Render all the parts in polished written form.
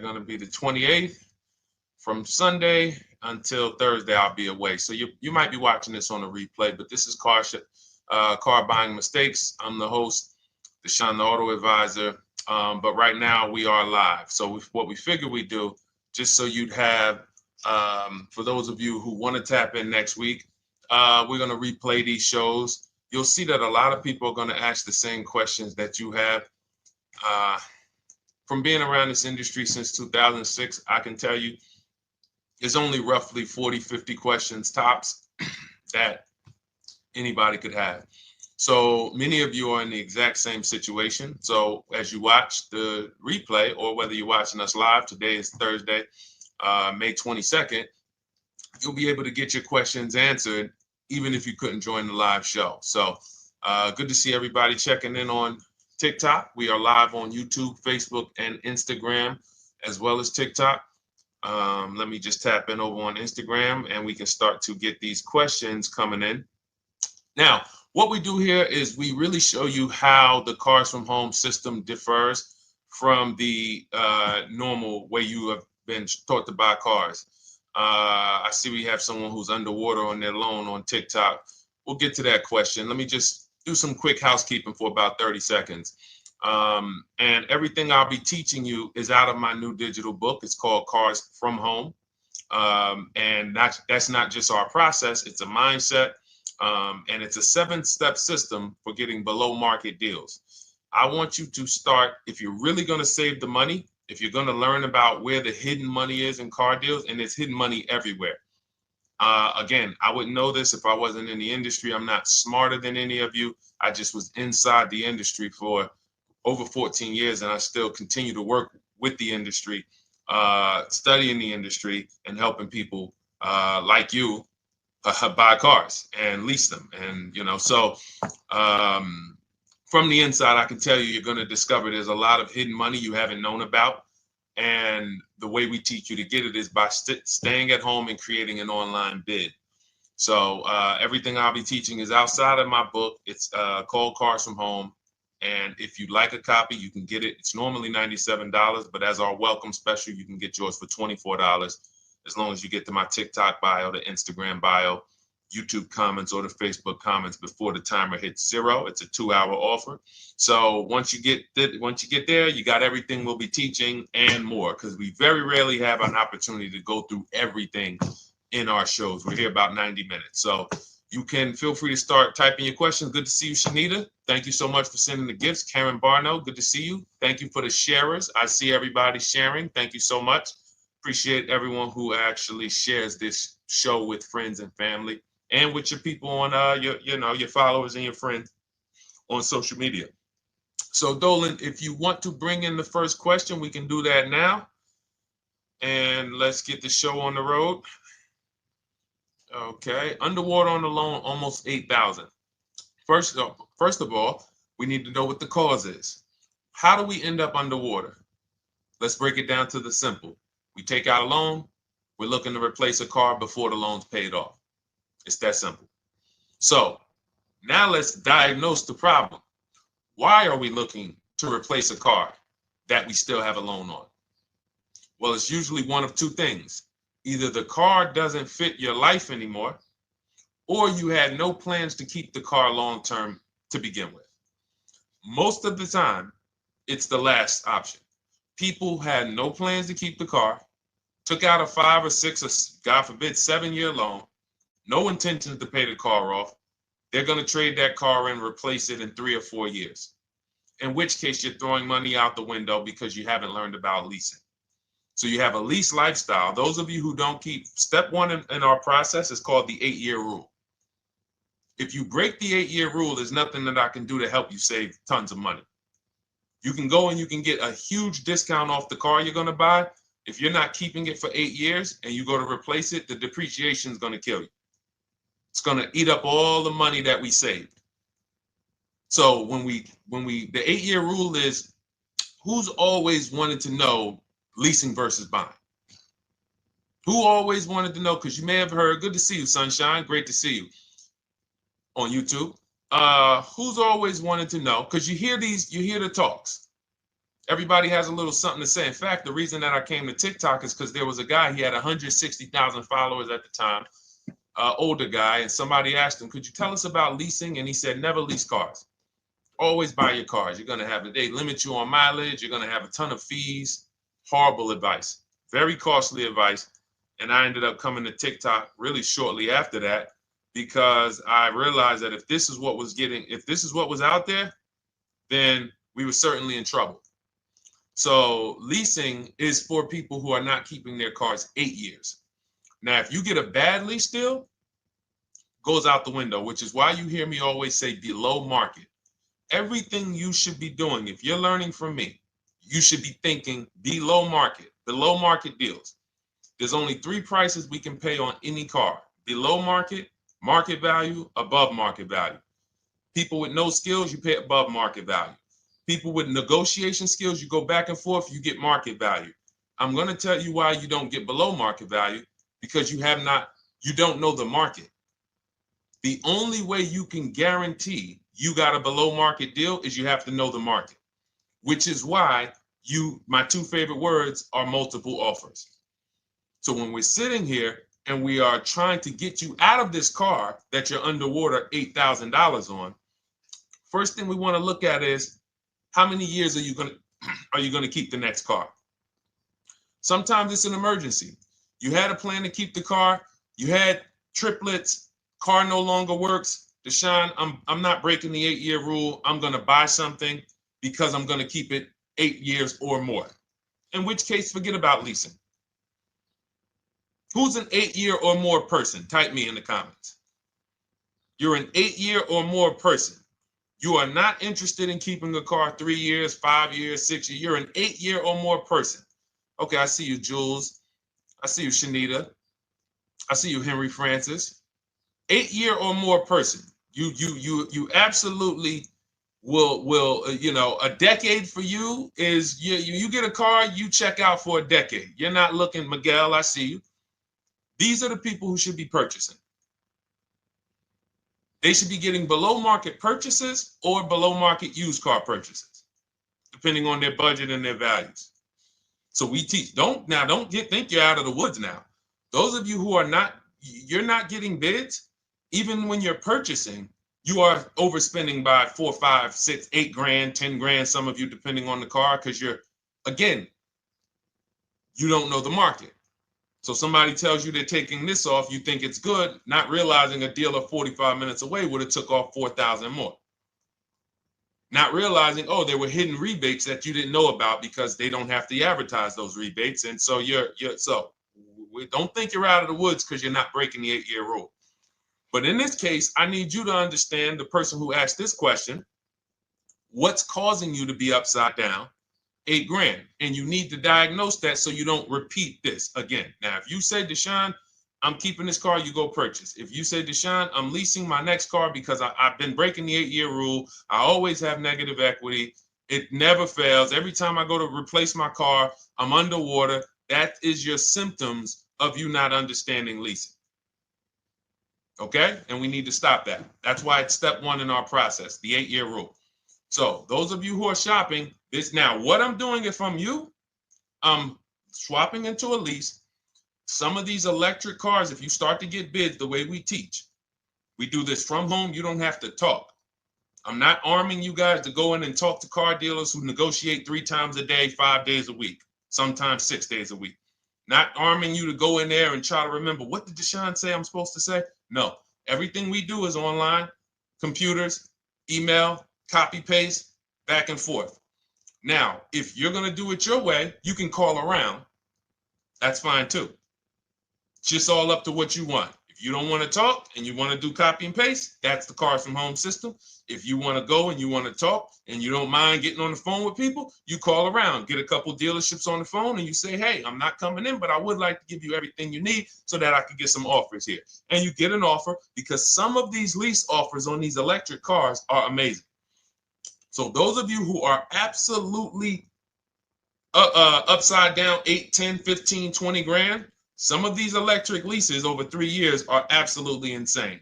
going to be the 28th. From Sunday until Thursday, I'll be away. So you might be watching this on a replay, but this is Car Buying Mistakes. I'm the host, Deshone the Auto Advisor. But right now we are live. So what we figure we do, just so you'd have, for those of you who want to tap in next week, we're going to replay these shows. You'll see that a lot of people are going to ask the same questions that you have. From being around this industry since 2006, I can tell you there's only roughly 40, 50 questions tops that anybody could have. So many of you are in the exact same situation. So as you watch the replay, or whether you're watching us live, today is Thursday, May 22nd, you'll be able to get your questions answered, even if you couldn't join the live show. So good to see everybody checking in on TikTok. We are live on YouTube, Facebook, and Instagram, as well as TikTok. Let me just tap in over on Instagram and we can start to get these questions coming in. Now, what we do here is we really show you how the Cars from Home system differs from the normal way you have been taught to buy cars. I see we have someone who's underwater on their loan on TikTok. We'll get to that question. Let me just do some quick housekeeping for about 30 seconds. And everything I'll be teaching you is out of my new digital book. It's called Cars from Home. And that's not just our process, it's a mindset. And it's a 7-step system for getting below market deals. I want you to start, if you're really going to save the money, if you're going to learn about where the hidden money is in car deals, and there's hidden money everywhere. Again, I wouldn't know this if I wasn't in the industry. I'm not smarter than any of you. I just was inside the industry for over 14 years, and I still continue to work with the industry, studying the industry and helping people like you buy cars and lease them. And, so from the inside, I can tell you, you're going to discover there's a lot of hidden money you haven't known about. And the way we teach you to get it is by staying at home and creating an online bid. So everything I'll be teaching is outside of my book. It's called Cars from Home. And if you'd like a copy, you can get it. It's normally $97, but as our welcome special, you can get yours for $24, as long as you get to my TikTok bio, the Instagram bio, YouTube comments, or the Facebook comments before the timer hits 0. It's a 2-hour offer. So once you get there, you got everything we'll be teaching and more, because we very rarely have an opportunity to go through everything in our shows. We're here about 90 minutes. So you can feel free to start typing your questions. Good to see you, Shanita. Thank you so much for sending the gifts. Karen Barno, good to see you. Thank you for the sharers. I see everybody sharing. Thank you so much. Appreciate everyone who actually shares this show with friends and family, and with your people on your followers and your friends on social media. So Dolan, if you want to bring in the first question, we can do that now. And let's get the show on the road. Okay, underwater on the loan, almost 8,000. First of all, we need to know what the cause is. How do we end up underwater? Let's break it down to the simple. We take out a loan, we're looking to replace a car before the loan's paid off. It's that simple. So now let's diagnose the problem. Why are we looking to replace a car that we still have a loan on? Well, it's usually one of two things. Either the car doesn't fit your life anymore, or you had no plans to keep the car long-term to begin with. Most of the time, it's the last option. People had no plans to keep the car, took out a 5 or 6 or, God forbid, 7-year loan, no intention to pay the car off. They're going to trade that car and replace it in 3 or 4 years, in which case you're throwing money out the window because you haven't learned about leasing. So you have a lease lifestyle. Those of you who don't keep, step 1 in our process is called the 8-year rule. If you break the 8-year rule, there's nothing that I can do to help you save tons of money. You can go and you can get a huge discount off the car you're going to buy. If you're not keeping it for 8 years and you go to replace it, the depreciation is going to kill you. It's going to eat up all the money that we saved. So the 8-year rule is, who's always wanted to know leasing versus buying? Who always wanted to know? Because you may have heard, good to see you, Sunshine. Great to see you on YouTube. Who's always wanted to know? Because you hear the talks. Everybody has a little something to say. In fact, the reason that I came to TikTok is because there was a guy, he had 160,000 followers at the time, older guy, and somebody asked him, could you tell us about leasing? And he said, never lease cars. Always buy your cars. You're going to have, they limit you on mileage. You're going to have a ton of fees. Horrible advice. Very costly advice. And I ended up coming to TikTok really shortly after that because I realized that if this is what was out there, then we were certainly in trouble. So leasing is for people who are not keeping their cars 8 years. Now, if you get a bad lease deal, goes out the window, which is why you hear me always say below market. Everything you should be doing, if you're learning from me, you should be thinking below market deals. There's only 3 prices we can pay on any car: below market, market value, above market value. People with no skills, you pay above market value. People with negotiation skills, you go back and forth, you get market value. I'm going to tell you why you don't get below market value, because you don't know the market. The only way you can guarantee you got a below market deal is you have to know the market, which is why my 2 favorite words are multiple offers. So when we're sitting here and we are trying to get you out of this car that you're underwater $8,000 on, first thing we want to look at is how many years are you going to keep the next car? Sometimes it's an emergency. You had a plan to keep the car. You had triplets. Car no longer works. Deshone, I'm not breaking the 8-year rule. I'm going to buy something because I'm going to keep it 8 years or more. In which case, forget about leasing. Who's an 8-year or more person? Type me in the comments. You're an 8-year or more person. You are not interested in keeping a car 3 years, 5 years, 6 years. You're an 8-year or more person. Okay, I see you, Jules. I see you, Shanita. I see you, Henry Francis. 8-year or more person. You absolutely will a decade for you is you get a car, you check out for a decade. You're not looking, Miguel, I see you. These are the people who should be purchasing. They should be getting below market purchases or below market used car purchases, depending on their budget and their values. So we teach, think you're out of the woods now. Those of you who you're not getting bids, even when you're purchasing, you are overspending by 4, 5, 6, 8 grand, 10 grand, some of you, depending on the car, because you don't know the market. So somebody tells you they're taking this off, you think it's good, not realizing a dealer 45 minutes away would have took off 4,000 more. Not realizing, there were hidden rebates that you didn't know about because they don't have to advertise those rebates. And so don't think you're out of the woods because you're not breaking the 8-year rule. But in this case, I need you to understand, the person who asked this question, what's causing you to be upside down 8 grand? And you need to diagnose that so you don't repeat this again. Now, if you say, Deshone, I'm keeping this car, you go purchase. If you say, Deshone, I'm leasing my next car because I've been breaking the 8-year rule. I always have negative equity. It never fails. Every time I go to replace my car, I'm underwater. That is your symptoms of you not understanding leasing. Okay? And we need to stop that. That's why it's step 1 in our process, the 8-year rule. So those of you who are shopping this now, what I'm doing if I'm you, I'm swapping into a lease. Some of these electric cars, if you start to get bids the way we teach, we do this from home. You don't have to talk. I'm not arming you guys to go in and talk to car dealers who negotiate 3 times a day, 5 days a week, sometimes 6 days a week. Not arming you to go in there and try to remember, what did Deshone say I'm supposed to say? No, everything we do is online, computers, email, copy, paste, back and forth. Now, if you're going to do it your way, you can call around. That's fine too. It's just all up to what you want. If you don't want to talk and you want to do copy and paste, that's the Cars from Home system. If you want to go and you want to talk and you don't mind getting on the phone with people, you call around, get a couple dealerships on the phone and you say, hey, I'm not coming in, but I would like to give you everything you need so that I could get some offers here. And you get an offer, because some of these lease offers on these electric cars are amazing. So those of you who are absolutely upside down 8, 10, 15, 20 grand, some of these electric leases over 3 years are absolutely insane.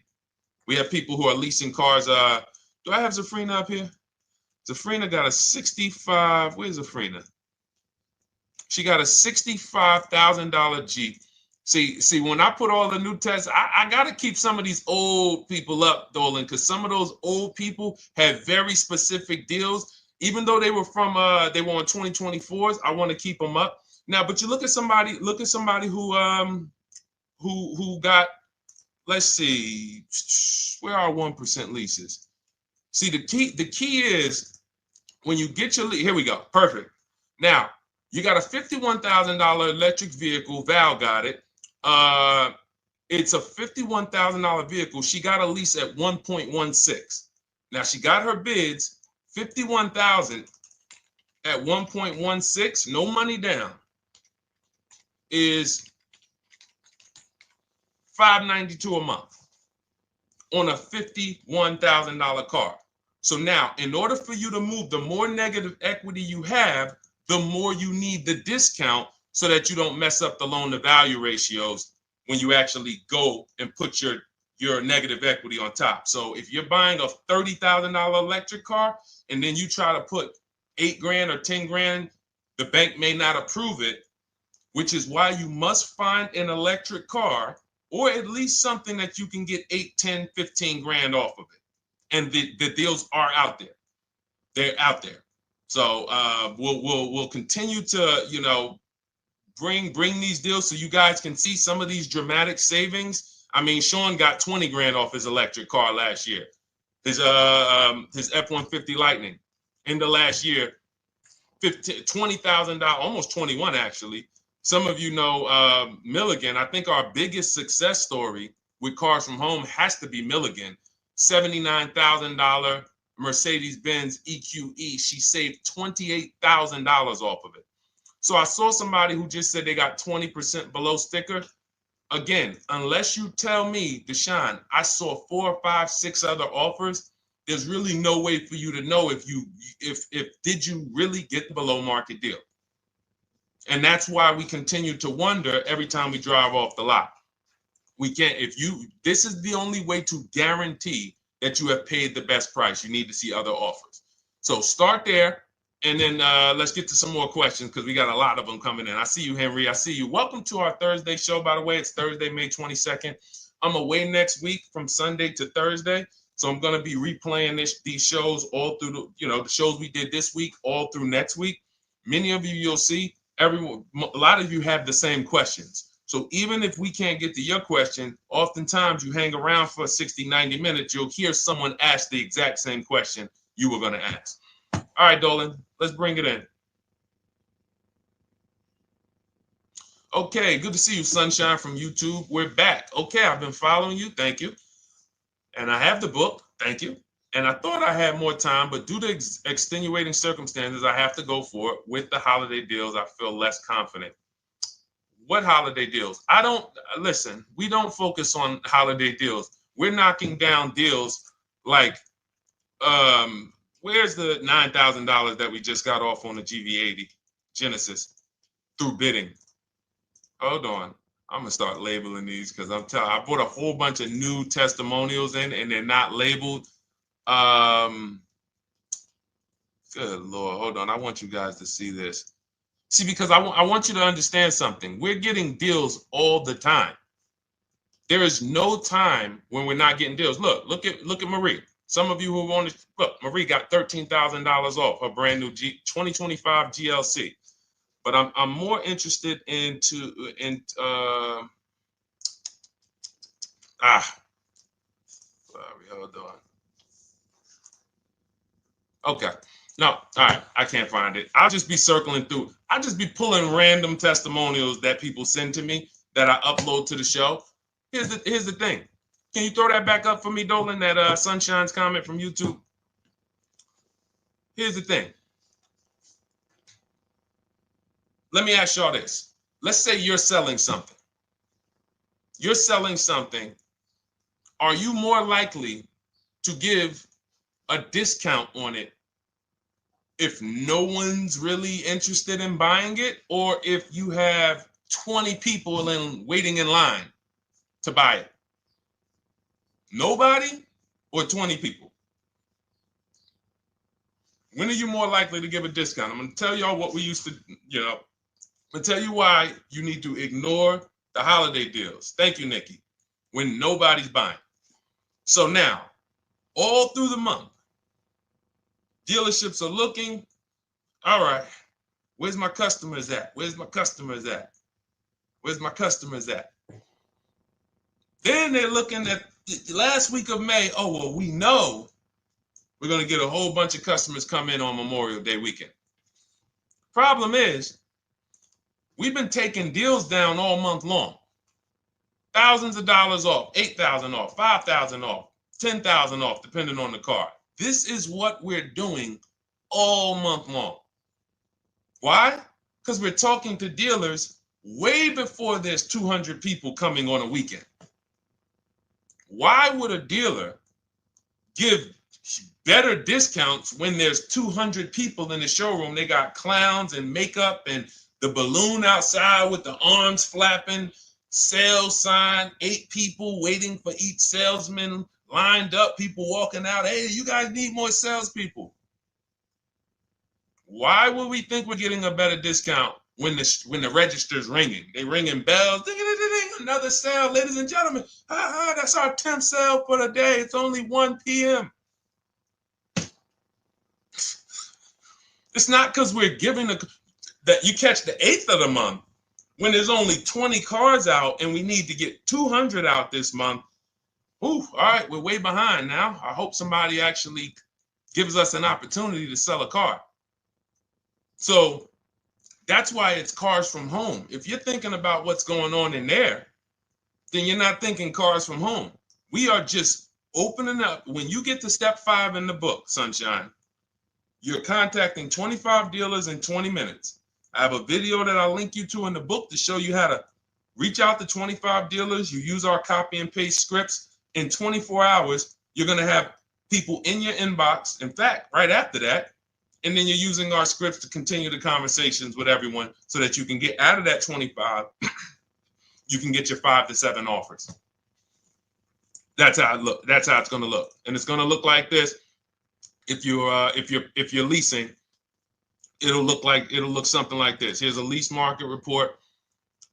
We have people who are leasing cars. Do I have Zafrina up here? Zafrina got a 65. Where's Zafrina? She got a $65,000 Jeep. See, when I put all the new tests, I got to keep some of these old people up, Dolan, because some of those old people have very specific deals. Even though they were on 2024s, I want to keep them up. Now, but you look at somebody who got, let's see, where are 1% leases? See, the key is when you get your lease, here we go, perfect. Now, you got a $51,000 electric vehicle, Val got it. It's a $51,000 vehicle. She got a lease at 1.16. Now she got her bids, 51,000 at 1.16, no money down, is $592 a month on a $51,000 car. So now, in order for you to move, the more negative equity you have, the more you need the discount so that you don't mess up the loan to value ratios when you actually go and put your negative equity on top. So if you're buying a $30,000 electric car and then you try to put $8,000 or $10,000, the bank may not approve it, which is why you must find an electric car or at least something that you can get 8, 10, 15 grand off of it. And the deals are out there. They're out there. So we'll continue to, bring these deals so you guys can see some of these dramatic savings. I mean, Sean got 20 grand off his electric car last year. His F-150 Lightning in the last year, $20,000, almost 21 actually. Some of you know Milligan. I think our biggest success story with Cars from Home has to be Milligan. $79,000 Mercedes-Benz EQE. She saved $28,000 off of it. So I saw somebody who just said they got 20% below sticker. Again, unless you tell me, Deshone, I saw 4, 5, 6 other offers, there's really no way for you to know if did you really get the below market deal. And that's why we continue to wonder every time we drive off the lot. We can't, this is the only way to guarantee that you have paid the best price. You need to see other offers. So start there. And then let's get to some more questions because we got a lot of them coming in. I see you, Henry. I see you. Welcome to our Thursday show, by the way. It's Thursday, May 22nd. I'm away next week from Sunday to Thursday. So I'm going to be replaying these shows all through, the shows we did this week, all through next week. Many of you, you'll see, a lot of you have the same questions. So even if we can't get to your question, oftentimes you hang around for 60, 90 minutes, you'll hear someone ask the exact same question you were going to ask. All right, Dolan, let's bring it in. Okay, good to see you, Sunshine from YouTube. We're back. Okay, I've been following you. Thank you. And I have the book. Thank you. And I thought I had more time, but due to extenuating circumstances, I have to go for it. With the holiday deals, I feel less confident. What holiday deals? Listen, we don't focus on holiday deals. We're knocking down deals like, where's the $9,000 that we just got off on the GV80 Genesis through bidding? Hold on. I'm going to start labeling these because I bought a whole bunch of new testimonials in and they're not labeled. Good Lord. Hold on. I want you guys to see this. See, because I want you to understand something. We're getting deals all the time. There is no time when we're not getting deals. Look at Marie. Some of you who want to look, Marie got $13,000 off her brand new 2025 GLC. But I'm more interested sorry, hold on. Okay. No, all right. I can't find it. I'll just be circling through. I'll just be pulling random testimonials that people send to me that I upload to the show. Here's the thing. Can you throw that back up for me, Dolan, that Sunshine's comment from YouTube? Here's the thing. Let me ask y'all this. Let's say you're selling something. You're selling something. Are you more likely to give a discount on it if no one's really interested in buying it, or if you have 20 people waiting in line to buy it? Nobody or 20 people? When are you more likely to give a discount? I'm going to tell y'all what we used to, I'm going to tell you why you need to ignore the holiday deals. Thank you, Nikki. When nobody's buying. So now, all through the month, dealerships are looking, all right, where's my customers at? Where's my customers at? Where's my customers at? Then they're looking at the last week of May. Oh, well, we know we're going to get a whole bunch of customers come in on Memorial Day weekend. Problem is, we've been taking deals down all month long. Thousands of dollars off, 8,000 off, 5,000 off, 10,000 off, depending on the car. This is what we're doing all month long. Why? Because we're talking to dealers way before there's 200 people coming on a weekend. Why would a dealer give better discounts when there's 200 people in the showroom? They got clowns and makeup and the balloon outside with the arms flapping, sales sign, 8 people waiting for each salesman lined up, people walking out. Hey, you guys need more salespeople. Why would we think we're getting a better discount when the register's ringing? They ringing bells, ding, ding, ding, ding, another sale, ladies and gentlemen. That's our 10th sale for the day. It's only 1 p.m. It's not because we're giving that you catch the 8th of the month when there's only 20 cars out and we need to get 200 out this month. Ooh, all right, we're way behind now. I hope somebody actually gives us an opportunity to sell a car. So that's why it's cars from home. If you're thinking about what's going on in there, then you're not thinking cars from home. We are just opening up. When you get to step 5 in the book, Sunshine, you're contacting 25 dealers in 20 minutes. I have a video that I'll link you to in the book to show you how to reach out to 25 dealers. You use our copy and paste scripts. In 24 hours, you're going to have people in your inbox. In fact, right after that, and then you're using our scripts to continue the conversations with everyone so that you can get out of that 25, you can get your 5 to 7 offers. That's how it look. That's how it's going to look. And it's going to look like this. If you're leasing, it'll look something like this. Here's a lease market report.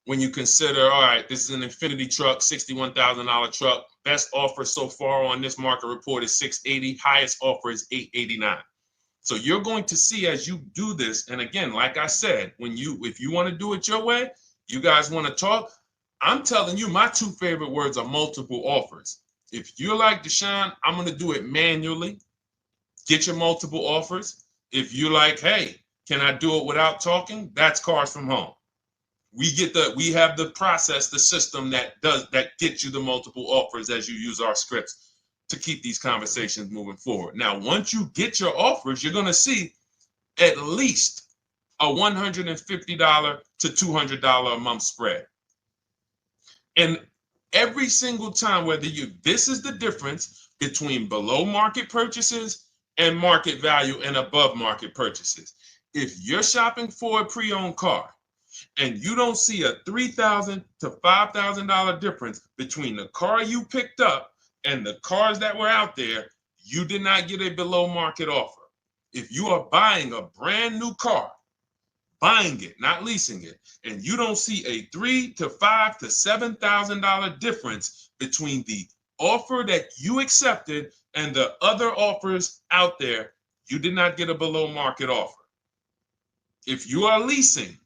When you consider, all right, this is an Infinity truck, $61,000 truck. Best offer so far on this market report is $680. Highest offer is $889. So you're going to see as you do this, and again, like I said, if you want to do it your way, you guys want to talk, I'm telling you, my 2 favorite words are multiple offers. If you're like Deshone, I'm going to do it manually. Get your multiple offers. If you're like, hey, can I do it without talking? That's cars from home. We have the process, the system that gets you the multiple offers as you use our scripts to keep these conversations moving forward. Now, once you get your offers, you're going to see at least a $150 to $200 a month spread. And every single time, this is the difference between below market purchases and market value and above market purchases. If you're shopping for a pre-owned car and you don't see a $3,000 to $5,000 difference between the car you picked up and the cars that were out there, you did not get a below market offer. If you are buying a brand new car, buying it, not leasing it, and you don't see a $3,000 to $5,000 to $7,000 difference between the offer that you accepted and the other offers out there, you did not get a below market offer. If you are leasing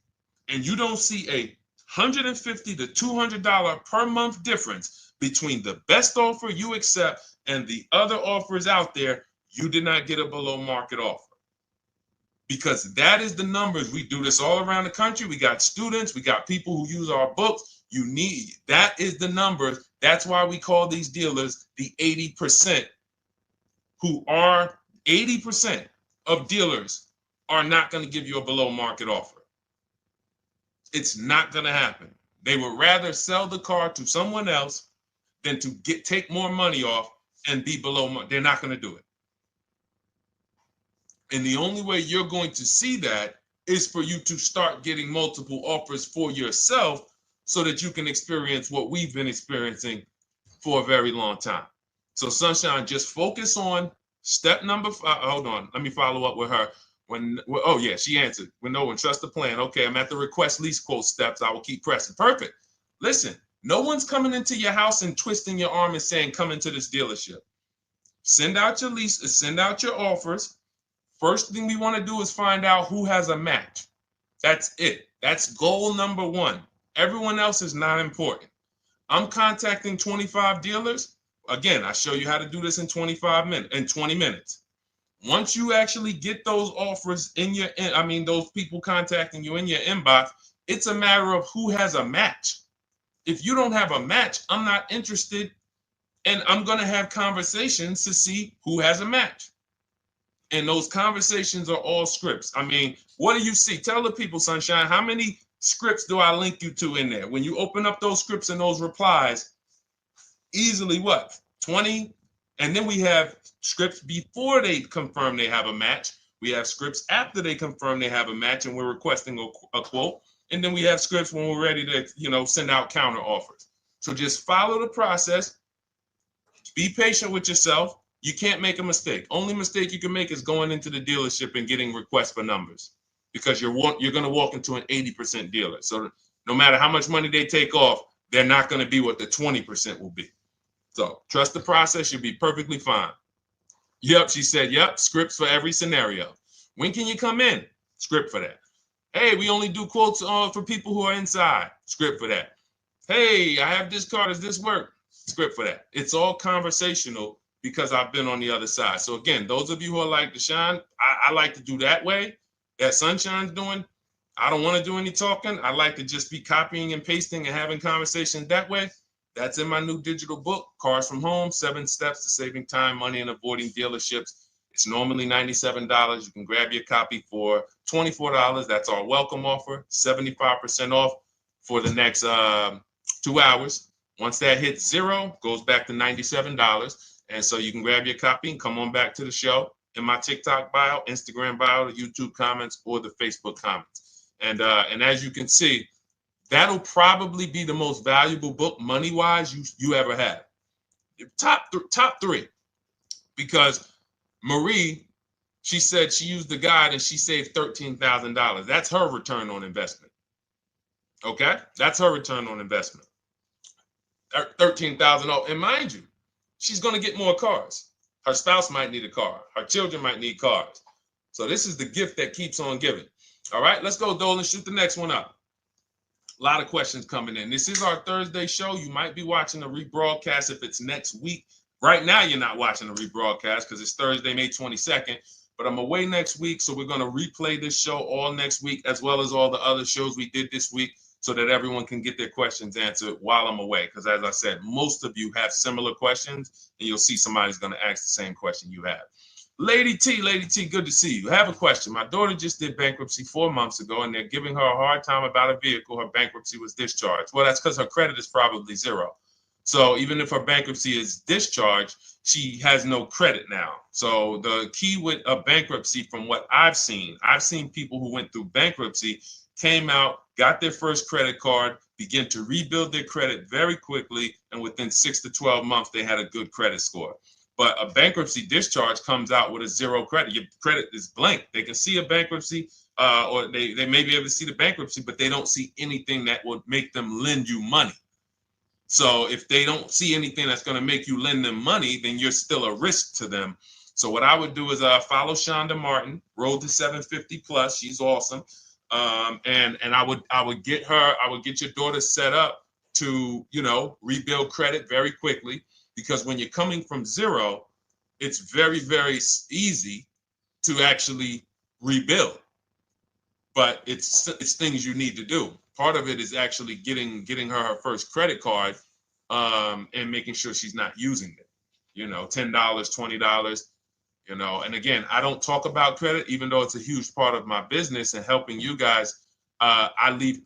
and you don't see a $150 to $200 per month difference between the best offer you accept and the other offers out there, you did not get a below market offer. Because that is the numbers. We do this all around the country. We got students, we got people who use our books. That is the numbers. That's why we call these dealers the 80%, who are 80% of dealers are not going to give you a below market offer. It's not going to happen. They would rather sell the car to someone else than to take more money off and be below market. They're not going to do it. And the only way you're going to see that is for you to start getting multiple offers for yourself so that you can experience what we've been experiencing for a very long time. So Sunshine, just focus on Step number five, hold on, let me follow up with her. Oh yeah, she answered. When no one trusts the plan. Okay, I'm at the request lease quote steps. I will keep pressing. Perfect. Listen, no one's coming into your house and twisting your arm and saying, come into this dealership. Send out your leases, send out your offers. First thing we want to do is find out who has a match. That's it. That's goal number one. Everyone else is not important. I'm contacting 25 dealers. Again, I show you how to do this in 20 minutes. Once you actually get those offers in your, those people contacting you in your inbox, it's a matter of who has a match. If you don't have a match, I'm not interested, and I'm going to have conversations to see who has a match. And those conversations are all scripts. I mean, what do you see? Tell the people, Sunshine, how many scripts do I link you to in there? When you open up those scripts and those replies, easily what? 20? And then we have scripts before they confirm they have a match. We have scripts after they confirm they have a match and we're requesting a quote. And then we have scripts when we're ready to, send out counter offers. So just follow the process. Be patient with yourself. You can't make a mistake. Only mistake you can make is going into the dealership and getting requests for numbers, because you're going to walk into an 80% dealer. So no matter how much money they take off, they're not going to be what the 20% will be. So trust the process. You'll be perfectly fine. Yep, she said, yep, scripts for every scenario. When can you come in? Script for that. Hey, we only do quotes for people who are inside. Script for that. Hey, I have this car. Does this work? Script for that. It's all conversational because I've been on the other side. So again, those of you who are like Deshone, I like to do that way, that Sunshine's doing. I don't want to do any talking. I like to just be copying and pasting and having conversations that way. That's in my new digital book, Cars from Home, 7 Steps to Saving Time, Money, and Avoiding Dealerships. It's normally $97. You can grab your copy for $24. That's our welcome offer, 75% off for the next 2 hours. Once that hits zero, goes back to $97. And so you can grab your copy and come on back to the show in my TikTok bio, Instagram bio, the YouTube comments, or the Facebook comments. And as you can see, that'll probably be the most valuable book money-wise you ever have. Top three. Because Marie, she said she used the guide and she saved $13,000. That's her return on investment. Okay? That's her return on investment. $13,000. And mind you, she's going to get more cars. Her spouse might need a car. Her children might need cars. So this is the gift that keeps on giving. All right, let's go, Dolan. Shoot the next one up. A lot of questions coming in. This is our Thursday show. You might be watching a rebroadcast if it's next week. Right now, you're not watching a rebroadcast because it's Thursday, May 22nd. But I'm away next week, so we're going to replay this show all next week, as well as all the other shows we did this week, so that everyone can get their questions answered while I'm away. Because as I said, most of you have similar questions, and you'll see somebody's going to ask the same question you have. Lady T, good to see you. I have a question. My daughter just did bankruptcy 4 months ago, and they're giving her a hard time about a vehicle. Her bankruptcy was discharged. Well, that's because her credit is probably zero. So even if her bankruptcy is discharged, she has no credit now. So the key with a bankruptcy, from what I've seen people who went through bankruptcy, came out, got their first credit card, began to rebuild their credit very quickly, and within 6 to 12 months, they had a good credit score. But a bankruptcy discharge comes out with a zero credit. Your credit is blank. They can see a bankruptcy, or they may be able to see the bankruptcy, but they don't see anything that would make them lend you money. So if they don't see anything that's going to make you lend them money, then you're still a risk to them. So what I would do is follow Shonda Martin, Road to 750 Plus. She's awesome. And I would get your daughter set up to, rebuild credit very quickly, because when you're coming from zero, it's very, very easy to actually rebuild. But it's things you need to do. Part of it is actually getting her first credit card, and making sure she's not using it. $10, $20. And again, I don't talk about credit, even though it's a huge part of my business and helping you guys. I leave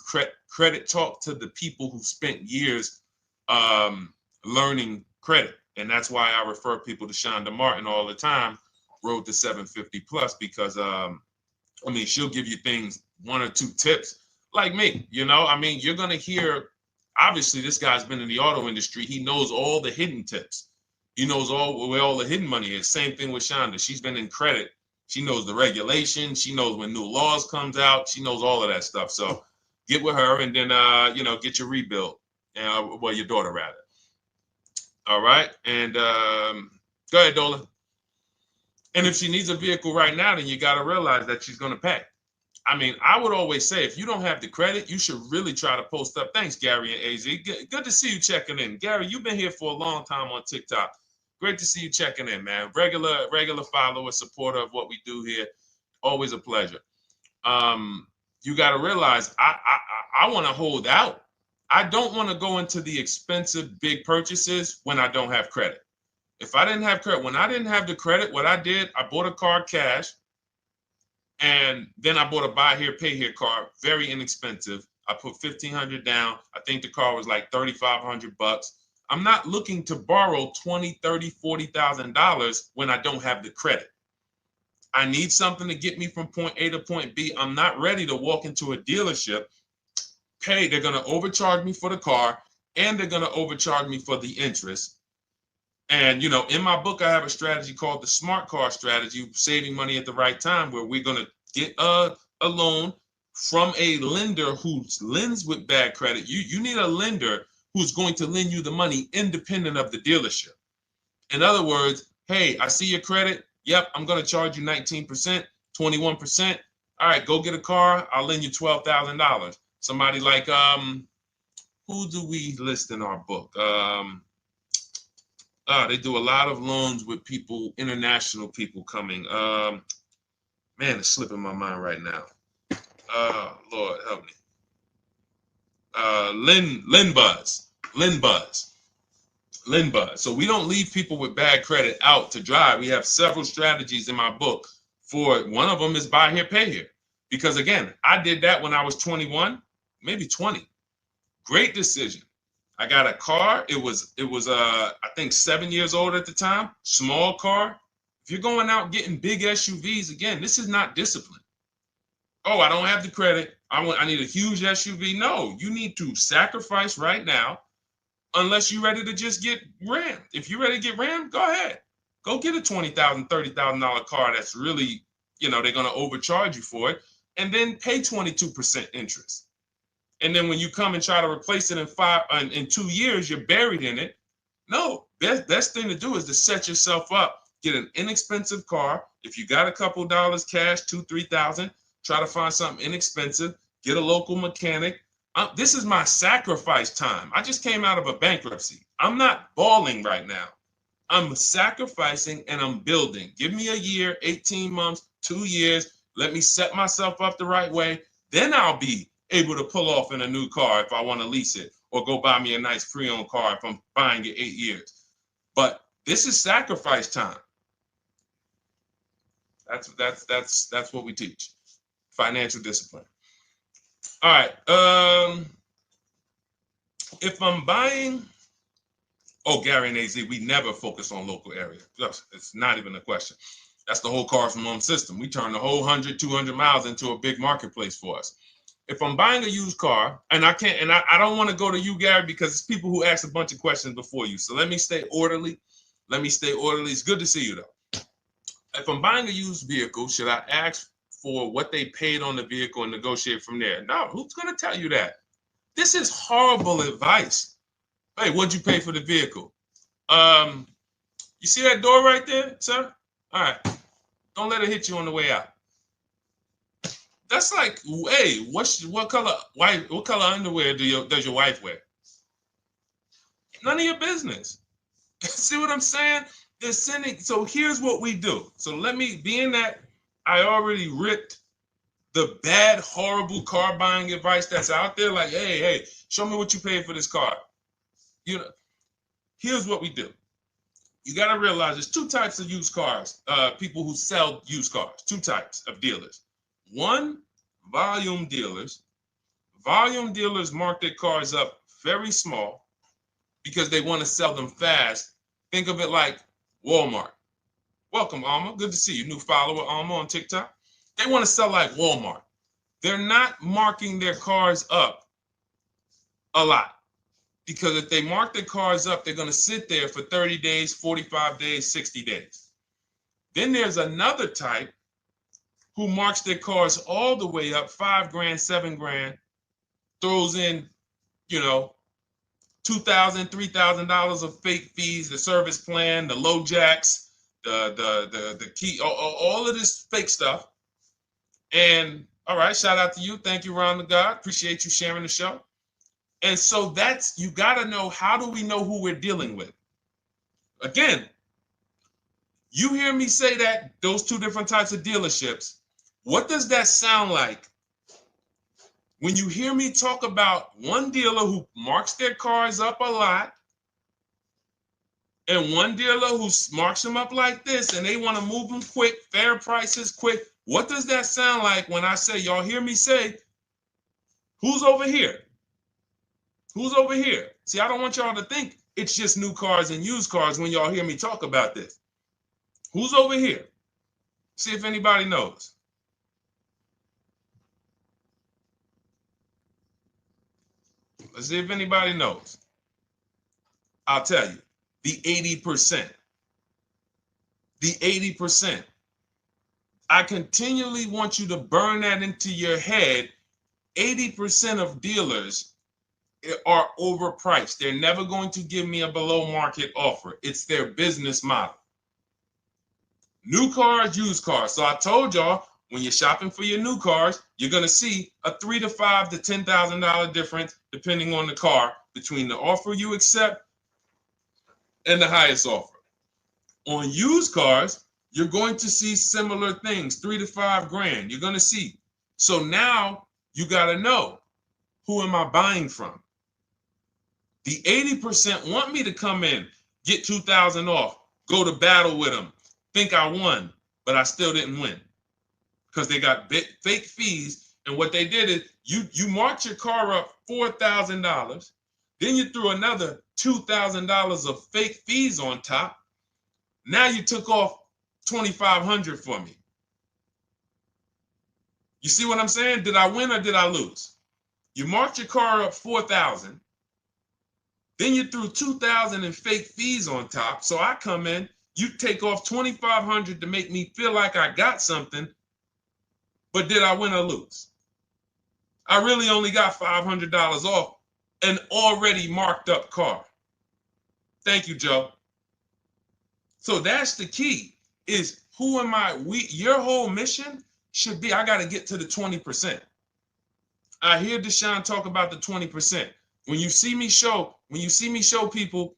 credit talk to the people who spent years learning credit. And that's why I refer people to Shonda Martin all the time, Road to 750 Plus, because she'll give you things, 1 or 2 tips, like me. You're going to hear, obviously this guy's been in the auto industry. He knows all the hidden tips. He knows where all the hidden money is. Same thing with Shonda. She's been in credit. She knows the regulations. She knows when new laws comes out. She knows all of that stuff. So get with her and then, get your rebuild. Well, your daughter rather. All right. And go ahead, Dola. And if she needs a vehicle right now, then you got to realize that she's going to pay. I mean, I would always say if you don't have the credit, you should really try to post up. Thanks, Gary and AZ. Good to see you checking in. Gary, you've been here for a long time on TikTok. Great to see you checking in, man. Regular follower, supporter of what we do here. Always a pleasure. You got to realize I want to hold out. I don't want to go into the expensive big purchases when I don't have credit. If I didn't have credit, when I didn't have the credit, what I did, I bought a car cash. And then I bought a buy here, pay here car, very inexpensive. I put $1,500 down. I think the car was like $3,500. I'm not looking to borrow $20,000, $30,000, $40,000 when I don't have the credit. I need something to get me from point A to point B. I'm not ready to walk into a dealership, pay. They're going to overcharge me for the car, and they're going to overcharge me for the interest. And, in my book, I have a strategy called the smart car strategy, saving money at the right time, where we're going to get a loan from a lender who lends with bad credit. You need a lender who's going to lend you the money independent of the dealership. In other words, hey, I see your credit. Yep, I'm going to charge you 19%, 21%. All right, go get a car. I'll lend you $12,000. Somebody like, who do we list in our book? They do a lot of loans with people, international people coming. Man, it's slipping my mind right now. Lord help me. LendBuzz. So we don't leave people with bad credit out to dry. We have several strategies in my book. For one of them is buy here, pay here. Because again, I did that when I was 21, maybe 20. Great decision. I got a car. It was I think 7 years old at the time. Small car. If you're going out getting big SUVs, again, this is not discipline. Oh, I don't have the credit. I need a huge SUV. No, you need to sacrifice right now, unless you're ready to just get rammed. If you're ready to get rammed, go ahead. Go get a $20,000, $30,000 car that's really, they're going to overcharge you for it, and then pay 22% interest. And then when you come and try to replace it in 2 years, you're buried in it. No, best thing to do is to set yourself up. Get an inexpensive car. If you got a couple dollars cash, $2,000, $3,000, try to find something inexpensive. Get a local mechanic. This is my sacrifice time. I just came out of a bankruptcy. I'm not balling right now. I'm sacrificing and I'm building. Give me a year, 18 months, 2 years. Let me set myself up the right way. Then I'll be able to pull off in a new car if I want to lease it, or go buy me a nice pre-owned car if I'm buying it 8 years. But this is sacrifice time. That's what we teach. Financial discipline. All right. If I'm buying, Gary and AZ, we never focus on local area. It's not even a question. That's the whole car from home system. We turn the whole 100, 200 miles into a big marketplace for us. If I'm buying a used car, and I don't want to go to you, Gary, because it's people who ask a bunch of questions before you. So let me stay orderly. It's good to see you, though. If I'm buying a used vehicle, should I ask for what they paid on the vehicle and negotiate from there? No, who's going to tell you that? This is horrible advice. Hey, what'd you pay for the vehicle? You see that door right there, sir? All right. Don't let it hit you on the way out. That's like, hey, what color underwear does your wife wear? None of your business. See what I'm saying? They're sending. So here's what we do. So being that I already ripped the bad, horrible car buying advice that's out there, like, hey, show me what you paid for this car. Here's what we do. You got to realize there's two types of used cars, people who sell used cars, two types of dealers. One, volume dealers. Volume dealers mark their cars up very small because they want to sell them fast. Think of it like Walmart. Welcome, Alma. Good to see you. New follower, Alma, on TikTok. They want to sell like Walmart. They're not marking their cars up a lot. Because if they mark their cars up, they're going to sit there for 30 days, 45 days, 60 days. Then there's another type who marks their cars all the way up, 5 grand, 7 grand, throws in, you know, $2,000, $3,000 of fake fees, the service plan, the low jacks, the key, all of this fake stuff. And all right, shout out to you. Thank you, Ron the God. Appreciate you sharing the show. And so that's, you got to know, how do we know who we're dealing with? Again, you hear me say that, those two different types of dealerships. What does that sound like when you hear me talk about one dealer who marks their cars up a lot and one dealer who marks them up like this and they want to move them quick, fair prices, quick? What does that sound like when I say, y'all hear me say, who's over here? Who's over here? See, I don't want y'all to think it's just new cars and used cars when y'all hear me talk about this. Who's over here? See if anybody knows. Let's see if anybody knows. I'll tell you, the 80%. The 80%. I continually want you to burn that into your head. 80% of dealers are overpriced. They're never going to give me a below market offer. It's their business model. New cars, used cars. So I told y'all, when you're shopping for your new cars, you're going to see a $3,000 to $5,000 to $10,000 difference, depending on the car, between the offer you accept and the highest offer. On used cars, you're going to see similar things, 3 to 5 grand. You're going to see. So now you got to know, who am I buying from? The 80% want me to come in, get 2,000 off, go to battle with them, think I won, but I still didn't win because they got fake fees. And what they did is you marked your car up $4,000, then you threw another $2,000 of fake fees on top. Now you took off $2,500 for me. You see what I'm saying? Did I win or did I lose? You marked your car up $4,000. Then you threw $2,000 in fake fees on top. So I come in, you take off $2,500 to make me feel like I got something. But did I win or lose? I really only got $500 off an already marked up car. Thank you, Joe. So that's the key, is who am I? Your whole mission should be, I got to get to the 20%. I hear Deshone talk about the 20%. When you see me show people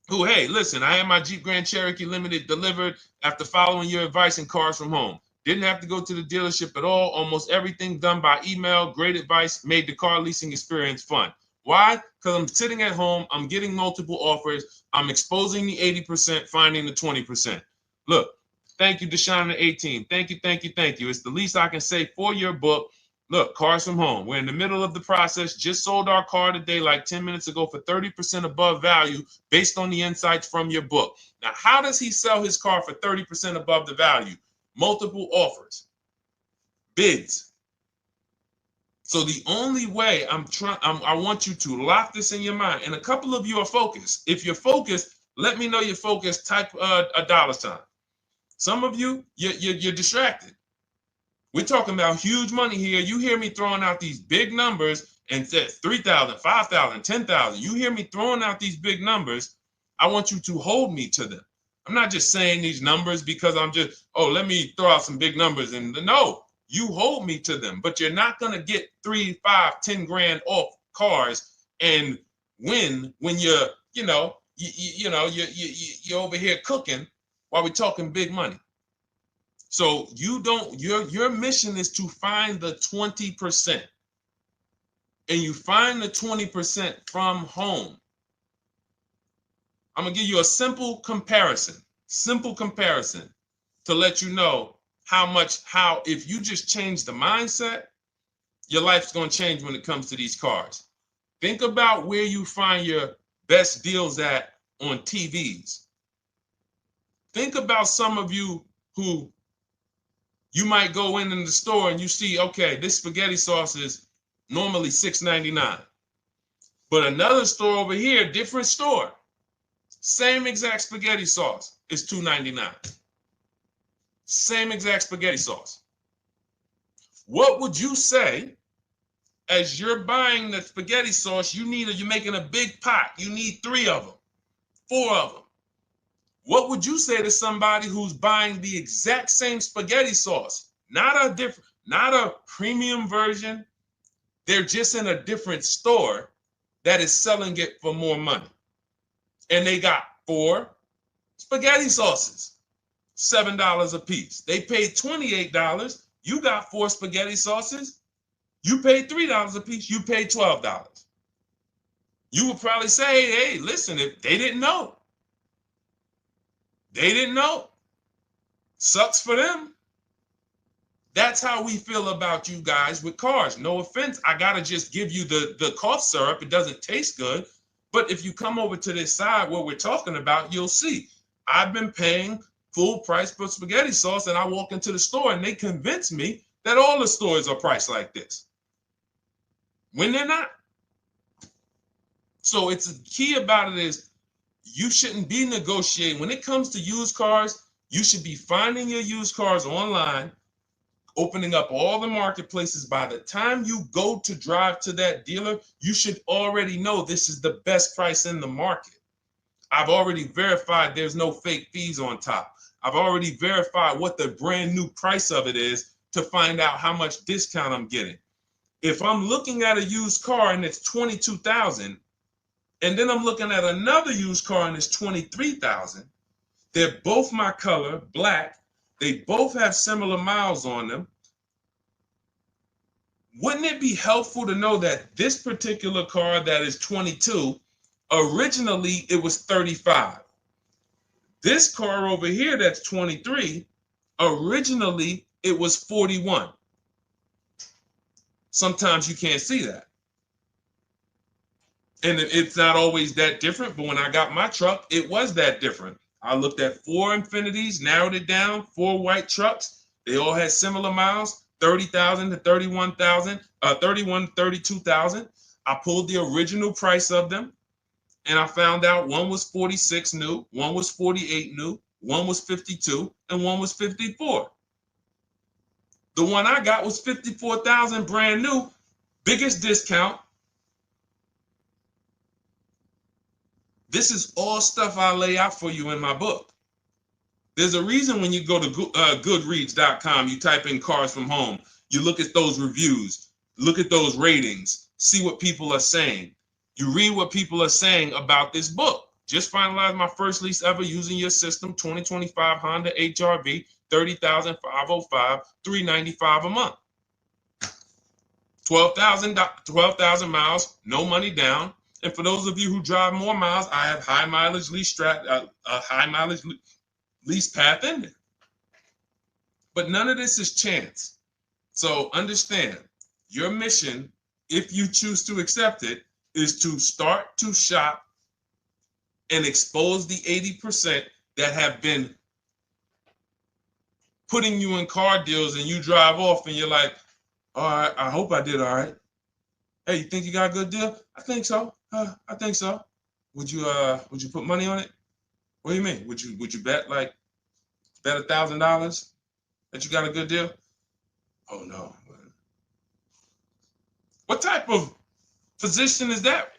who, hey, listen, I had my Jeep Grand Cherokee Limited delivered after following your advice and cars from home. Didn't have to go to the dealership at all. Almost everything done by email. Great advice. Made the car leasing experience fun. Why? Because I'm sitting at home. I'm getting multiple offers. I'm exposing the 80%, finding the 20%. Look, thank you, Deshone the 18. Thank you, thank you, thank you. It's the least I can say for your book. Look, cars from home. We're in the middle of the process. Just sold our car today, like 10 minutes ago, for 30% above value based on the insights from your book. Now, how does he sell his car for 30% above the value? Multiple offers, bids. So the only way I want you to lock this in your mind. And a couple of you are focused. If you're focused, let me know you're focused. Type a $. Some of you, you're distracted. We're talking about huge money here. You hear me throwing out these big numbers and said 3,000, 5,000, 10,000. You hear me throwing out these big numbers. I want you to hold me to them. I'm not just saying these numbers because I'm just, let me throw out some big numbers. And no, you hold me to them, but you're not going to get 3, 5, 10 grand off cars and win when you're over here cooking while we're talking big money. So your mission is to find the 20%. And you find the 20% from home. I'm going to give you a simple comparison to let you know how if you just change the mindset, your life's going to change when it comes to these cars. Think about where you find your best deals at on TVs. Think about some of you who you might go in the store and you see, okay, this spaghetti sauce is normally $6.99. But another store over here, different store, same exact spaghetti sauce is $2.99. Same exact spaghetti sauce. What would you say as you're buying the spaghetti sauce? You're making a big pot. You need 3 of them, 4 of them. What would you say to somebody who's buying the exact same spaghetti sauce? Not a premium version. They're just in a different store that is selling it for more money. And they got 4 spaghetti sauces, $7 a piece. They paid $28. You got 4 spaghetti sauces. You paid $3 a piece. You paid $12. You would probably say, hey, listen, if they didn't know. They didn't know. Sucks for them. That's how we feel about you guys with cars. No offense. I got to just give you the cough syrup. It doesn't taste good. But if you come over to this side where we're talking about, you'll see. I've been paying full price for spaghetti sauce, and I walk into the store and they convince me that all the stores are priced like this, when they're not. So it's the key about it is you shouldn't be negotiating. When it comes to used cars, you should be finding your used cars online, opening up all the marketplaces. By the time you go to drive to that dealer, you should already know this is the best price in the market. I've already verified there's no fake fees on top. I've already verified what the brand new price of it is to find out how much discount I'm getting. If I'm looking at a used car and it's $22,000, and then I'm looking at another used car and it's $23,000, they're both my color, black. They both have similar miles on them. Wouldn't it be helpful to know that this particular car that is 22, originally it was 35? This car over here that's 23, originally it was 41. Sometimes you can't see that. And it's not always that different, but when I got my truck, it was that different. I looked at 4 Infinities, narrowed it down, 4 white trucks. They all had similar miles, 30,000 to 31,000, 31, 32,000. I pulled the original price of them, and I found out one was 46 new, one was 48 new, one was 52, and one was 54. The one I got was 54,000 brand new, biggest discount. This is all stuff I lay out for you in my book. There's a reason when you go to Goodreads.com, you type in cars from home, you look at those reviews, look at those ratings, see what people are saying. You read what people are saying about this book. Just finalized my first lease ever using your system, 2025 Honda HRV, 30,505, $395 a month. 12,000 miles, no money down. And for those of you who drive more miles, I have high mileage lease lease path in there. But none of this is chance. So understand, your mission, if you choose to accept it, is to start to shop and expose the 80% that have been putting you in car deals, and you drive off and you're like, all right, I hope I did all right. Hey, you think you got a good deal? I think so. I think so. Would you put money on it? What do you mean? Would you bet $1,000 that you got a good deal? Oh no. What type of position is that?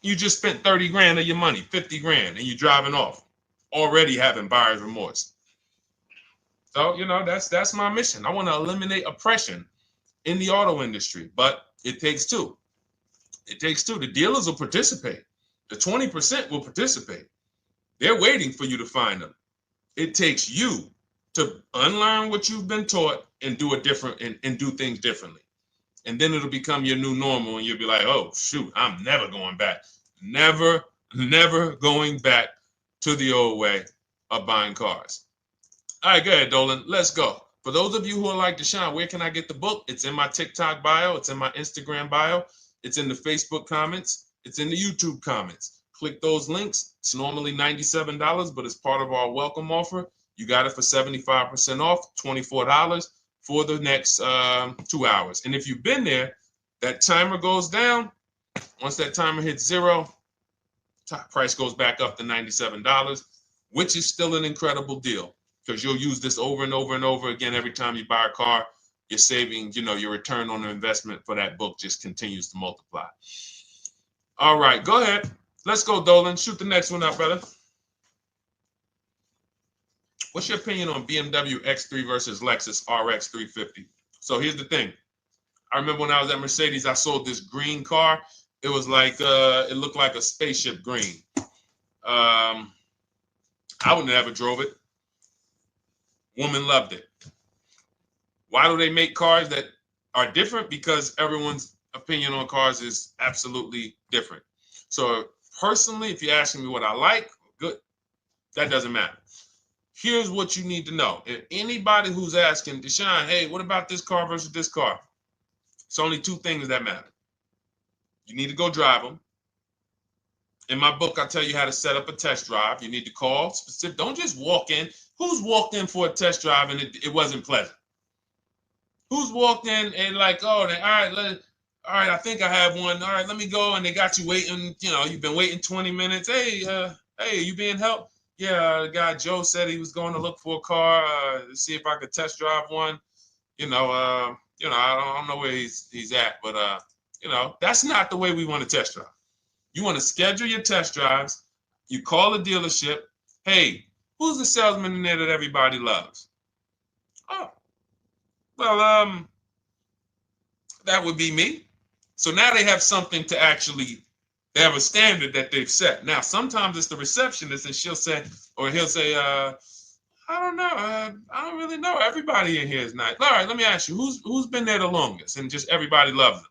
You just spent 30 grand of your money, 50 grand, and you're driving off, already having buyer's remorse. So, that's my mission. I want to eliminate oppression in the auto industry, but it takes two. It takes two. The dealers will participate. The 20% will participate. They're waiting for you to find them. It takes you to unlearn what you've been taught and do it different and do things differently. And then it'll become your new normal, and you'll be like, oh, shoot, I'm never going back. Never going back to the old way of buying cars. All right, go ahead, Dolan. Let's go. For those of you who are like Deshone, where can I get the book? It's in my TikTok bio. It's in my Instagram bio. It's in the Facebook comments. It's in the YouTube comments. Click those links. It's normally $97, but it's part of our welcome offer. You got it for 75% off, $24 for the next 2 hours. And if you've been there, that timer goes down. Once that timer hits 0, top price goes back up to $97, which is still an incredible deal because you'll use this over and over and over again every time you buy a car. You're saving, your return on the investment for that book just continues to multiply. All right, go ahead. Let's go, Dolan. Shoot the next one up, brother. What's your opinion on BMW X3 versus Lexus RX 350? So here's the thing. I remember when I was at Mercedes, I sold this green car. It was like, it looked like a spaceship green. I would never drove it. Woman loved it. Why do they make cars that are different? Because everyone's opinion on cars is absolutely different. So personally, if you're asking me what I like, good. That doesn't matter. Here's what you need to know. If anybody who's asking, Deshone, hey, what about this car versus this car? It's only two things that matter. You need to go drive them. In my book, I tell you how to set up a test drive. You need to call specific. Don't just walk in. Who's walked in for a test drive and it wasn't pleasant? Who's walked in and like, oh, all right, I think I have one. All right, let me go. And they got you waiting. You've been waiting 20 minutes. Hey, you being helped? Yeah, the guy Joe said he was going to look for a car to see if I could test drive one. I don't know where he's at, but that's not the way we want to test drive. You want to schedule your test drives. You call the dealership. Hey, who's the salesman in there that everybody loves? Oh, well, that would be me. So now they have something to actually, they have a standard that they've set. Now, sometimes it's the receptionist and he'll say, I don't know. I don't really know. Everybody in here is nice. All right, let me ask you, who's been there the longest? And just everybody loves them.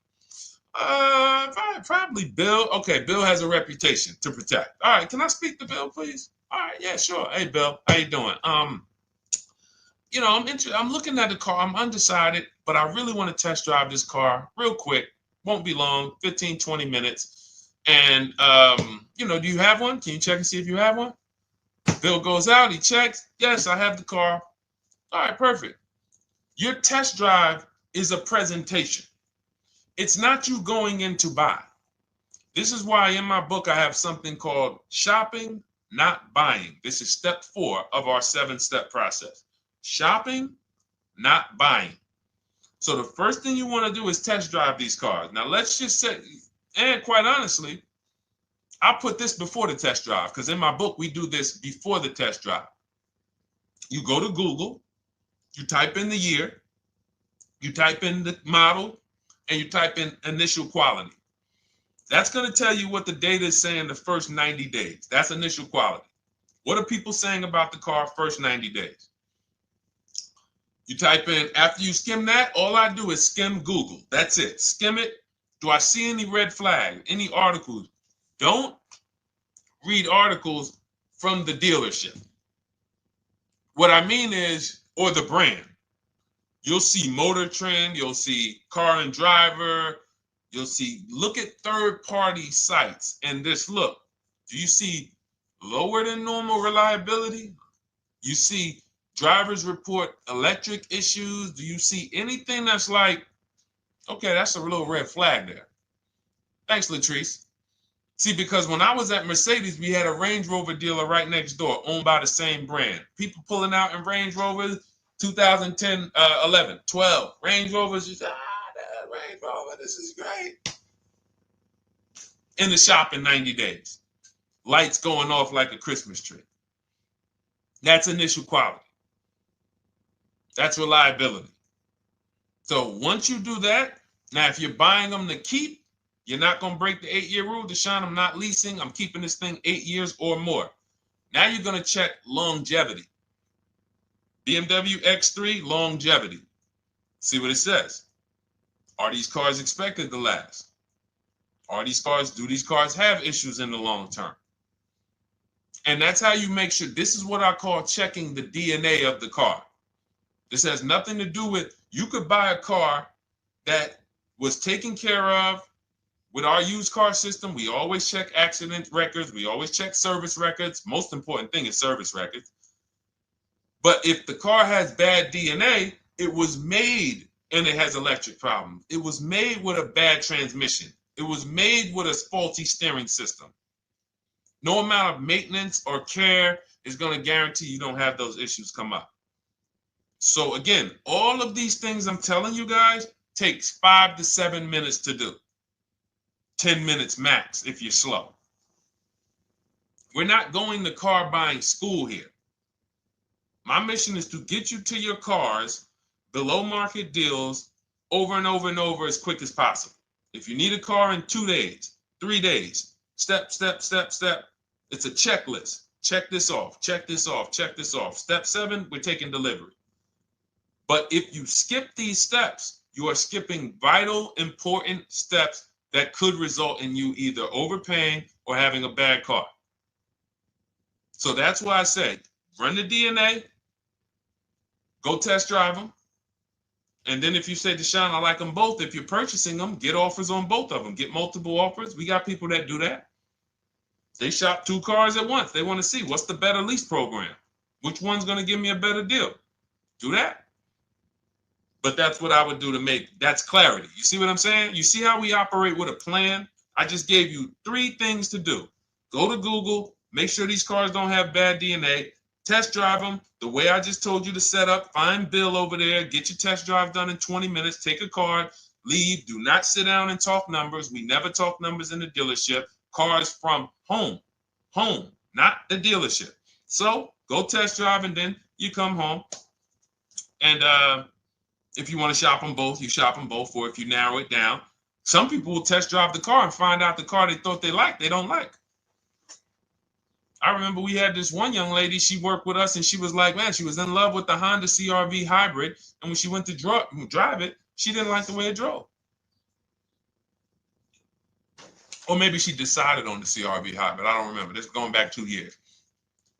Probably Bill. Okay, Bill has a reputation to protect. All right, can I speak to Bill, please? All right, yeah, sure. Hey, Bill, how you doing? I'm looking at the car. I'm undecided, but I really want to test drive this car real quick. Won't be long, 15, 20 minutes. And, do you have one? Can you check and see if you have one? Bill goes out, he checks. Yes, I have the car. All right, perfect. Your test drive is a presentation. It's not you going in to buy. This is why in my book I have something called shopping, not buying. This is step 4 of our 7-step process. Shopping, not buying. So the first thing you want to do is test drive these cars. Now let's just say, and quite honestly, I put this before the test drive because in my book we do this before the test drive. You go to Google, you type in the year, you type in the model, and you type in initial quality. That's going to tell you what the data is saying the first 90 days. That's initial quality. What are people saying about the car first 90 days? You type in, after you skim that, all I do is skim Google. That's it. Skim it. Do I see any red flag, any articles? Don't read articles from the dealership. What I mean is, or the brand. You'll see Motor Trend, you'll see Car and Driver, look at third-party sites and just look. Do you see lower than normal reliability? You see drivers report electric issues? Do you see anything that's like, okay, that's a little red flag there? Thanks, Latrice. See, because when I was at Mercedes, we had a Range Rover dealer right next door owned by the same brand. People pulling out in Range Rovers, 2010, 11, 12. Range Rovers, that Range Rover, this is great. In the shop in 90 days. Lights going off like a Christmas tree. That's initial quality. That's reliability. So once you do that, now if you're buying them to keep, you're not going to break the 8-year rule. Deshone, I'm not leasing. I'm keeping this thing 8 years or more. Now you're going to check longevity. BMW X3, longevity. See what it says. Are these cars expected to last? Do these cars have issues in the long term? And that's how you make sure. This is what I call checking the DNA of the car. This has nothing to do with, you could buy a car that was taken care of. With our used car system, we always check accident records. We always check service records. Most important thing is service records. But if the car has bad DNA, it was made and it has electric problems. It was made with a bad transmission. It was made with a faulty steering system. No amount of maintenance or care is going to guarantee you don't have those issues come up. So again, all of these things I'm telling you guys takes 5 to 7 minutes to do. 10 minutes max if you're slow. We're not going to car buying school here. My mission is to get you to your cars below market deals over and over and over as quick as possible. If you need a car in 2 days, 3 days, step, step, step, step. It's a checklist. Check this off, check this off, check this off. Step 7, we're taking delivery. But if you skip these steps, you are skipping vital, important steps that could result in you either overpaying or having a bad car. So that's why I say, run the DNA, go test drive them. And then if you say, Deshone, I like them both, if you're purchasing them, get offers on both of them. Get multiple offers. We got people that do that. They shop 2 cars at once. They want to see what's the better lease program. Which one's going to give me a better deal? Do that. But that's what I would do to make, that's clarity. You see what I'm saying? You see how we operate with a plan? I just gave you 3 things to do. Go to Google, make sure these cars don't have bad DNA, test drive them the way I just told you to set up, find Bill over there, get your test drive done in 20 minutes, take a card, leave, do not sit down and talk numbers. We never talk numbers in the dealership. Cars from home, not the dealership. So go test drive and then you come home. And if you want to shop them both, you shop them both. Or if you narrow it down, some people will test drive the car and find out the car they thought they liked, they don't like. I remember we had this one young lady, she worked with us and she was like, man, she was in love with the Honda CR-V hybrid. And when she went to drive it, she didn't like the way it drove. Or maybe she decided on the CR-V hybrid. I don't remember. This is going back 2 years.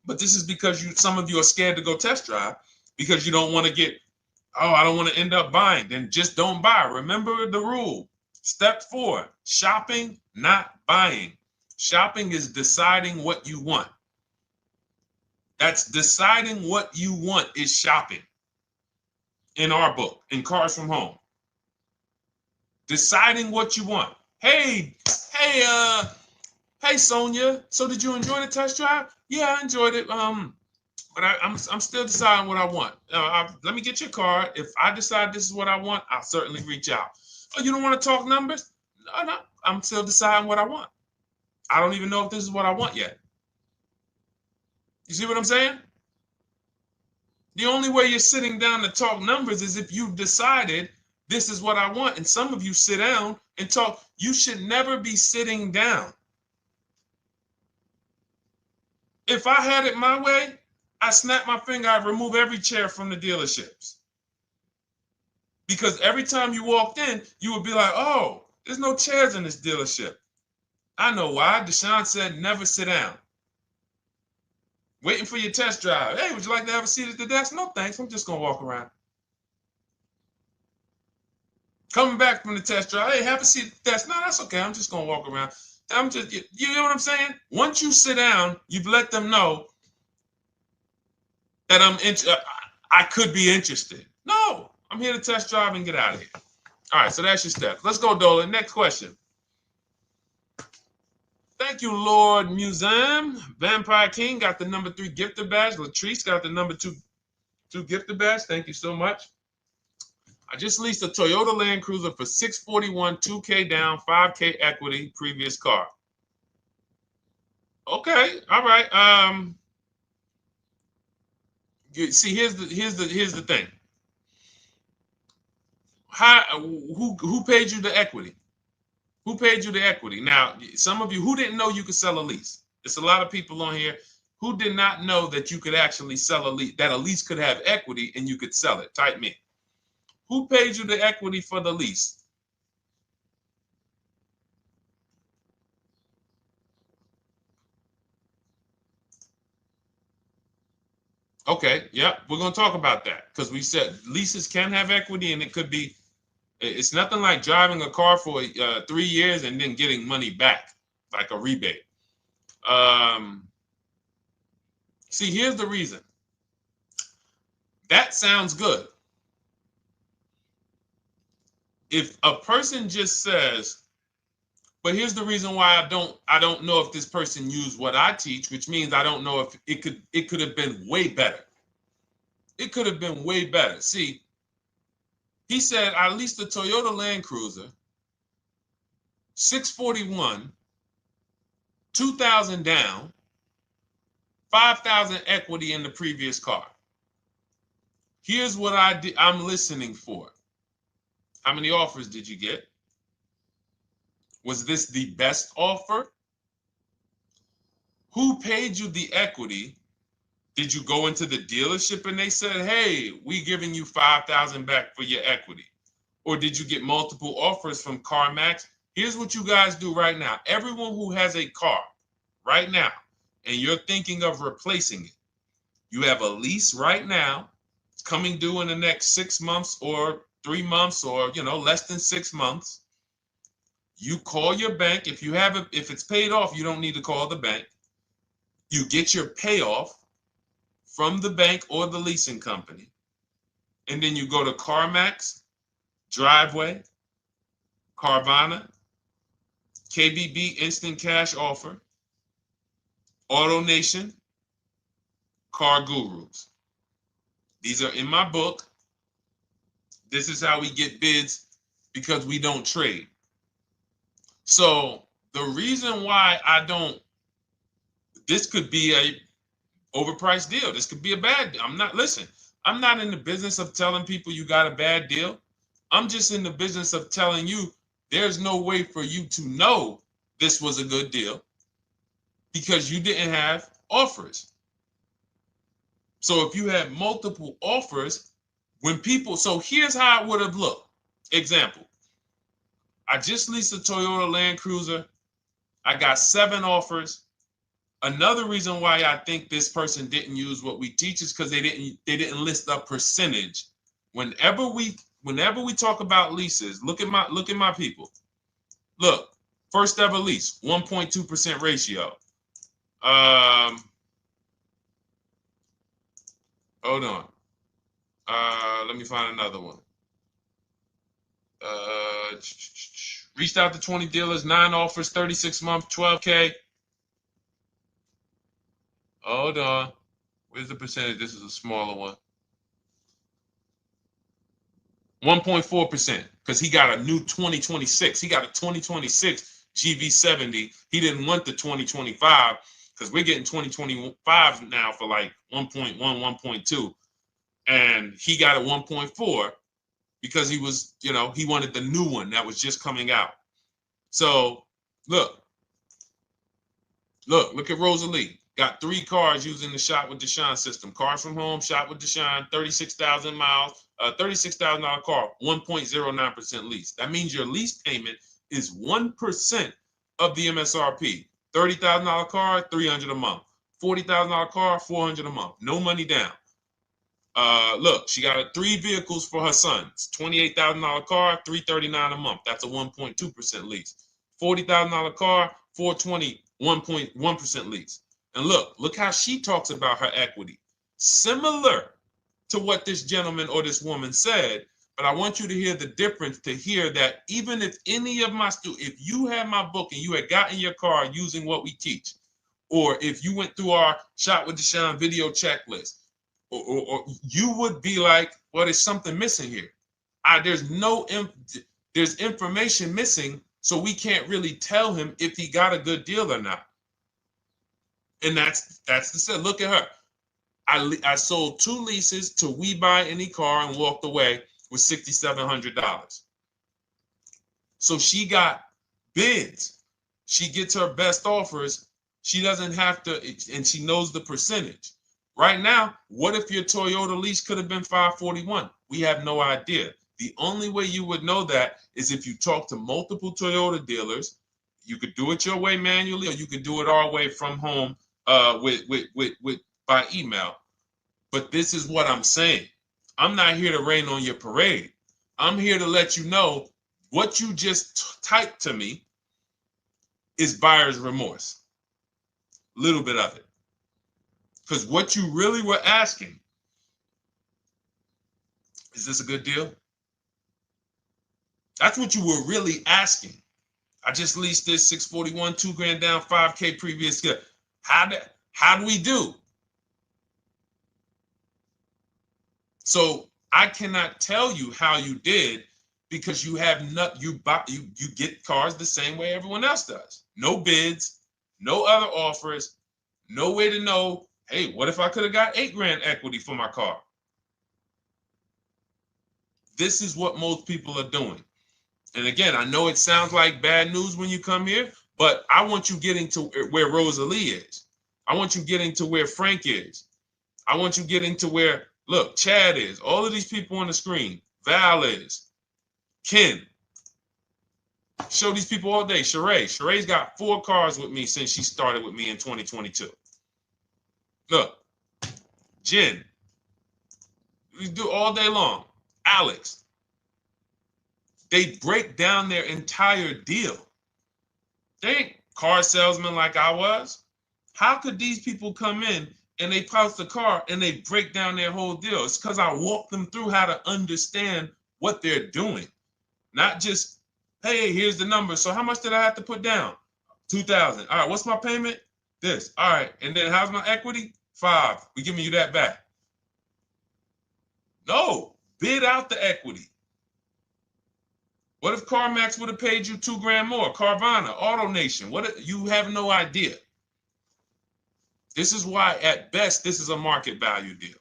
But this is because some of you are scared to go test drive because you don't want to get, oh, I don't want to end up buying. Then just don't buy. Remember the rule. Step 4, shopping, not buying. Shopping is deciding what you want. That's deciding what you want is shopping. In our book, in Cars from Home. Deciding what you want. Hey, Sonia. So did you enjoy the test drive? Yeah, I enjoyed it. But I'm still deciding what I want. Let me get your card. If I decide this is what I want, I'll certainly reach out. Oh, you don't want to talk numbers? No. I'm still deciding what I want. I don't even know if this is what I want yet. You see what I'm saying? The only way you're sitting down to talk numbers is if you've decided this is what I want. And some of you sit down and talk. You should never be sitting down. If I had it my way, I snap my finger, I'd remove every chair from the dealerships. Because every time you walked in, you would be like, oh, there's no chairs in this dealership. I know why. Deshone said never sit down. Waiting for your test drive. Hey, would you like to have a seat at the desk? No, thanks. I'm just going to walk around. Coming back from the test drive. Hey, have a seat at the desk. No, that's okay. I'm just going to walk around. You know what I'm saying? Once you sit down, you've let them know that I could be interested. No, I'm here to test drive and get out of here. All right, so that's your steps. Let's go, Dolan. Next question. Thank you, Lord Museum. Vampire King got the number 3 gifter badge. Latrice got the number 2 gifter badge. Thank you so much. I just leased a Toyota Land Cruiser for $641, $2K down, $5K equity, previous car. Okay, all right. See, here's the thing. Who paid you the equity? Who paid you the equity? Now, some of you who didn't know you could sell a lease. There's a lot of people on here who did not know that you could actually sell a lease, that a lease could have equity and you could sell it. Type me. Who paid you the equity for the lease? Okay, yep, we're going to talk about that because we said leases can have equity and it could be, it's nothing like driving a car for 3 years and then getting money back, like a rebate. See, here's the reason. That sounds good. If a person just says, But here's the reason why I don't know if this person used what I teach, which means I don't know if it could have been way better. It could have been way better. See, he said I leased a Toyota Land Cruiser, 641, 2,000 down, 5,000 equity in the previous car. Here's what I'm listening for. How many offers did you get? Was this the best offer? Who paid you the equity? Did you go into the dealership and they said, hey, we giving you 5,000 back for your equity? Or did you get multiple offers from CarMax? Here's what you guys do right now. Everyone who has a car right now, and you're thinking of replacing it, you have a lease right now. It's coming due in the next 6 months or 3 months or, less than 6 months. You call your bank. If it's paid off, you don't need to call the bank. You get your payoff from the bank or the leasing company. And then you go to CarMax, Driveway, Carvana, KBB Instant Cash Offer, AutoNation, Car Gurus. These are in my book. This is how we get bids because we don't trade. So the reason why this could be a overpriced deal. This could be a bad deal. I'm not in the business of telling people you got a bad deal. I'm just in the business of telling you there's no way for you to know this was a good deal because you didn't have offers. So if you had multiple offers, so here's how it would have looked. Example, I just leased a Toyota Land Cruiser. I got 7 offers. Another reason why I think this person didn't use what we teach is because they didn't list a percentage. Whenever we talk about leases, look at my people. Look, first ever lease, 1.2% ratio. Hold on. Let me find another one. Reached out to 20 dealers, 9 offers, 36 months, 12K. Hold on. Where's the percentage? This is a smaller one. 1.4%, because he got a new 2026. He got a 2026 GV70. He didn't want the 2025 because we're getting 2025 now for like 1.1, 1.2. And he got a 1.4 because he was, he wanted the new one that was just coming out. So look at Rosalie. Got 3 cars using the Shop with Deshone system. Cars from home, Shop with Deshone, 36,000 miles, $36,000 car, 1.09% lease. That means your lease payment is 1% of the MSRP. $30,000 car, $300 a month. $40,000 car, $400 a month. No money down. Look, she got 3 vehicles for her sons. $28,000 car, $339 a month. That's a 1.2% lease. $40,000 car, $420, 1.1% lease. And look how she talks about her equity. Similar to what this gentleman or this woman said, but I want you to hear the difference, to hear that even if any of my students, if you had my book and you had gotten your car using what we teach, or if you went through our Shop with Deshone video checklist, or you would be like, well, there's something missing here. There's information missing, so we can't really tell him if he got a good deal or not. And that's the set. Look at her. I sold 2 leases to We Buy Any Car and walked away with $6,700. So she got bids. She gets her best offers. She doesn't have to, and she knows the percentage. Right now, what if your Toyota lease could have been 541? We have no idea. The only way you would know that is if you talk to multiple Toyota dealers. You could do it your way manually, or you could do it our way from home by email. But this is what I'm saying. I'm not here to rain on your parade. I'm here to let you know what you just typed to me is buyer's remorse. A little bit of it. Because what you really were asking, is this a good deal? That's what you were really asking. I just leased this 641, 2 grand down, 5K previous. How do we do? So I cannot tell you how you did because you have not you get cars the same way everyone else does. No bids, no other offers, no way to know, hey, what if I could have got 8 grand equity for my car? This is what most people are doing. And again, I know it sounds like bad news when you come here, but I want you getting to where Rosalie is. I want you getting to where Frank is. I want you getting to where, look, Chad is. All of these people on the screen. Val is. Ken. Show these people all day. Sheree. Sheree's got 4 cars with me since she started with me in 2022. Look. Jen. We do all day long. Alex. They break down their entire deal. They ain't car salesmen like I was. How could these people come in and they post the car and they break down their whole deal? It's because I walk them through how to understand what they're doing. Not just, hey, here's the number. So how much did I have to put down? 2,000. All right, what's my payment? This. All right, and then how's my equity? 5. We giving you that back. No, bid out the equity. What if CarMax would have paid you 2 grand more? Carvana, AutoNation, what? You have no idea. This is why, at best, this is a market value deal.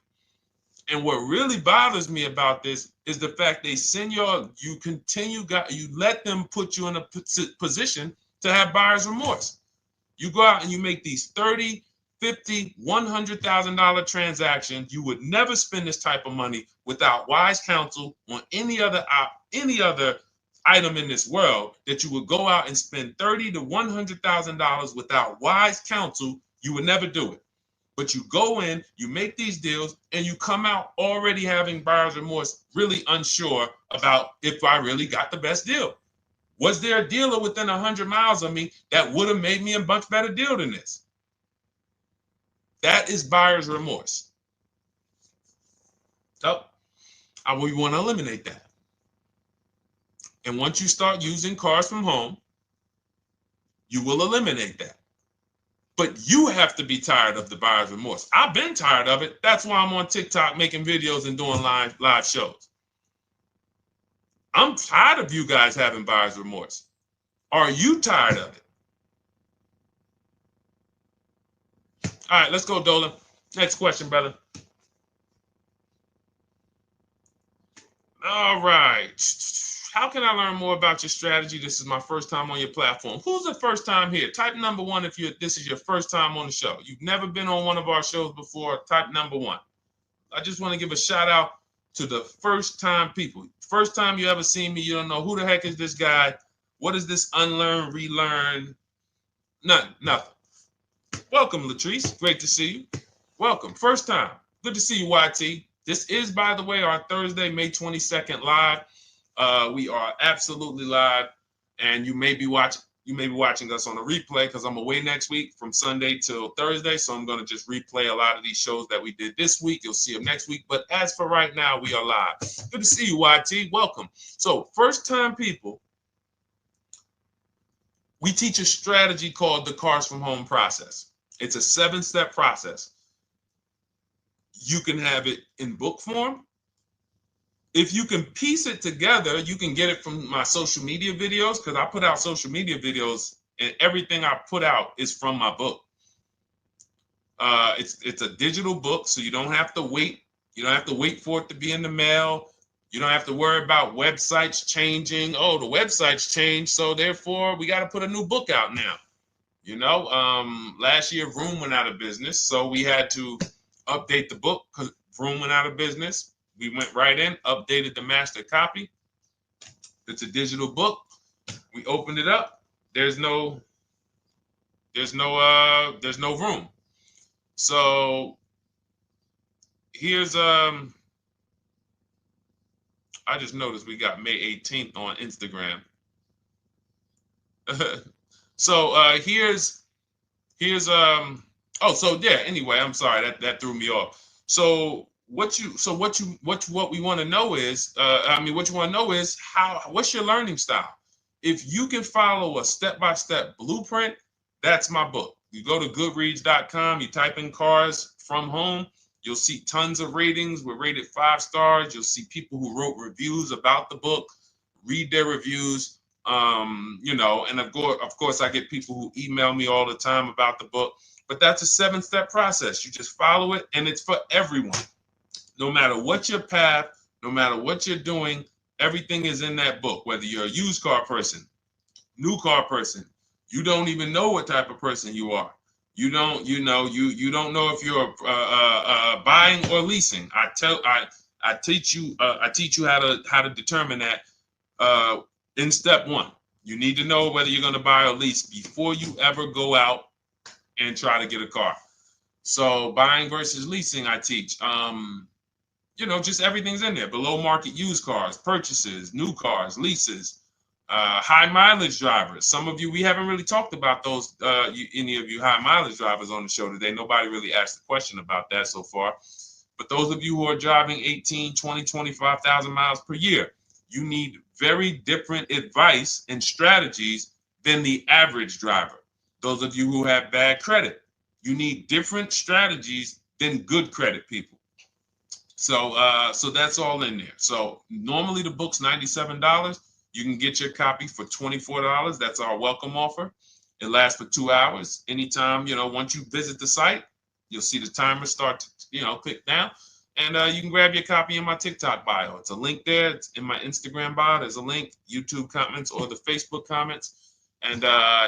And what really bothers me about this is the fact they send you let them put you in a position to have buyer's remorse. You go out and you make these $30,000, $50,000, $100,000 transactions. You would never spend this type of money without wise counsel on any other item in this world, that you would go out and spend $30,000 to $100,000 without wise counsel. You would never do it. But you go in, you make these deals, and you come out already having buyer's remorse, really unsure about if I really got the best deal. Was there a dealer within 100 miles of me that would have made me a much better deal than this? That is buyer's remorse. So we want to eliminate that. And once you start using cars from home, you will eliminate that. But you have to be tired of the buyer's remorse. I've been tired of it. That's why I'm on TikTok making videos and doing live shows. I'm tired of you guys having buyer's remorse. Are you tired of it? All right, let's go, Dolan. Next question, brother. All right. How can I learn more about your strategy? This is my first time on your platform. Who's the first time here? Type number 1 if this is your first time on the show. You've never been on one of our shows before. Type number 1. I just want to give a shout out to the first time people. First time you ever seen me, you don't know who the heck is this guy. What is this unlearn, relearn? Nothing. Welcome, Latrice. Great to see you. Welcome. First time. Good to see you, YT. This is, by the way, our Thursday, May 22nd live. We are absolutely live, and you may be watching us on a replay because I'm away next week from Sunday till Thursday, so I'm going to just replay a lot of these shows that we did this week. You'll see them next week, but as for right now, we are live. Good to see you, YT. Welcome. So, first-time people, we teach a strategy called the Cars from Home process. It's a 7-step process. You can have it in book form. If you can piece it together, you can get it from my social media videos, because I put out social media videos and everything I put out is from my book. It's a digital book, so you don't have to wait. You don't have to wait for it to be in the mail. You don't have to worry about websites changing. Oh, the website's changed, so therefore we got to put a new book out now. You know, last year Vroom went out of business, so we had to update the book because Vroom went out of business. We went right in, updated the master copy. It's a digital book. We opened it up. There's no room. So here's I just noticed we got May 18th on Instagram. So here's anyway, I'm sorry, that threw me off. So what we want to know is, what's your learning style? If you can follow a step-by-step blueprint, that's my book. You go to goodreads.com, you type in cars from home, you'll see tons of ratings. We're rated 5 stars. You'll see people who wrote reviews about the book, read their reviews. And of course, I get people who email me all the time about the book. But that's a 7-step process. You just follow it, and it's for everyone. No matter what your path, no matter what you're doing, everything is in that book. Whether you're a used car person, new car person, you don't even know what type of person you are. You don't know if you're buying or leasing. I teach you how to determine that in step 1. You need to know whether you're going to buy or lease before you ever go out and try to get a car. So buying versus leasing, I teach. Just everything's in there. Below market used cars, purchases, new cars, leases, high mileage drivers. Some of you, we haven't really talked about those, any of you high mileage drivers on the show today. Nobody really asked a question about that so far. But those of you who are driving 18, 20, 25,000 miles per year, you need very different advice and strategies than the average driver. Those of you who have bad credit, you need different strategies than good credit people. So that's all in there. So normally the book's $97. You can get your copy for $24. That's our welcome offer. It lasts for 2 hours. Anytime, once you visit the site, you'll see the timer start to, click down. And you can grab your copy in my TikTok bio. It's a link there. It's in my Instagram bio. There's a link, YouTube comments or the Facebook comments. And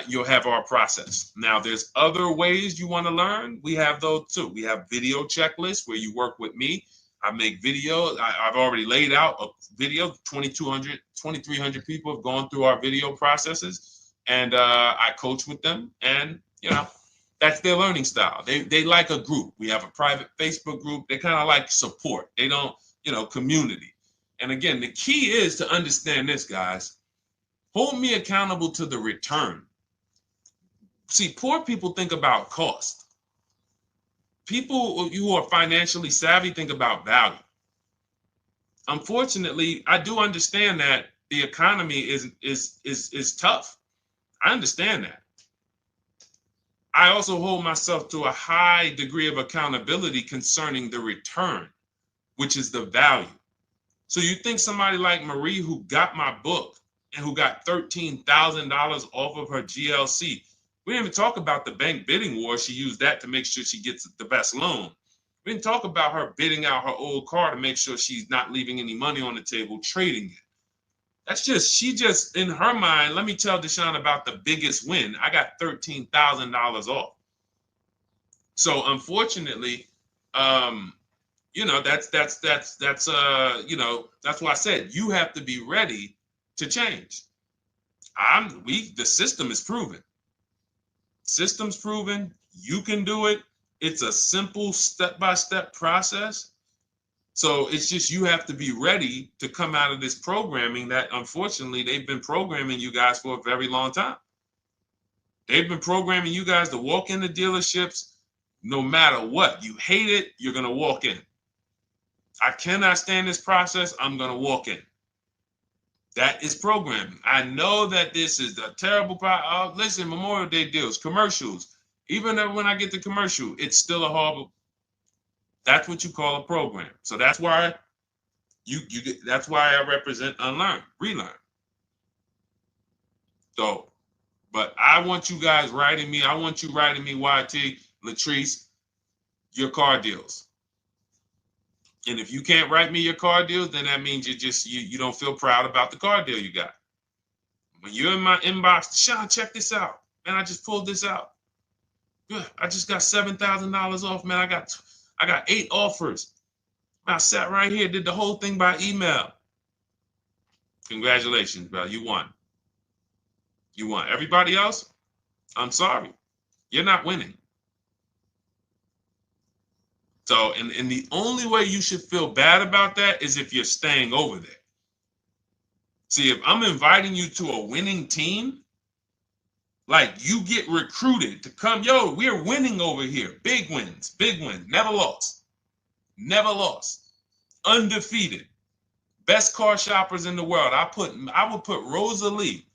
you'll have our process. Now, there's other ways you want to learn. We have those too. We have video checklists where you work with me. I make videos. I've already laid out a video. 2,300 people have gone through our video processes, and I coach with them. And that's their learning style. They like a group. We have a private Facebook group. They kind of like support. They don't, community. And again, the key is to understand this, guys. Hold me accountable to the return. See, poor people think about cost. People who are financially savvy think about value. Unfortunately, I do understand that the economy is tough. I understand that. I also hold myself to a high degree of accountability concerning the return, which is the value. So you think somebody like Marie, who got my book and who got $13,000 off of her GLC, we didn't even talk about the bank bidding war. She used that to make sure she gets the best loan. We didn't talk about her bidding out her old car to make sure she's not leaving any money on the table, trading it. She just, in her mind, let me tell Deshone about the biggest win. I got $13,000 off. So unfortunately, that's why I said you have to be ready to change. The system is proven. System's proven. You can do it. It's a simple step-by-step process. So it's just you have to be ready to come out of this programming that, unfortunately, they've been programming you guys for a very long time. They've been programming you guys to walk into dealerships no matter what. You hate it, you're going to walk in. I cannot stand this process, I'm going to walk in. That is programming. I know that this is a terrible problem. Listen, Memorial Day deals, commercials. Even when I get the commercial, it's still a horrible. That's what you call a program. So that's why that's why I represent unlearn, relearn. So, but I want you guys writing me. I want you writing me, YT, Latrice, your car deals. And if you can't write me your car deals, then that means you don't feel proud about the car deal you got. When you're in my inbox, Deshone, check this out. Man, I just pulled this out. Yeah, I just got $7,000 off, man. I got 8 offers. I sat right here, did the whole thing by email. Congratulations, bro. You won. You won. Everybody else, I'm sorry. You're not winning. So, and the only way you should feel bad about that is if you're staying over there. See, if I'm inviting you to a winning team, like you get recruited to come, yo, we're winning over here. Big wins, never lost. Never lost. Undefeated. Best car shoppers in the world. I would put Rosalie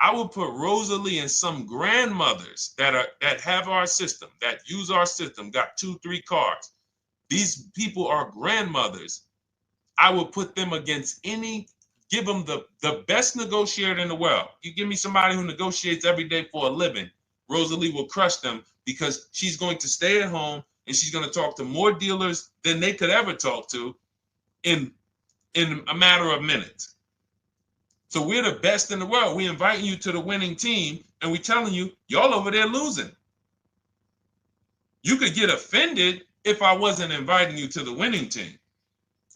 I will put Rosalie and some grandmothers that have our system, that use our system, got 2-3 cars. These people are grandmothers. I will put them against give them the best negotiator in the world. You give me somebody who negotiates every day for a living, Rosalie will crush them because she's going to stay at home and she's going to talk to more dealers than they could ever talk to in a matter of minutes. So we're the best in the world. We're inviting you to the winning team, and we're telling you, y'all over there losing. You could get offended if I wasn't inviting you to the winning team.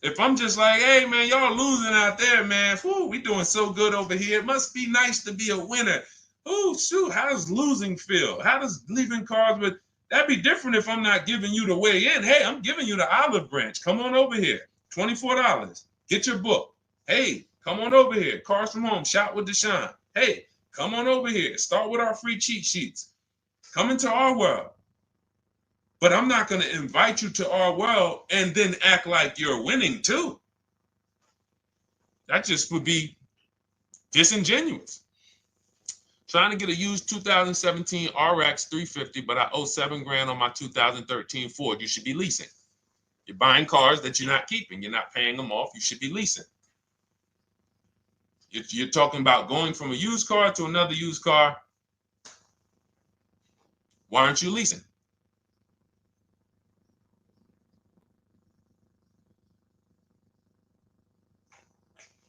If I'm just like, hey, man, y'all losing out there, man. Whew, we doing so good over here. It must be nice to be a winner. Oh, shoot, how does losing feel? How does leaving cars with... That'd be different if I'm not giving you the way in. Hey, I'm giving you the olive branch. Come on over here. $24. Get your book. Hey, come on over here. Cars from Home. Shop with Deshone. Hey, come on over here. Start with our free cheat sheets. Come into our world. But I'm not going to invite you to our world and then act like you're winning too. That just would be disingenuous. Trying to get a used 2017 RX 350, but I owe $7,000 on my 2013 Ford. You should be leasing. You're buying cars that you're not keeping. You're not paying them off. You should be leasing. You're talking about going from a used car to another used car. Why aren't you leasing?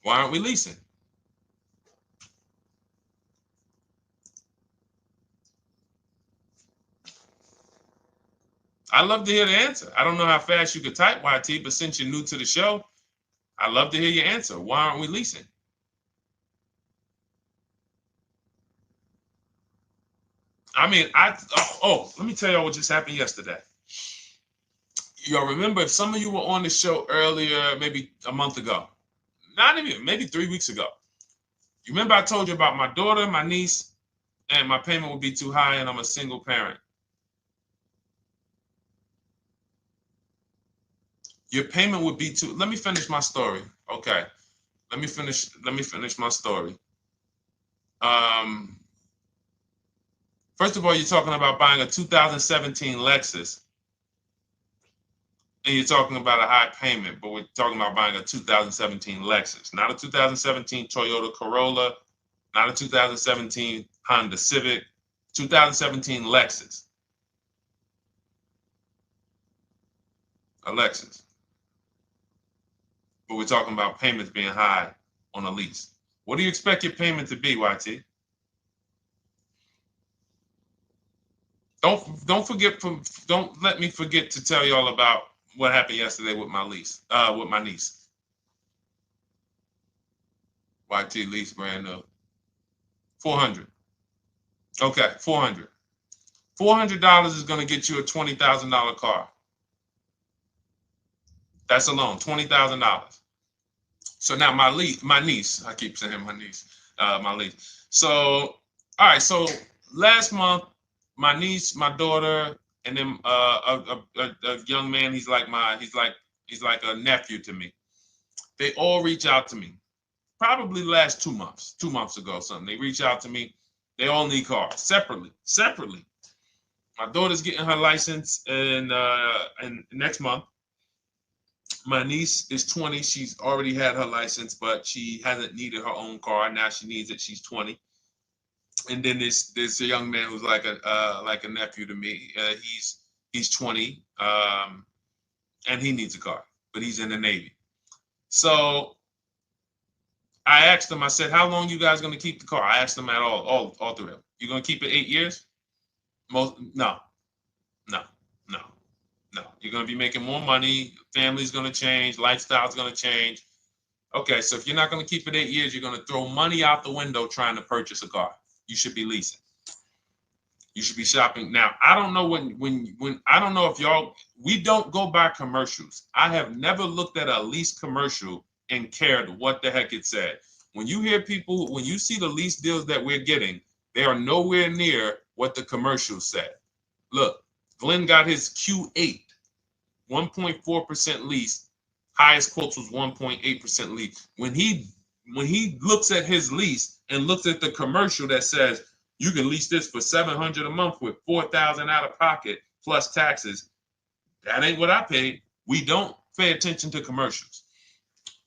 Why aren't we leasing? I'd love to hear the answer. I don't know how fast you could type, YT, but since you're new to the show, I'd love to hear your answer. Why aren't we leasing? I mean, let me tell y'all what just happened yesterday. Y'all remember, if some of you were on the show earlier, maybe a month ago, not even, maybe 3 weeks ago. You remember I told you about my daughter, my niece, and my payment would be too high, and I'm a single parent. Your payment would be too... Let me finish my story. Okay. Let me finish my story. First of all, you're talking about buying a 2017 Lexus, and you're talking about a high payment, but we're talking about buying a 2017 Lexus, not a 2017 Toyota Corolla, not a 2017 Honda Civic, 2017 Lexus. A Lexus. But we're talking about payments being high on a lease. What do you expect your payment to be, YT? Don't let me forget to tell y'all about what happened yesterday with my niece. YT lease brand new. $400. Okay, $400. $400 is going to get you a $20,000 car. That's alone, $20,000. So now my niece, I keep saying my niece, my niece. So, all right, so last month, my niece, my daughter, and then a young man, he's like a nephew to me. They all reach out to me. Probably the last 2 months ago, something. They reach out to me. They all need cars separately. My daughter's getting her license in next month. My niece is 20. She's already had her license, but she hasn't needed her own car. Now she needs it. She's 20. And then there's a young man who's like a nephew to me. He's 20, and he needs a car, but he's in the Navy. So I asked them. I said, "How long you guys gonna keep the car?" I asked them at all three of them. You gonna keep it 8 years? No. You're gonna be making more money. Family's gonna change. Lifestyle's gonna change. Okay, so if you're not gonna keep it 8 years, you're gonna throw money out the window trying to purchase a car. You should be leasing. You should be shopping. Now, I don't know when I don't know if y'all, we don't go by commercials. I have never looked at a lease commercial and cared what the heck it said. When you hear people, when you see the lease deals that we're getting, they are nowhere near what the commercial said. Look, Glenn got his Q8, 1.4% lease. Highest quotes was 1.8% lease. When he looks at his lease, and looks at the commercial that says you can lease this for $700 a month with $4,000 out of pocket plus taxes, that ain't what I paid. We don't pay attention to commercials.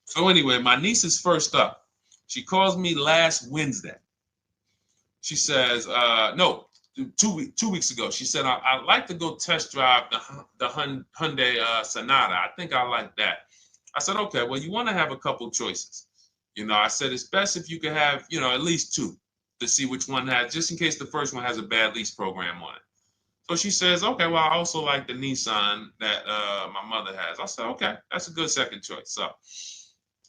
So anyway, my niece is first up. She calls me last Wednesday. She says, no, 2 weeks ago. She said, I'd like to go test drive the Hyundai Sonata. I think I like that. I said, okay, well, you want to have a couple choices. I said, it's best if you could have, at least two to see which one has, just in case the first one has a bad lease program on it. So she says, okay, well, I also like the Nissan that my mother has. I said, okay, that's a good second choice. So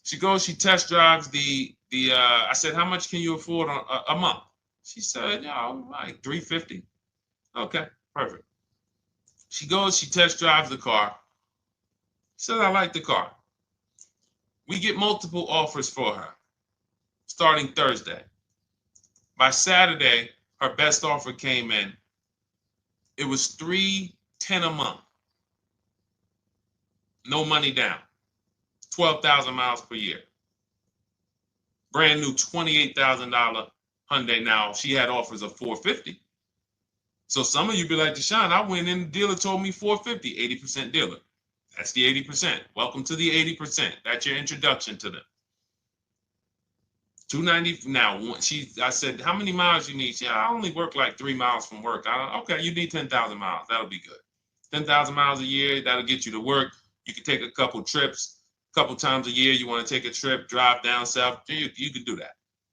she goes, she test drives I said, how much can you afford a month? She said, like $350. Okay, perfect. She goes, she test drives the car. She said, I like the car. We get multiple offers for her starting Thursday. By Saturday, her best offer came in. It was $310 a month. No money down. 12,000 miles per year. Brand new $28,000 Hyundai. Now, she had offers of $450. So some of you be like, Deshone, I went in, the dealer told me $450, 80% dealer. That's the 80%. Welcome to the 80%. That's your introduction to them. $290. Now, I said, how many miles you need? She said, I only work like 3 miles from work. Okay, you need 10,000 miles. That'll be good. 10,000 miles a year, that'll get you to work. You can take a couple trips, a couple times a year. You want to take a trip, drive down south. You can do that.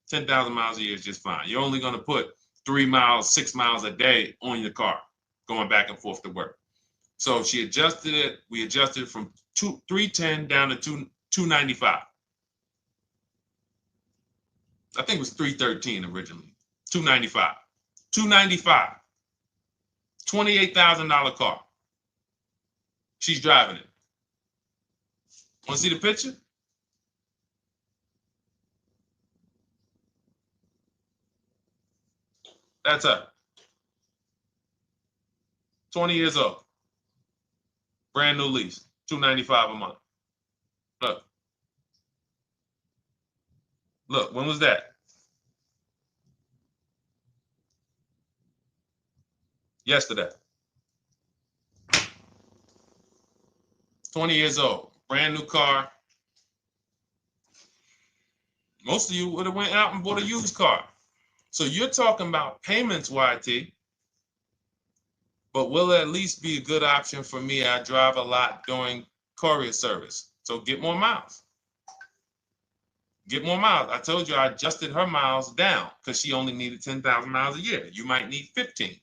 10,000 miles a year is just fine. You're only going to put 3 miles, 6 miles a day on your car, going back and forth to work. So she adjusted it. We adjusted it from 310 down to 295. I think it was 313 originally. 295. 295. $28,000 car. She's driving it. Want to see the picture? That's her. 20 years old. Brand new lease. $295 a month. Look. Look, when was that? Yesterday. 20 years old. Brand new car. Most of you would have went out and bought a used car. So you're talking about payments, YT. But will it at least be a good option for me? I drive a lot during courier service. So get more miles. Get more miles. I told you I adjusted her miles down because she only needed 10,000 miles a year. You might need 15.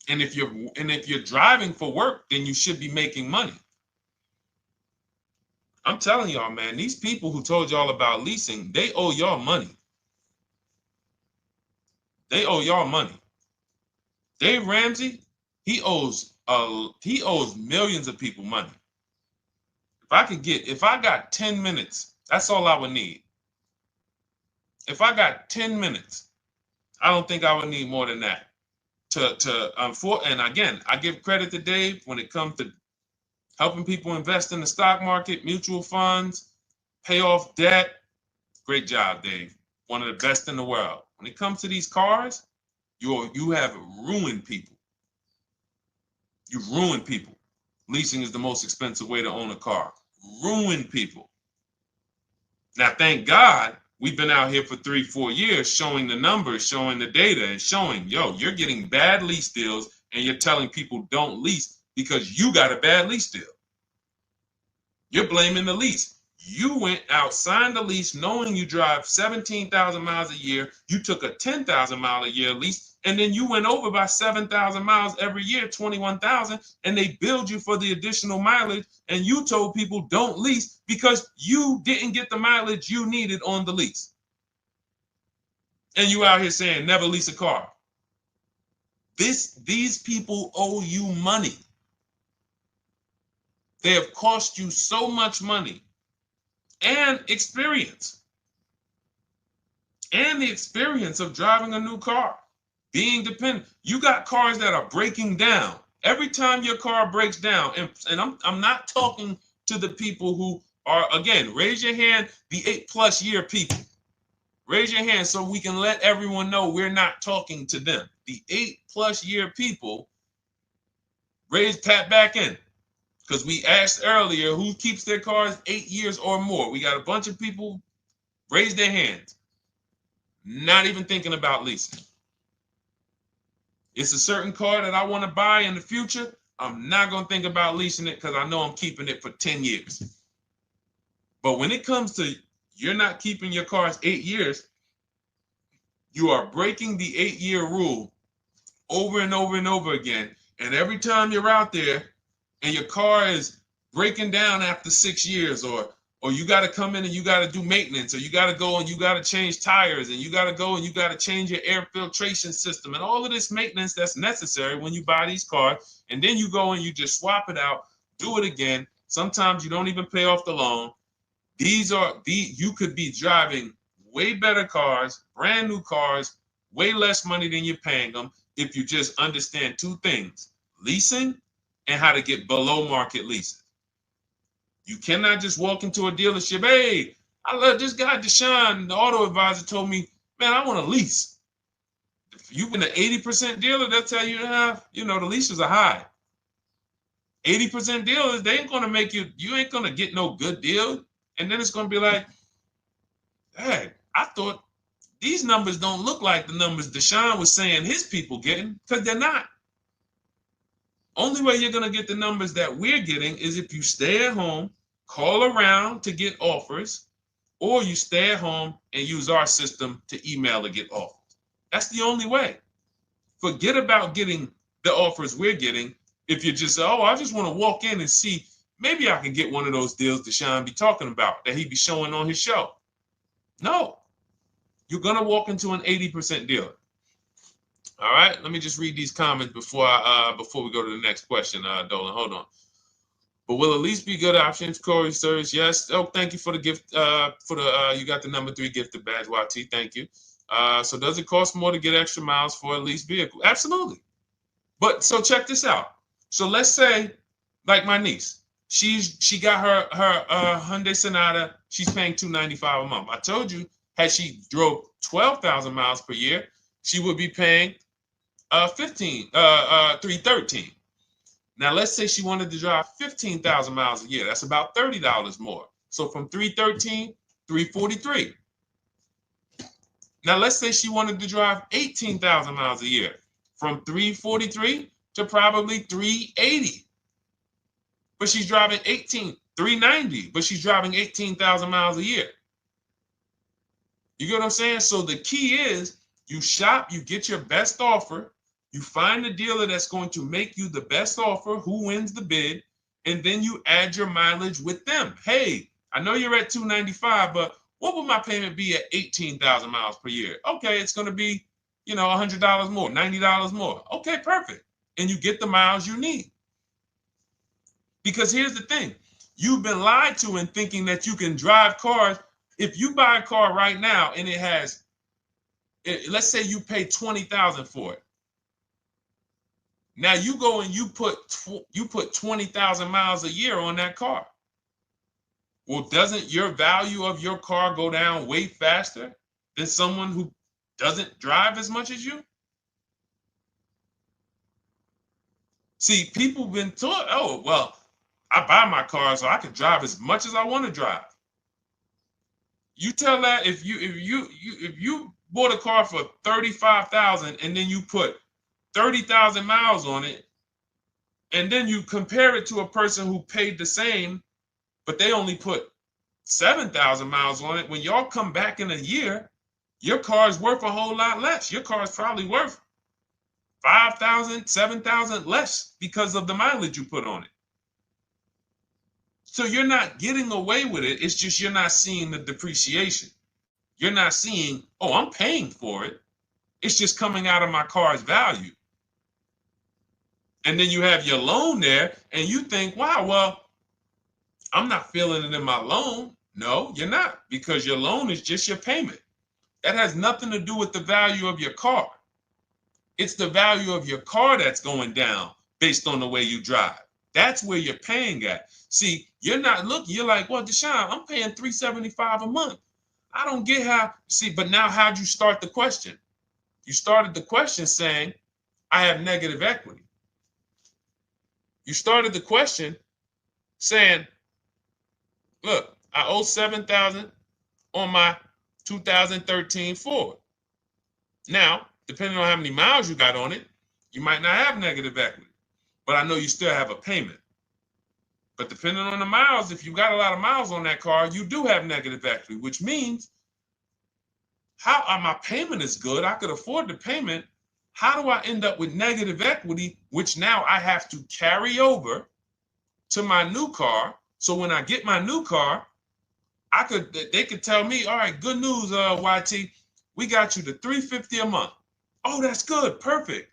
And if you're driving for work, then you should be making money. I'm telling y'all, man, these people who told y'all about leasing, they owe y'all money. They owe y'all money. Dave Ramsey, he owes millions of people money. If I got 10 minutes, that's all I would need. If I got 10 minutes, I don't think I would need more than that. And again, I give credit to Dave when it comes to helping people invest in the stock market, mutual funds, pay off debt. Great job, Dave. One of the best in the world. When it comes to these cars, you have ruined people. You've ruined people. Leasing is the most expensive way to own a car. Ruined people. Now, thank God, we've been out here for 3-4 years showing the numbers, showing the data, and showing, you're getting bad lease deals, and you're telling people don't lease because you got a bad lease deal. You're blaming the lease. You went out, signed the lease, knowing you drive 17,000 miles a year. You took a 10,000 mile a year lease, and then you went over by 7,000 miles every year, 21,000, and they billed you for the additional mileage, and you told people don't lease because you didn't get the mileage you needed on the lease. And you out here saying never lease a car. These people owe you money. They have cost you so much money and experience. And the experience of driving a new car, being dependent. You got cars that are breaking down. Every time your car breaks down, and I'm not talking to the people who Or again, raise your hand, the 8+ year people. Raise your hand so we can let everyone know we're not talking to them. The 8+ year people, tap back in. Because we asked earlier who keeps their cars 8 years or more. We got a bunch of people raise their hands, not even thinking about leasing. It's a certain car that I want to buy in the future. I'm not going to think about leasing it because I know I'm keeping it for 10 years. But when it comes to you're not keeping your cars 8 years, you are breaking the 8-year rule over and over and over again. And every time you're out there and your car is breaking down after 6 years, or you got to come in and you got to do maintenance, or you got to go and you got to change tires, and you got to go and you got to change your air filtration system, and all of this maintenance that's necessary when you buy these cars, and then you go and you just swap it out, do it again. Sometimes you don't even pay off the loan. You could be driving way better cars, brand new cars, way less money than you're paying them if you just understand two things: leasing and how to get below market leases. You cannot just walk into a dealership. Hey, I love this guy, Deshone, the auto advisor, told me, man, I want to lease. If you've been an 80% dealer, they'll tell you, the leases are high. 80% dealers, they ain't going to make you ain't going to get no good deal. And then it's going to be like, hey, I thought these numbers don't look like the numbers Deshone was saying his people getting, because they're not. Only way you're going to get the numbers that we're getting is if you stay at home, call around to get offers, or you stay at home and use our system to email to get offers. That's the only way. Forget about getting the offers we're getting. If you just say, oh, I just want to walk in and see, maybe I can get one of those deals Deshone be talking about that he be showing on his show. No, you're going to walk into an 80% dealer. All right, let me just read these comments before we go to the next question, Dolan. Hold on. But will a lease be good options? Corey Sirs, yes. Oh, thank you for the gift. You got the number 3 gifted badge, YT. Thank you. So does it cost more to get extra miles for a leased vehicle? Absolutely. But so check this out. So let's say, like my niece, she got her Hyundai Sonata. She's paying $295 a month. I told you, had she drove 12,000 miles per year, she would be paying $313. Now let's say she wanted to drive 15,000 miles a year. That's about $30 more. So from $313, $343. Now let's say she wanted to drive 18,000 miles a year, from $343 to probably $380. But she's driving $390, but she's driving 18,000 miles a year. You get what I'm saying? So the key is you shop, you get your best offer, you find the dealer that's going to make you the best offer, who wins the bid, and then you add your mileage with them. Hey, I know you're at $295, but what would my payment be at 18,000 miles per year? Okay, it's going to be, $100 more, $90 more. Okay, perfect. And you get the miles you need. Because here's the thing. You've been lied to in thinking that you can drive cars. If you buy a car right now and it has, let's say you pay $20,000 for it. Now you go and you put 20,000 miles a year on that car. Well, doesn't your value of your car go down way faster than someone who doesn't drive as much as you? See, people have been taught, oh, well, I buy my car so I can drive as much as I want to drive. You tell that if you bought a car for $35,000 and then you put 30,000 miles on it, and then you compare it to a person who paid the same, but they only put 7,000 miles on it. When y'all come back in a year, your car is worth a whole lot less. Your car is probably worth 5,000, 7,000 less because of the mileage you put on it. So you're not getting away with it. It's just you're not seeing the depreciation. You're not seeing, oh, I'm paying for it. It's just coming out of my car's value. And then you have your loan there and you think, wow, well, I'm not feeling it in my loan. No, you're not, because your loan is just your payment. That has nothing to do with the value of your car. It's the value of your car that's going down based on the way you drive. That's where you're paying at. See, you're not looking, you're like, well, Deshone, I'm paying $375 a month. I don't get how, see, but now how'd you start the question? You started the question saying, I have negative equity. You started the question saying, look, I owe $7,000 on my 2013 Ford. Now, depending on how many miles you got on it, you might not have negative equity, but I know you still have a payment. But depending on the miles, if you got a lot of miles on that car, you do have negative equity, which means my payment is good. I could afford the payment. How do I end up with negative equity, which now I have to carry over to my new car? So when I get my new car, they could tell me, all right, good news, YT, we got you to $350 a month. Oh, that's good, perfect.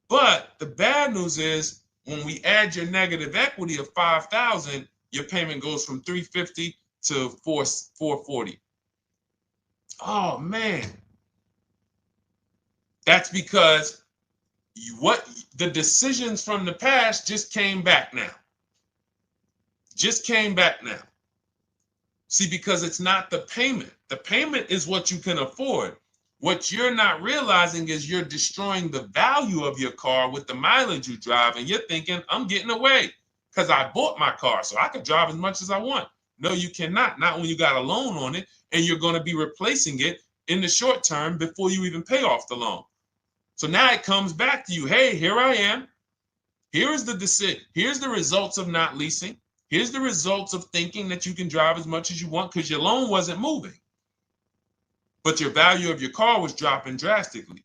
But the bad news is when we add your negative equity of $5,000, your payment goes from $350 to $440. Oh man, that's because the decisions from the past just came back now. Just came back now. See, because it's not the payment. The payment is what you can afford. What you're not realizing is you're destroying the value of your car with the mileage you drive, and you're thinking, I'm getting away because I bought my car, so I can drive as much as I want. No, you cannot. Not when you got a loan on it, and you're going to be replacing it in the short term before you even pay off the loan. So now it comes back to you. Hey, here I am. Here's the decision. Here's the results of not leasing. Here's the results of thinking that you can drive as much as you want because your loan wasn't moving. But your value of your car was dropping drastically.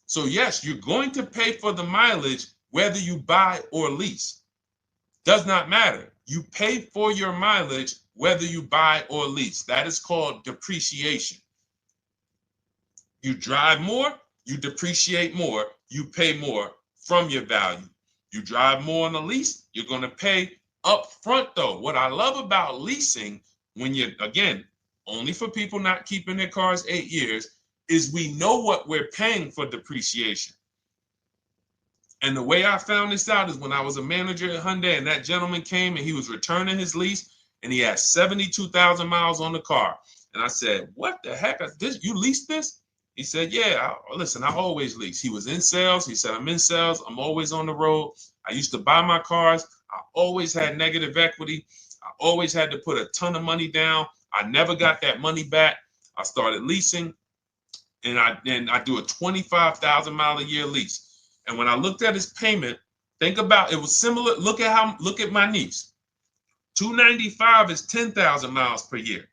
So yes, you're going to pay for the mileage whether you buy or lease. Does not matter. You pay for your mileage whether you buy or lease. That is called depreciation. You drive more, you depreciate more, you pay more from your value. You drive more on a lease, you're going to pay up front though. What I love about leasing, when you're, again, only for people not keeping their cars 8 years, is we know what we're paying for depreciation. And the way I found this out is when I was a manager at Hyundai and that gentleman came and he was returning his lease and he had 72,000 miles on the car. And I said, what the heck? You leased this? He said, yeah, listen, I always lease. He was in sales. He said, I'm in sales. I'm always on the road. I used to buy my cars. I always had negative equity. I always had to put a ton of money down. I never got that money back. I started leasing, and I do a 25,000 mile a year lease. And when I looked at his payment, think about it was similar. Look at my niece. 295 is 10,000 miles per year.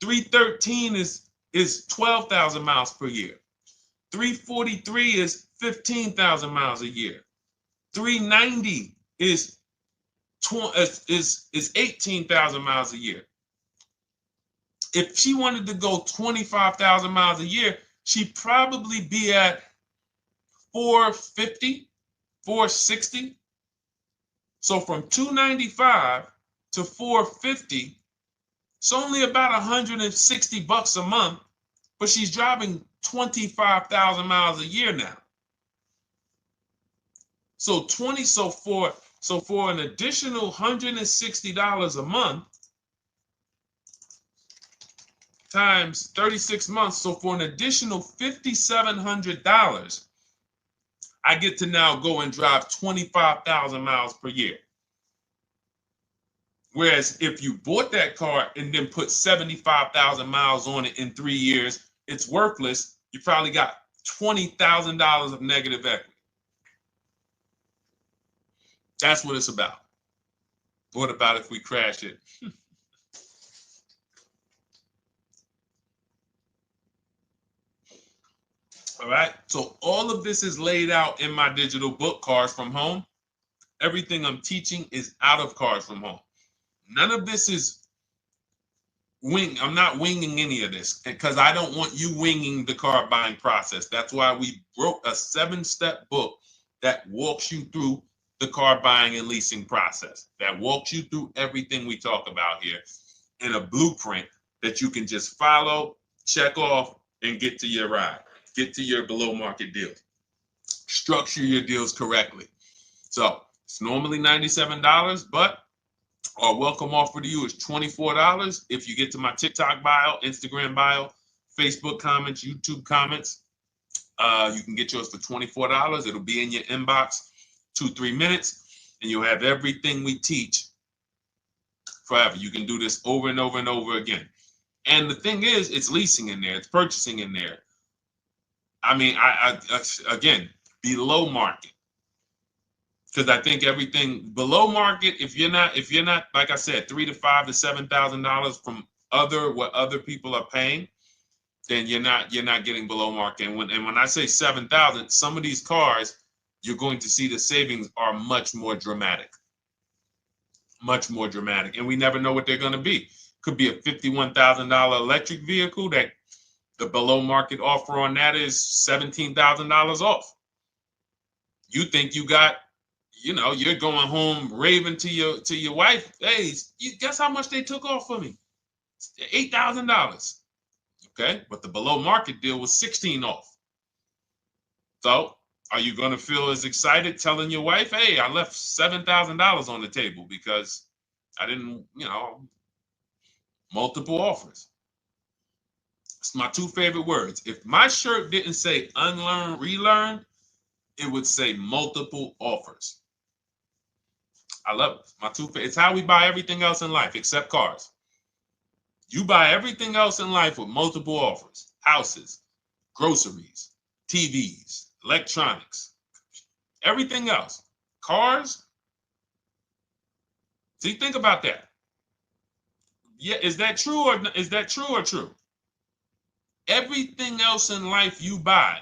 313 is 12,000 miles per year. 343 is 15,000 miles a year. 390 is 18,000 miles a year. If she wanted to go 25,000 miles a year, she'd probably be at 450, 460. So from 295 to 450, it's only about 160 bucks a month, but she's driving 25,000 miles a year now. So for an additional $160 a month times 36 months, so for an additional $5,700, I get to now go and drive 25,000 miles per year. Whereas if you bought that car and then put 75,000 miles on it in 3 years, it's worthless. You probably got $20,000 of negative equity. That's what it's about. What about if we crash it? All right. So all of this is laid out in my digital book, Cars from Home. Everything I'm teaching is out of Cars from Home. None of this is I'm not winging any of this because I don't want you winging the car buying process. That's why we wrote a 7-step book that walks you through the car buying and leasing process, that walks you through everything we talk about here in a blueprint that you can just follow, check off, and get to your ride, get to your below market deal. Structure your deals correctly. So it's normally $97, but our welcome offer to you is $24 if you get to my TikTok bio, Instagram bio, Facebook comments, YouTube comments. You can get yours for $24. It'll be in your inbox 2-3 minutes, and you'll have everything we teach forever. You can do this over and over and over again. And the thing is, it's leasing in there, it's purchasing in there. I mean, I again, below market. Because I think everything below market, if you're not, like I said, $3,000 to $5,000 to $7,000 from what other people are paying, then you're not getting below market. And when I say 7,000, some of these cars, you're going to see the savings are much more dramatic. Much more dramatic. And we never know what they're going to be. Could be a $51,000 electric vehicle that the below market offer on that is $17,000 off. You think you got, you're going home raving to your wife. Hey, you guess how much they took off for me? $8,000. Okay, but the below market deal was 16 off. So are you going to feel as excited telling your wife, hey, I left $7,000 on the table because I didn't, multiple offers. It's my two favorite words. If my shirt didn't say unlearn, relearn, it would say multiple offers. I love it. My two favorite. It's how we buy everything else in life except cars. You buy everything else in life with multiple offers. Houses, groceries, TVs, electronics, everything else. Cars. See, think about that. Yeah, is that true or true? Everything else in life you buy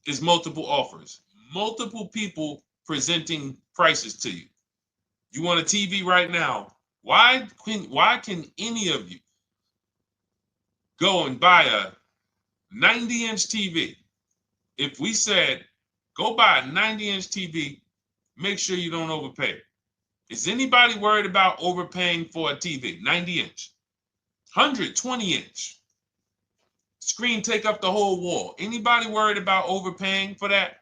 is multiple offers. Multiple people presenting prices to you. You want a TV right now. Why can any of you go and buy a 90-inch TV? If we said, go buy a 90-inch TV, make sure you don't overpay. Is anybody worried about overpaying for a TV? 90-inch, 120-inch. Screen take up the whole wall. Anybody worried about overpaying for that?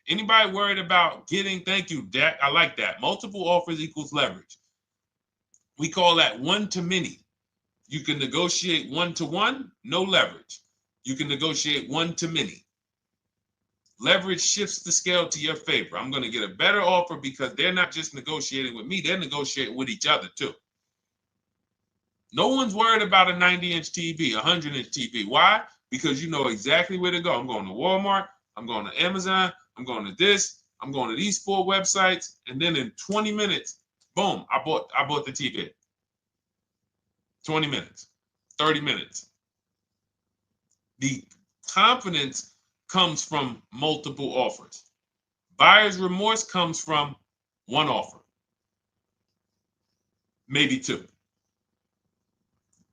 Anybody worried about getting, thank you, Dak, I like that. Multiple offers equals leverage. We call that one to many. You can negotiate 1-to-1, no leverage. You can negotiate 1-to-many. Leverage shifts the scale to your favor. I'm going to get a better offer because they're not just negotiating with me, they're negotiating with each other too. No one's worried about a 90-inch TV, a 100-inch TV. Why? Because you know exactly where to go. I'm going to Walmart, I'm going to Amazon, I'm going to this, I'm going to these 4 websites, and then in 20 minutes, boom, I bought the TV. 20 minutes, 30 minutes. The confidence comes from multiple offers. Buyer's remorse comes from one offer, maybe 2.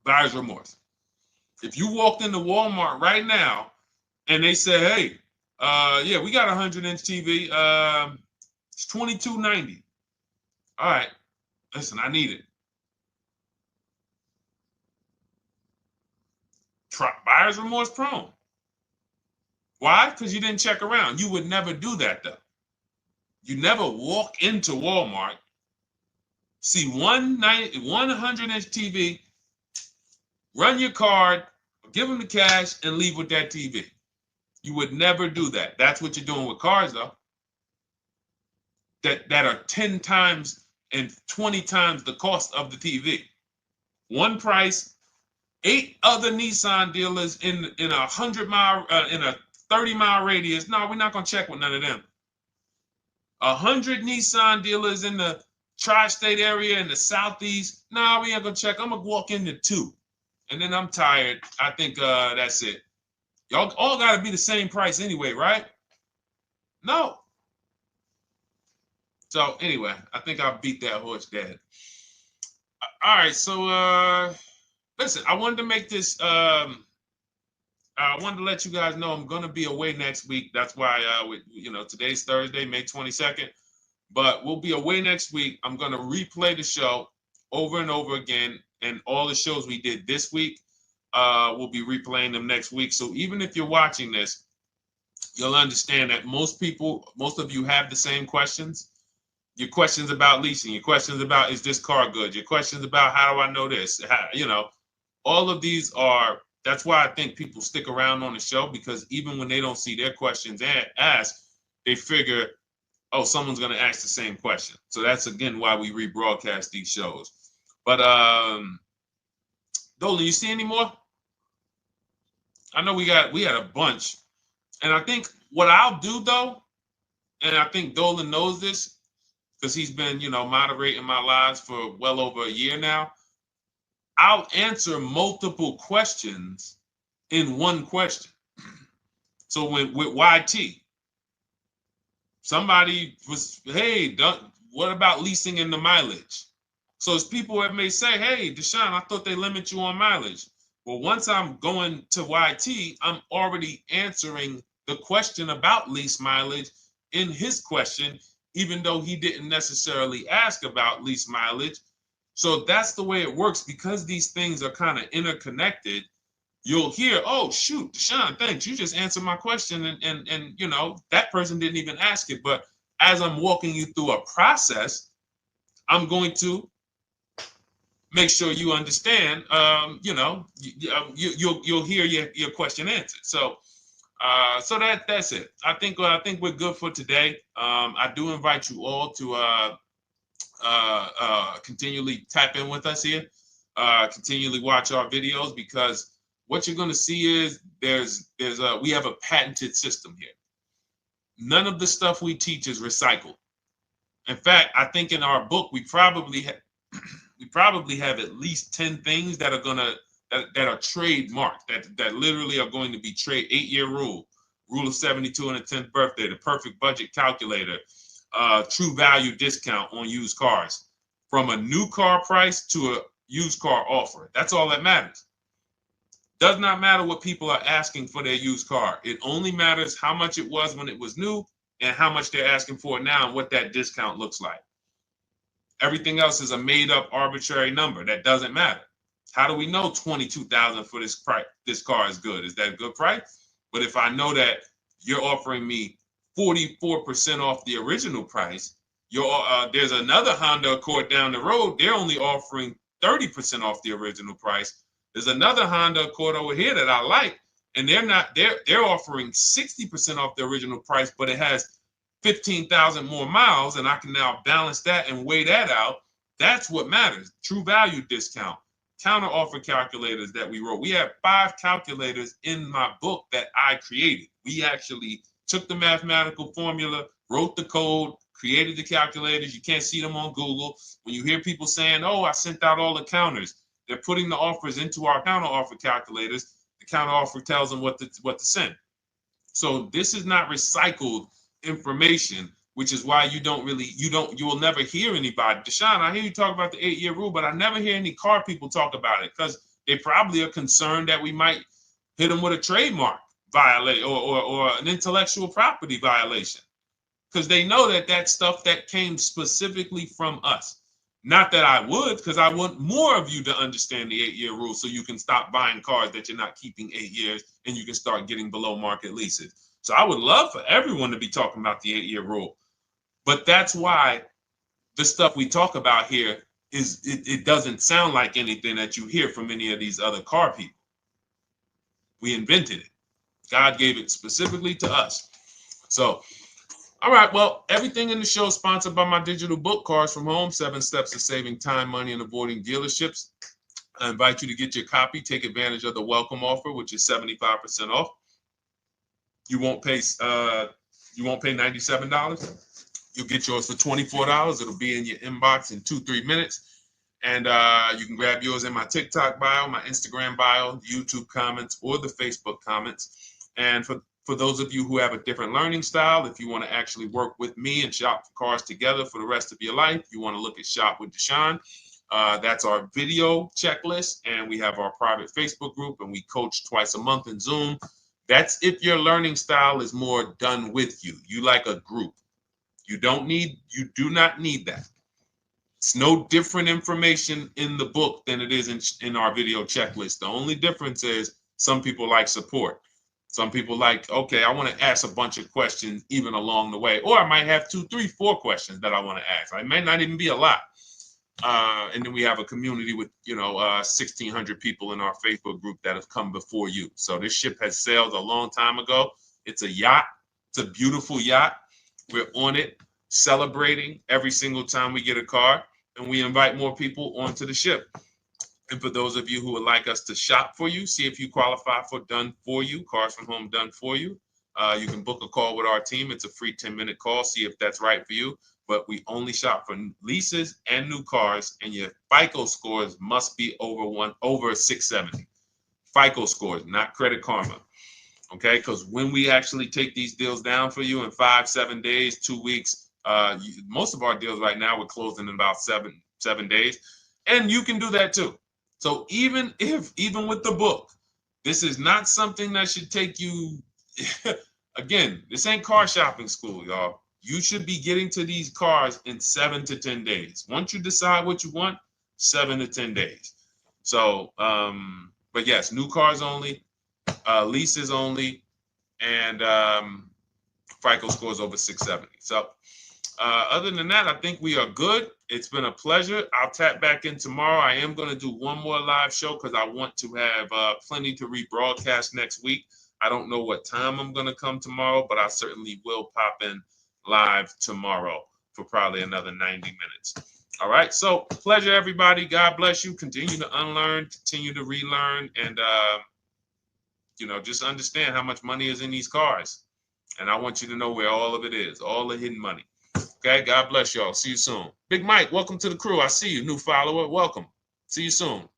Buyer's remorse. If you walked into Walmart right now and they say, hey, yeah, we got a 100-inch TV. It's $22.90. All right, listen, I need it. Buyer's remorse prone. Why? Because you didn't check around. You would never do that, though. You never walk into Walmart, see one 100-inch TV, run your card, give them the cash, and leave with that TV. You would never do that. That's what you're doing with cars, though. That are 10 times and 20 times the cost of the TV. One price, 8 other Nissan dealers in a 100-mile, in a 30-mile radius. No, we're not gonna check with none of them. 100 Nissan dealers in the tri-state area in the southeast. No, we ain't gonna check. I'm gonna walk into 2, and then I'm tired. I think that's it. Y'all all gotta be the same price anyway, right? No. So anyway, I think I beat that horse dead. All right, so listen, I wanted to make this. I wanted to let you guys know I'm gonna be away next week. That's why today's Thursday, May 22nd, but we'll be away next week. I'm gonna replay the show over and over again, and all the shows we did this week, we'll be replaying them next week. So even if you're watching this you'll understand that most of you have the same questions. Your questions about leasing, your questions about, is this car good? Your questions about, how do I know this? All of these are, that's why I think people stick around on the show, because even when they don't see their questions asked, they figure, oh, someone's going to ask the same question. So that's, again, why we rebroadcast these shows. But Dolan, you see any more? I know we had a bunch. And I think what I'll do, though, and I think Dolan knows this because he's been, moderating my lives for well over a year now, I'll answer multiple questions in one question. So with YT, somebody was, hey, what about leasing in the mileage? So as people that may say, hey, Deshone, I thought they limit you on mileage. Well, once I'm going to YT, I'm already answering the question about lease mileage in his question, even though he didn't necessarily ask about lease mileage. So that's the way it works. Because these things are kind of interconnected, you'll hear, oh, shoot, Deshone, thanks. You just answered my question. And that person didn't even ask it. But as I'm walking you through a process, I'm going to make sure you understand, you'll hear your question answered. So that's it. I think we're good for today. I do invite you all to continually tap in with us here, continually watch our videos, because what you're going to see is we have a patented system here. None of the stuff we teach is recycled. In fact, I think in our book we probably have at least 10 things that are that are trademarked, that literally are going to be 8-year rule of 72 on the 10th birthday, the perfect budget calculator, true value discount on used cars, from a new car price to a used car offer. That's all that matters. Does not matter what people are asking for their used car. It only matters how much it was when it was new and how much they're asking for it now and what that discount looks like. Everything else is a made up arbitrary number that doesn't matter. How do we know $22,000 for this price? This car is good. Is that a good price? But if I know that you're offering me 44% off the original price, there's another Honda Accord down the road. They're only offering 30% off the original price. There's another Honda Accord over here that I like, and they're offering 60% off the original price, but it has 15,000 more miles, and I can now balance that and weigh that out. That's what matters. True value discount, counter offer calculators that we wrote. We have 5 calculators in my book that I created. We actually took the mathematical formula, wrote the code, created the calculators. You can't see them on Google. When you hear people saying, oh, I sent out all the counters, they're putting the offers into our counter offer calculators. The counter offer tells them what to send. So this is not recycled information, which is why you will never hear anybody. Deshone, I hear you talk about the 8-year rule, but I never hear any car people talk about it, because they probably are concerned that we might hit them with a trademark violation or an intellectual property violation, because they know that stuff that came specifically from us. Not that I would, because I want more of you to understand the 8-year rule, so you can stop buying cars that you're not keeping 8 years and you can start getting below market leases. So I would love for everyone to be talking about the 8-year rule. But that's why the stuff we talk about here it doesn't sound like anything that you hear from any of these other car people. We invented it. God gave it specifically to us. So, all right, well, everything in the show is sponsored by my digital book, Cars from Home, 7 Steps to Saving Time, Money, and Avoiding Dealerships. I invite you to get your copy. Take advantage of the welcome offer, which is 75% off. You won't pay $97. You'll get yours for $24. It'll be in your inbox in 2-3 minutes. And you can grab yours in my TikTok bio, my Instagram bio, YouTube comments, or the Facebook comments. And for those of you who have a different learning style, if you want to actually work with me and shop for cars together for the rest of your life, you want to look at Shop with Deshone. That's our video checklist. And we have our private Facebook group, and we coach twice a month in Zoom. That's if your learning style is more done with you. You like a group. You do not need that. It's no different information in the book than it is in our video checklist. The only difference is some people like support. Some people like, okay, I want to ask a bunch of questions even along the way, or I might have 2, 3, 4 questions that I want to ask. It might not even be a lot. And then we have a community with 1,600 people in our Facebook group that have come before you. So this ship has sailed a long time ago. It's a yacht. It's a beautiful yacht. We're on it, celebrating every single time we get a car, and we invite more people onto the ship. And for those of you who would like us to shop for you, see if you qualify for Done For You, Cars from Home Done For You. You can book a call with our team. It's a free 10-minute call. See if that's right for you. But we only shop for leases and new cars, and your FICO scores must be over 670. FICO scores, not Credit Karma. Okay, because when we actually take these deals down for you in 5, 7 days, 2 weeks, most of our deals right now we're closing in about seven days, and you can do that too. So even with the book, this is not something that should take you. Again, this ain't car shopping school, y'all. You should be getting to these cars in 7 to 10 days. Once you decide what you want, 7 to 10 days. So, but yes, new cars only, leases only, and FICO scores over 670. So other than that, I think we are good. It's been a pleasure. I'll tap back in tomorrow. I am going to do one more live show because I want to have plenty to rebroadcast next week. I don't know what time I'm going to come tomorrow, but I certainly will pop in live tomorrow for probably another 90 minutes. All right. So pleasure, everybody. God bless you. Continue to unlearn, continue to relearn, and, just understand how much money is in these cars. And I want you to know where all of it is, all the hidden money. Okay. God bless y'all. See you soon. Big Mike, welcome to the crew. I see you. New follower. Welcome. See you soon.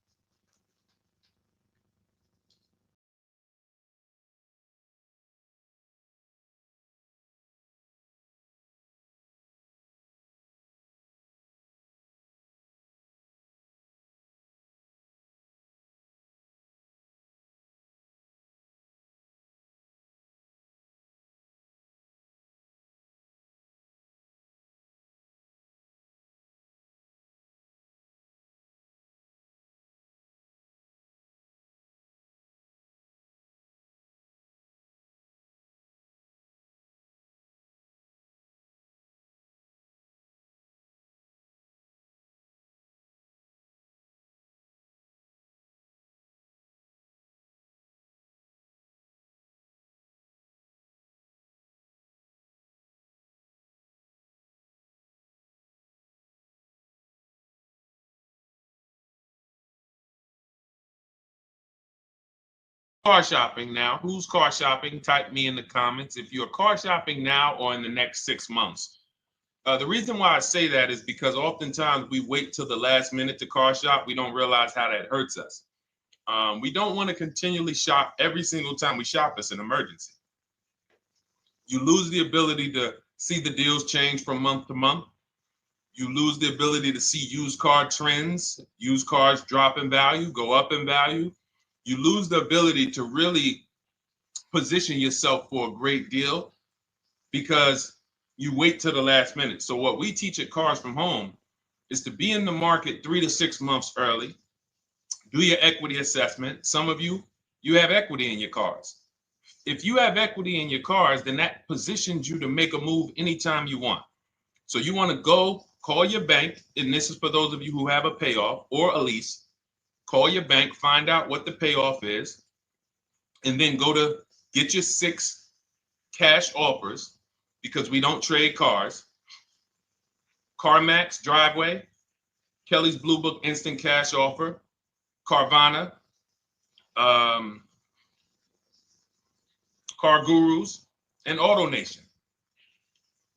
Car shopping now. Who's car shopping? Type me in the comments if you're car shopping now or in the next 6 months. The reason why I say that is because oftentimes we wait till the last minute to car shop. We don't realize how that hurts us. We don't want to continually shop every single time we shop. It's an emergency. You lose the ability to see the deals change from month to month. You lose the ability to see used car trends, used cars drop in value, go up in value. You lose the ability to really position yourself for a great deal because you wait till the last minute. So what we teach at Cars from Home is to be in the market 3 to 6 months early. Do your equity assessment. Some of you have equity in your cars. If you have equity in your cars, then that positions you to make a move anytime you want. So you want to go call your bank, and this is for those of you who have a payoff or a lease. Call your bank, find out what the payoff is, and then go to get your 6 cash offers, because we don't trade cars. CarMax Driveway, Kelly's Blue Book Instant Cash Offer, Carvana, Car Gurus, and AutoNation.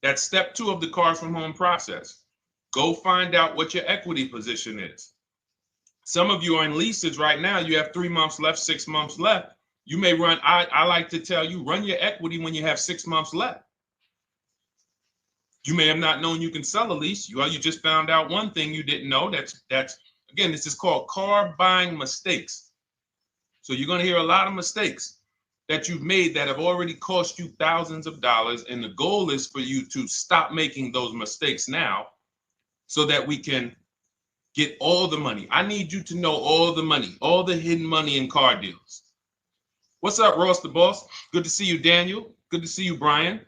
That's step 2 of the Cars from Home process. Go find out what your equity position is. Some of you are in leases right now. You have 3 months left, 6 months left. You may run, I like to tell you, run your equity when you have 6 months left. You may have not known you can sell a lease. You just found out one thing you didn't know. That's again, this is called car buying mistakes. So you're going to hear a lot of mistakes that you've made that have already cost you thousands of dollars. And the goal is for you to stop making those mistakes now so that we can get all the money. I need you to know all the money, all the hidden money in car deals. What's up, Ross the Boss? Good to see you, Daniel. Good to see you, Brian.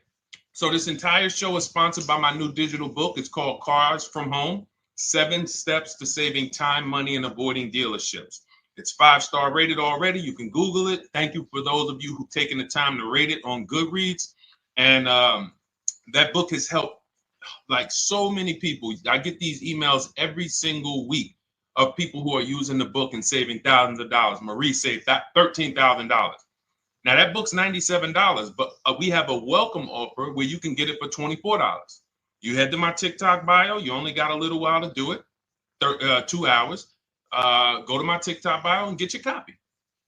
So this entire show is sponsored by my new digital book. It's called Cars from Home, 7 Steps to Saving Time, Money, and Avoiding Dealerships. It's 5-star rated already. You can Google it. Thank you for those of you who've taken the time to rate it on Goodreads. And that book has helped like so many people. I get these emails every single week of people who are using the book and saving thousands of dollars. Marie saved $13,000. Now that book's $97, but we have a welcome offer where you can get it for $24. You head to my TikTok bio. You only got a little while to do it, 2 hours. Go to my TikTok bio and get your copy.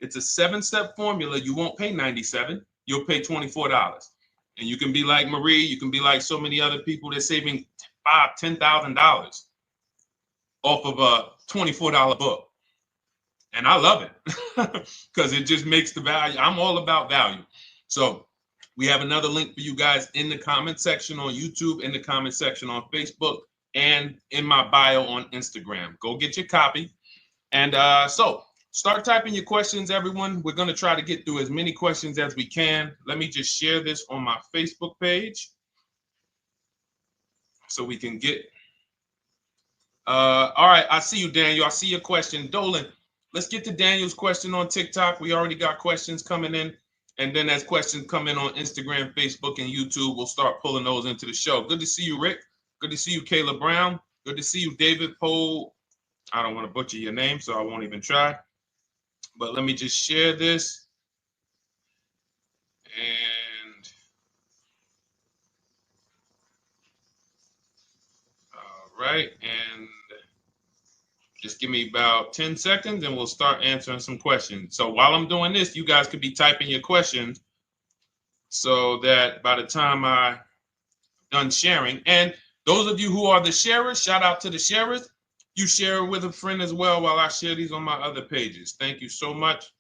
It's a 7-step formula. You won't pay $97. You'll pay $24. And you can be like Marie. You can be like so many other people. They're saving $5,000, $10,000 off of a $24 book. And I love it because it just makes the value. I'm all about value. So we have another link for you guys in the comment section on YouTube, in the comment section on Facebook, and in my bio on Instagram. Go get your copy. And so start typing your questions, everyone. We're going to try to get through as many questions as we can. Let me just share this on my Facebook page so we can get. All right. I see you, Daniel. I see your question. Dolan, let's get to Daniel's question on TikTok. We already got questions coming in. And then as questions come in on Instagram, Facebook, and YouTube, we'll start pulling those into the show. Good to see you, Rick. Good to see you, Kayla Brown. Good to see you, David Poe. I don't want to butcher your name, so I won't even try. But let me just share this. And all right. And just give me about 10 seconds and we'll start answering some questions. So while I'm doing this, you guys could be typing your questions so that by the time I'm done sharing, and those of you who are the sharers, shout out to the sharers. You share it with a friend as well while I share these on my other pages. Thank you so much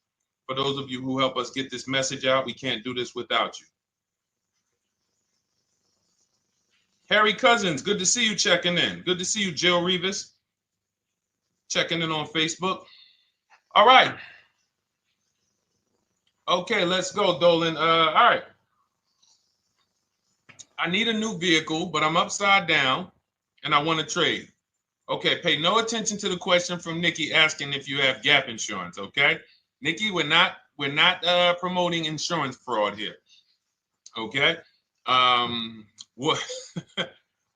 for those of you who help us get this message out. We can't do this without you. Harry Cousins, good to see you checking in. Good to see you, Jill Rivas, checking in on Facebook. All right. Okay, let's go, Dolan. All right. I need a new vehicle, but I'm upside down and I want to trade. Okay, pay no attention to the question from Nikki asking if you have gap insurance, okay? Nikki, we're not promoting insurance fraud here, okay?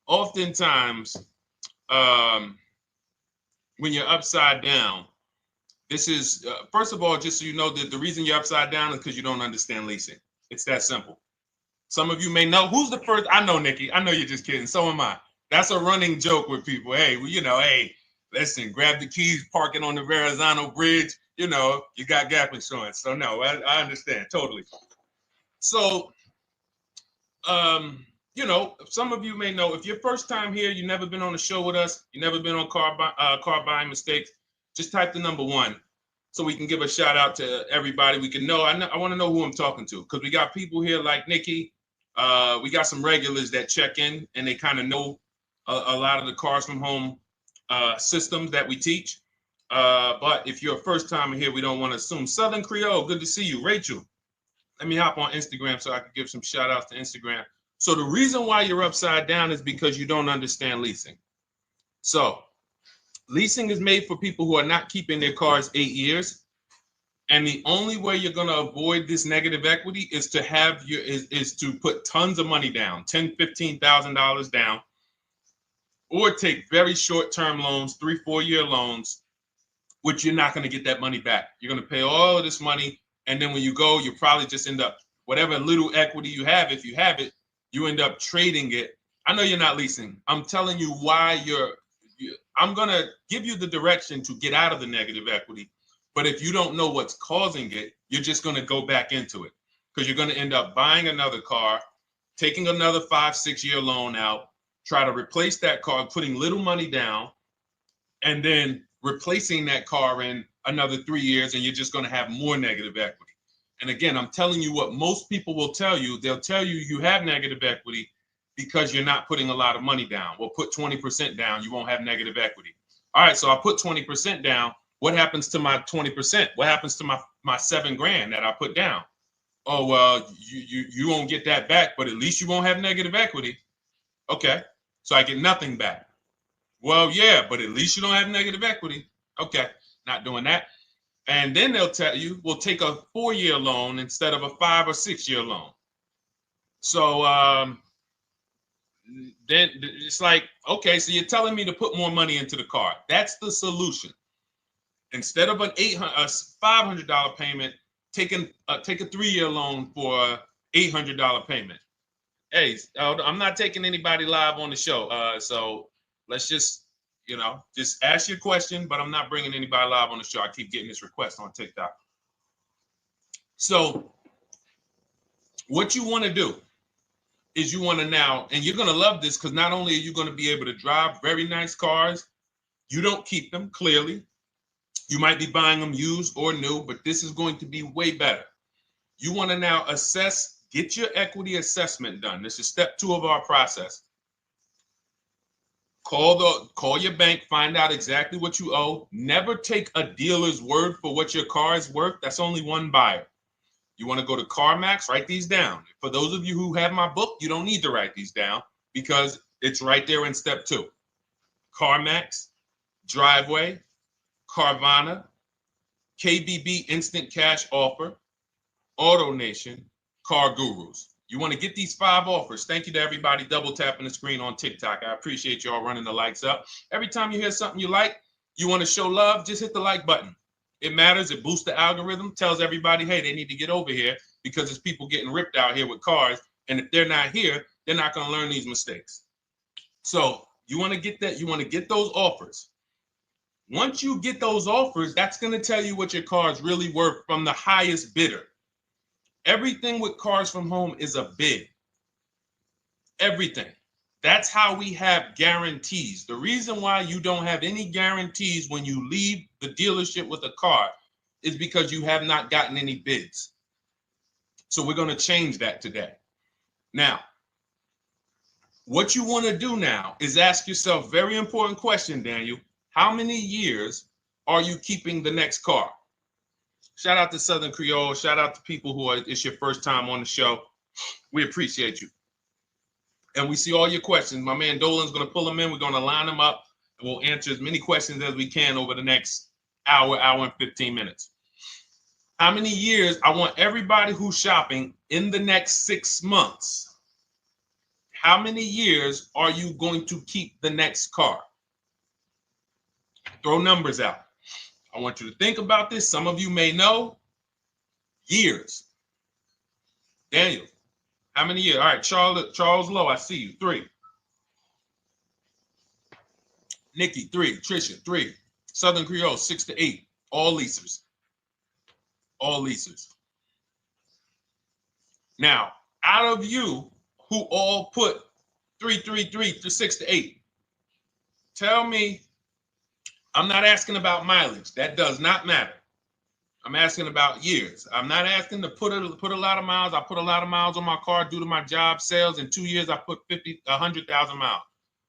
Oftentimes, when you're upside down, this is, first of all, just so you know that the reason you're upside down is because you don't understand leasing. It's that simple. Some of you may know, who's the first? I know, Nikki. I know you're just kidding. So am I. That's a running joke with people. Hey, well, you know, hey, listen, grab the keys, park it on the Verrazano Bridge. You know, you got gap insurance. So no, I understand totally. So, you know, some of you may know, if you're first time here, you've never been on a show with us, you've never been on car buying mistakes, just type the number 1 so we can give a shout out to everybody. We can know. I want to know who I'm talking to because we got people here like Nikki. We got some regulars that check in and they kind of know a lot of the Cars from Home systems that we teach. But if you're a first timer here, we don't want to assume. Southern Creole, good to see you. Rachel, let me hop on Instagram so I can give some shout outs to Instagram. So the reason why you're upside down is because you don't understand leasing. So leasing is made for people who are not keeping their cars 8 years. And the only way you're going to avoid this negative equity is to have is to put tons of money down, $10,000, $15,000 down, or take very short-term loans, 3-4 year loans, which you're not going to get that money back. You're going to pay all of this money. And then when you go, you probably just end up, whatever little equity you have, if you have it, you end up trading it. I know you're not leasing. I'm telling you why I'm going to give you the direction to get out of the negative equity. But if you don't know what's causing it, you're just going to go back into it because you're going to end up buying another car, taking another 5-6 year loan out, try to replace that car, putting little money down, and then replacing that car in another 3 years, and you're just going to have more negative equity. And again, I'm telling you what most people will tell you. They'll tell you you have negative equity because you're not putting a lot of money down. Well, put 20% down, you won't have negative equity. All right, so I put 20% down. What happens to my 20%? What happens to my my $7,000 that I put down. Oh, well, you won't get that back, but at least you won't have negative equity. Okay, so I get nothing back. Well, yeah, but at least you don't have negative equity. Okay, not doing that. And then they'll tell you, we'll take a 4-year loan instead of a 5 or 6-year loan. So then it's like, okay, so you're telling me to put more money into the car. That's the solution. Instead of a $500 payment, take a 3-year loan for a $800 payment. Hey, I'm not taking anybody live on the show. So let's just, just ask your question, but I'm not bringing anybody live on the show. I keep getting this request on TikTok. So what you want to do is you want to now, and you're going to love this because not only are you going to be able to drive very nice cars, you don't keep them, clearly. You might be buying them used or new, but this is going to be way better. You want to now assess, get your equity assessment done. This is step 2 of our process. Call your bank, find out exactly what you owe. Never take a dealer's word for what your car is worth. That's only one buyer. You want to go to CarMax, write these down. For those of you who have my book, you don't need to write these down because it's right there in step 2. CarMax, Driveway, Carvana, KBB Instant Cash Offer, AutoNation, Car Gurus. You want to get these 5 offers. Thank you to everybody double tapping the screen on TikTok. I appreciate y'all running the likes up. Every time you hear something you like, you want to show love, just hit the like button. It matters. It boosts the algorithm, tells everybody, hey, they need to get over here because there's people getting ripped out here with cars. And if they're not here, they're not going to learn these mistakes. So you want to get that. You want to get those offers. Once you get those offers, that's going to tell you what your car is really worth from the highest bidder. Everything with Cars from Home is a bid. Everything. That's how we have guarantees. The reason why you don't have any guarantees when you leave the dealership with a car is because you have not gotten any bids. So we're going to change that today. Now, what you want to do now is ask yourself, very important question, Daniel. How many years are you keeping the next car? Shout out to Southern Creole. Shout out to people who it's your first time on the show. We appreciate you. And we see all your questions. My man Dolan's going to pull them in. We're going to line them up. And we'll answer as many questions as we can over the next hour and 15 minutes. How many years? I want everybody who's shopping in the next 6 months. How many years are you going to keep the next car? Throw numbers out. I want you to think about this. Some of you may know. Years. Daniel, how many years? All right, Charles Lowe, I see you. 3. Nikki, 3. Trisha, 3. Southern Creole, 6 to 8. All leasers. All leasers. Now, out of you who all put 3 to 6 to 8, tell me. I'm not asking about mileage. That does not matter. I'm asking about years. I'm not asking to put a lot of miles. I put a lot of miles on my car due to my job sales. In 2 years, I put 100,000 miles.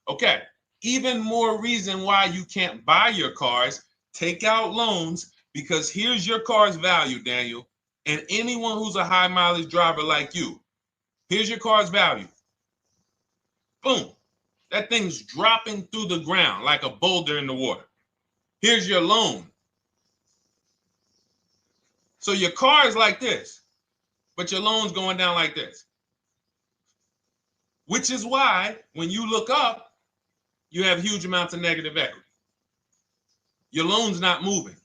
Okay. Even more reason why you can't buy your cars. Take out loans because here's your car's value, Daniel. And anyone who's a high mileage driver like you, here's your car's value. Boom. That thing's dropping through the ground like a boulder in the water. Here's your loan. So your car is like this, but your loan's going down like this. Which is why when you look up, you have huge amounts of negative equity. Your loan's not moving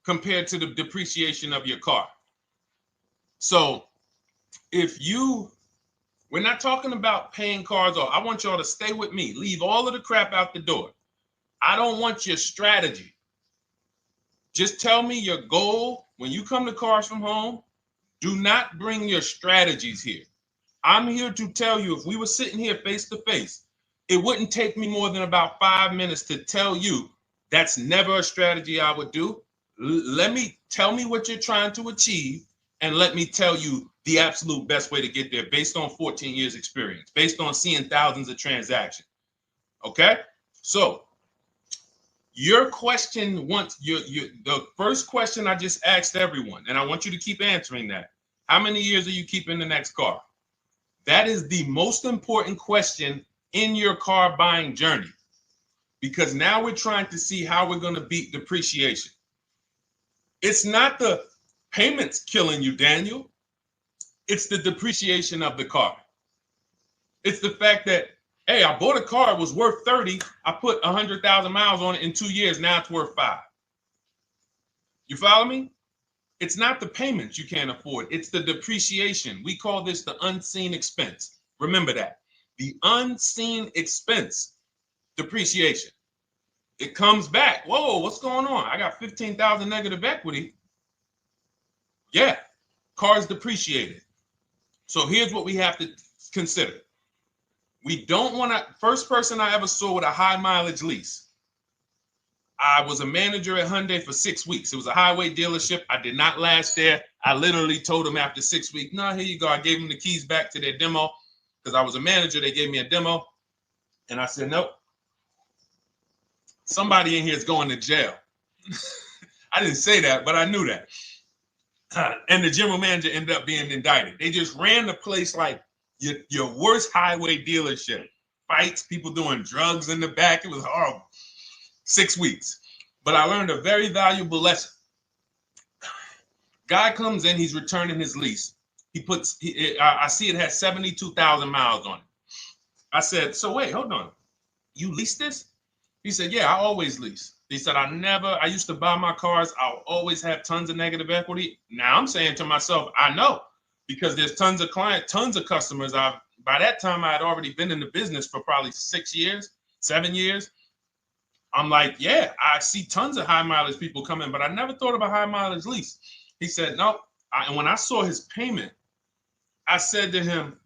compared to the depreciation of your car. So we're not talking about paying cars off. I want y'all to stay with me. Leave all of the crap out the door. I don't want your strategy. Just tell me your goal. When you come to Cars from Home, do not bring your strategies here. I'm here to tell you, if we were sitting here face to face, it wouldn't take me more than about 5 minutes to tell you that's never a strategy I would do. Tell me what you're trying to achieve, and let me tell you the absolute best way to get there based on 14 years experience, based on seeing thousands of transactions. Okay? So Your question the first question I just asked everyone, and I want you to keep answering that. How many years are you keeping the next car? That is the most important question in your car buying journey, because now we're trying to see how we're going to beat depreciation. It's not the payments killing you, Daniel. It's the depreciation of the car. It's the fact that, hey, I bought a car, it was worth 30. I put 100,000 miles on it in 2 years. Now it's worth 5. You follow me? It's not the payments you can't afford. It's the depreciation. We call this the unseen expense. Remember that. The unseen expense, depreciation. It comes back. Whoa, what's going on? I got 15,000 negative equity. Yeah, car's depreciated. So here's what we have to consider. We don't want to, first person I ever saw with a high mileage lease. I was a manager at Hyundai for 6 weeks. It was a highway dealership. I did not last there. I literally told them after 6 weeks, no, here you go. I gave them the keys back to their demo because I was a manager. They gave me a demo. And I said, nope. Somebody in here is going to jail. I didn't say that, but I knew that. And the general manager ended up being indicted. They just ran the place like your worst highway dealership. Fights, people doing drugs in the back. It was horrible. 6 weeks. But I learned a very valuable lesson. Guy comes in, he's returning his lease. I see it has 72,000 miles on it. I said, so wait, hold on. You leased this? He said, yeah, I always lease. He said, I used to buy my cars. I'll always have tons of negative equity. Now I'm saying to myself, I know, because there's tons of clients, tons of customers. By that time, I had already been in the business for probably 6 years, 7 years. I'm like, yeah, I see tons of high mileage people coming, but I never thought of a high mileage lease. He said, no. And when I saw his payment, I said to him,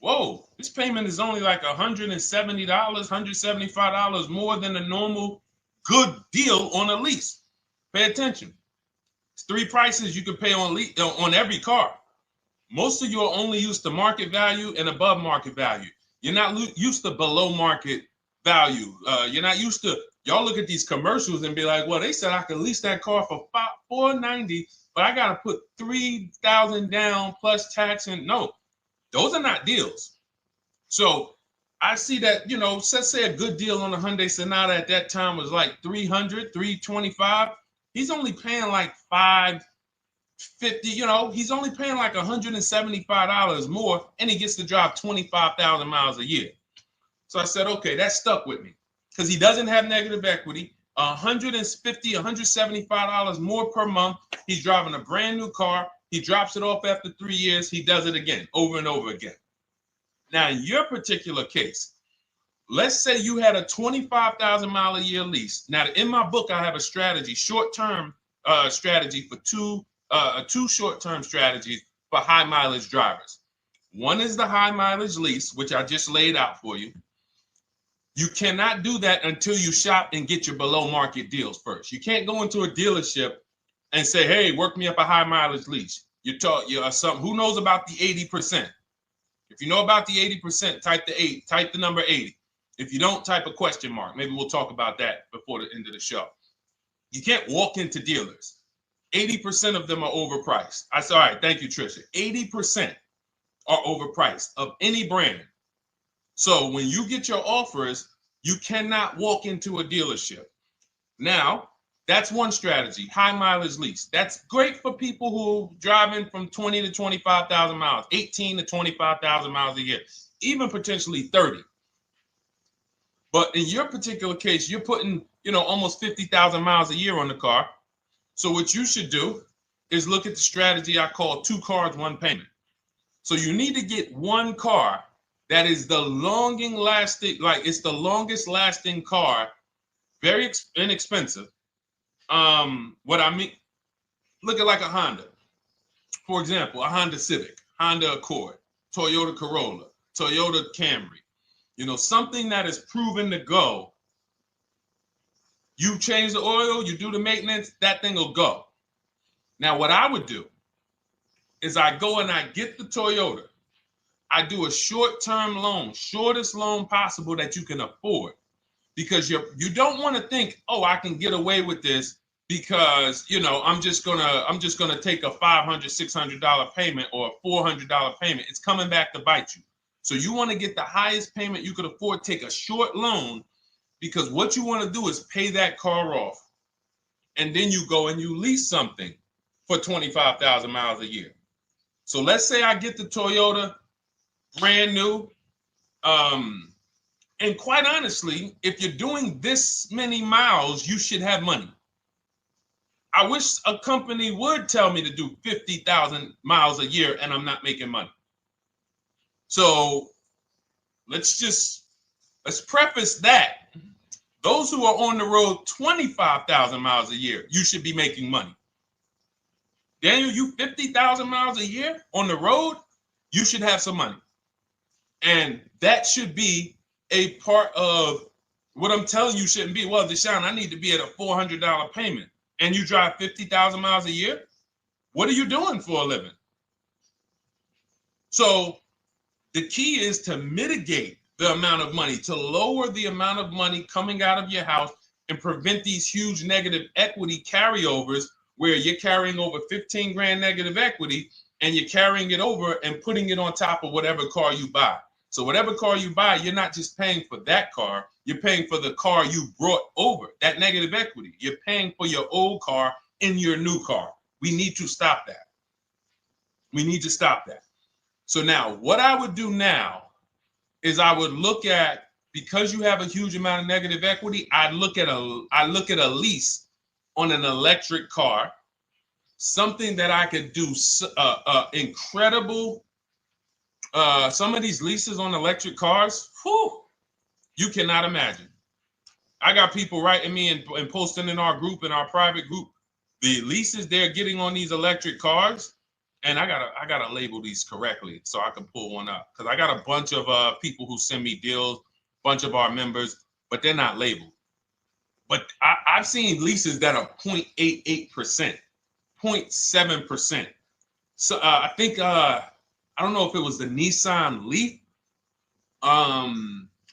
whoa, this payment is only like $170, $175 more than a normal good deal on a lease. Pay attention. It's 3 prices you can pay on every car. Most of you are only used to market value and above market value. You're not used to below market value. You're not used to, y'all look at these commercials and be like, well, they said I could lease that car for $490, but I got to put $3,000 down plus tax. And no, those are not deals. So I see that, let's say a good deal on a Hyundai Sonata at that time was like $300, $325. He's only paying like $550, he's only paying like $175 more, and he gets to drive 25,000 miles a year. So I said, okay, that stuck with me because he doesn't have negative equity. $150, $175 more per month. He's driving a brand new car. He drops it off after 3 years. He does it again, over and over again. Now, in your particular case, let's say you had a 25,000 mile a year lease. Now, in my book, I have a strategy, short-term strategy for two short-term strategies for high mileage drivers. One is the high mileage lease, which I just laid out for you. You cannot do that until you shop and get your below market deals first. You can't go into a dealership and say, hey, work me up a high mileage lease. You're who knows about the 80%? If you know about the 80%, type the number 80. If you don't, type a question mark. Maybe we'll talk about that before the end of the show. You can't walk into dealers. 80% of them are overpriced. I said, all right, thank you, Trisha. 80% are overpriced of any brand. So when you get your offers, you cannot walk into a dealership. Now, that's one strategy, high mileage lease. That's great for people who are driving from 20 to 25,000 miles, 18 to 25,000 miles a year, even potentially 30. But in your particular case, you're putting, almost 50,000 miles a year on the car. So what you should do is look at the strategy I call 2 cars, 1 payment. So you need to get one car that is the longest lasting car, very inexpensive. What I mean, look at like a Honda. For example, a Honda Civic, Honda Accord, Toyota Corolla, Toyota Camry. Something that is proven to go. You change the oil, you do the maintenance, that thing will go. Now, what I would do is I go and I get the Toyota. I do a short-term loan, shortest loan possible that you can afford. because you don't want to think, oh, I can get away with this because, you know, I'm just gonna take a $500, $600 payment or a $400 payment. It's coming back to bite you. So you want to get the highest payment you could afford, take a short loan, because what you want to do is pay that car off. And then you go and you lease something for 25,000 miles a year. So let's say I get the Toyota brand new. And quite honestly, if you're doing this many miles, you should have money. I wish a company would tell me to do 50,000 miles a year and I'm not making money. So let's preface that. Those who are on the road 25,000 miles a year, you should be making money. Daniel, you 50,000 miles a year on the road, you should have some money. And that should be a part of what I'm telling you shouldn't be. Well, Deshone, I need to be at a $400 payment. And you drive 50,000 miles a year? What are you doing for a living? So the key is to mitigate the amount of money, to lower the amount of money coming out of your house and prevent these huge negative equity carryovers where you're carrying over 15 grand negative equity and you're carrying it over and putting it on top of whatever car you buy. So whatever car you buy, you're not just paying for that car, you're paying for the car you brought over, that negative equity. You're paying for your old car in your new car. We need to stop that. We need to stop that. So now what I would do now is I would look at, because you have a huge amount of negative equity, I look at a lease on an electric car, something that I could do incredible. Some of these leases on electric cars, whew, you cannot imagine. I got people writing me and posting in our group, in our private group, the leases they're getting on these electric cars. And I gotta label these correctly so I can pull one up, because I got a bunch of people who send me deals, bunch of our members, but they're not labeled. But I've seen leases that are 0.88%, 0.7%. So I think I don't know if it was the Nissan Leaf. I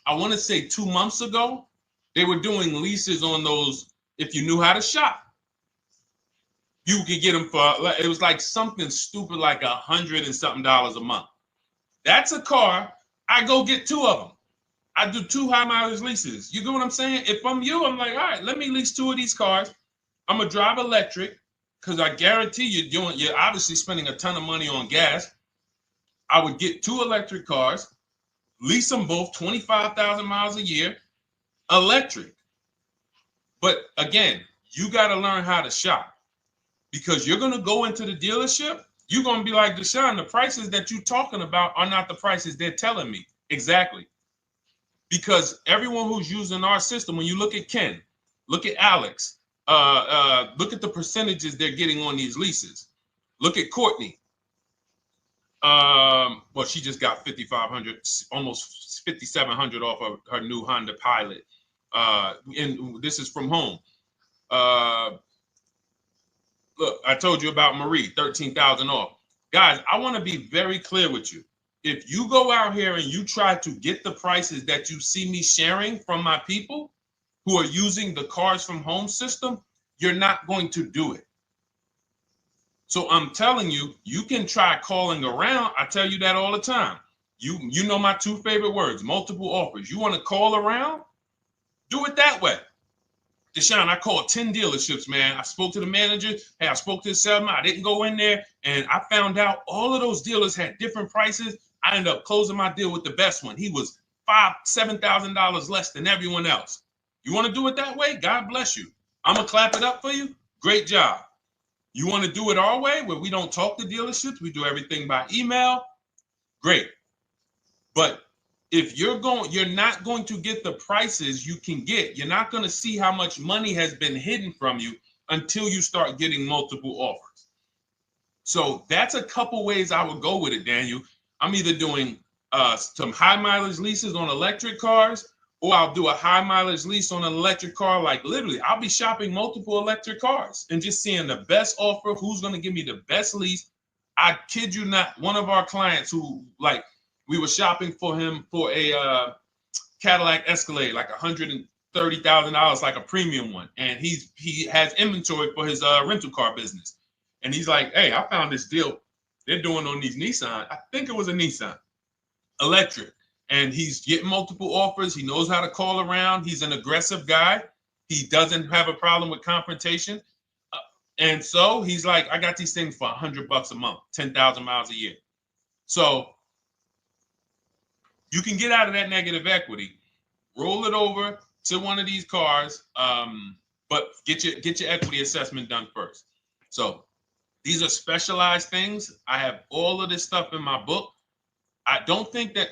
want to say 2 months ago, they were doing leases on those. If you knew how to shop, you could get them for, it was like something stupid like $100 and something a month. That's a car. I go get 2 of them. I do 2 high mileage leases. You get what I'm saying? If I'm you, I'm like, all right, let me lease 2 of these cars. I'm gonna drive electric, because I guarantee you're obviously spending a ton of money on gas. I would get 2 electric cars, lease them both 25,000 miles a year, electric. But again, you got to learn how to shop. Because you're going to go into the dealership, you're going to be like, Deshone, the prices that you're talking about are not the prices they're telling me. Exactly. Because everyone who's using our system, when you look at Ken, look at Alex, look at the percentages they're getting on these leases. Look at Courtney. Well, she just got 5,500, almost 5,700 off of her new Honda Pilot. And this is from home. Look, I told you about Marie, 13,000 off. Guys, I want to be very clear with you. If you go out here and you try to get the prices that you see me sharing from my people who are using the Cars from Home system, you're not going to do it. So I'm telling you, you can try calling around. I tell you that all the time. You know my 2 favorite words, multiple offers. You want to call around? Do it that way. Deshone, I called 10 dealerships, man. I spoke to the manager. Hey, I spoke to the salesman. I didn't go in there, and I found out all of those dealers had different prices. I ended up closing my deal with the best one. He was $5,000, $7,000 less than everyone else. You want to do it that way? God bless you. I'm going to clap it up for you. Great job. You want to do it our way, where we don't talk to dealerships? We do everything by email? Great. But if you're not going to get the prices you can get. You're not going to see how much money has been hidden from you until you start getting multiple offers. So that's a couple ways I would go with it, Daniel. I'm either doing some high mileage leases on electric cars, or I'll do a high mileage lease on an electric car. Like literally, I'll be shopping multiple electric cars and just seeing the best offer, who's going to give me the best lease. I kid you not, one of our clients who, like, we were shopping for him for a Cadillac Escalade, like $30,000, like a premium one, and he has inventory for his rental car business, and he's like, hey, I found this deal they're doing on these Nissan. I think it was a Nissan electric, and he's getting multiple offers. He knows how to call around. He's an aggressive guy. He doesn't have a problem with confrontation, and so he's like, I got these things for $100 a month, 10,000 miles a year. So you can get out of that negative equity, roll it over to one of these cars, but get your equity assessment done first. So these are specialized things. I have all of this stuff in my book. I don't think that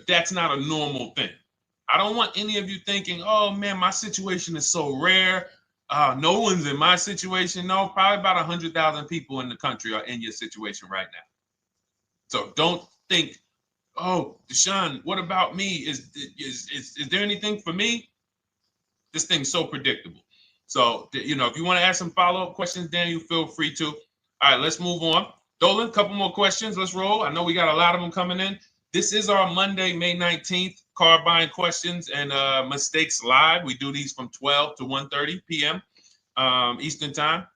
that's not a normal thing. I don't want any of you thinking, oh man, my situation is so rare. No one's in my situation. No, probably about 100,000 people in the country are in your situation right now. So don't think, oh, Deshone, what about me? Is there anything for me? This thing's so predictable. So, if you want to ask some follow-up questions, Daniel, feel free to. All right, let's move on. Dolan, a couple more questions. Let's roll. I know we got a lot of them coming in. This is our Monday, May 19th, car buying questions and mistakes live. We do these from 12 to 1:30 p.m. Eastern time.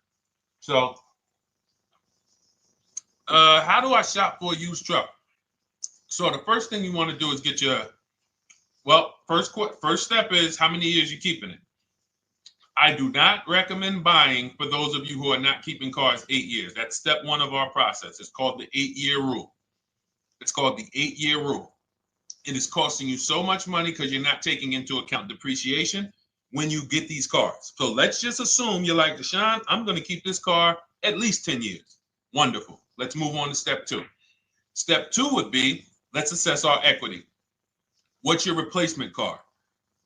So, how do I shop for a used truck? So the first thing you want to do is get your, first step is how many years you keeping it. I do not recommend buying for those of you who are not keeping cars 8 years. That's step one of our process. It's called the 8-year rule. It's called the 8-year rule. It is costing you so much money because you're not taking into account depreciation when you get these cars. So let's just assume you're like, Deshone, I'm going to keep this car at least 10 years. Wonderful. Let's move on to step two. Step two would be, let's assess our equity. What's your replacement car?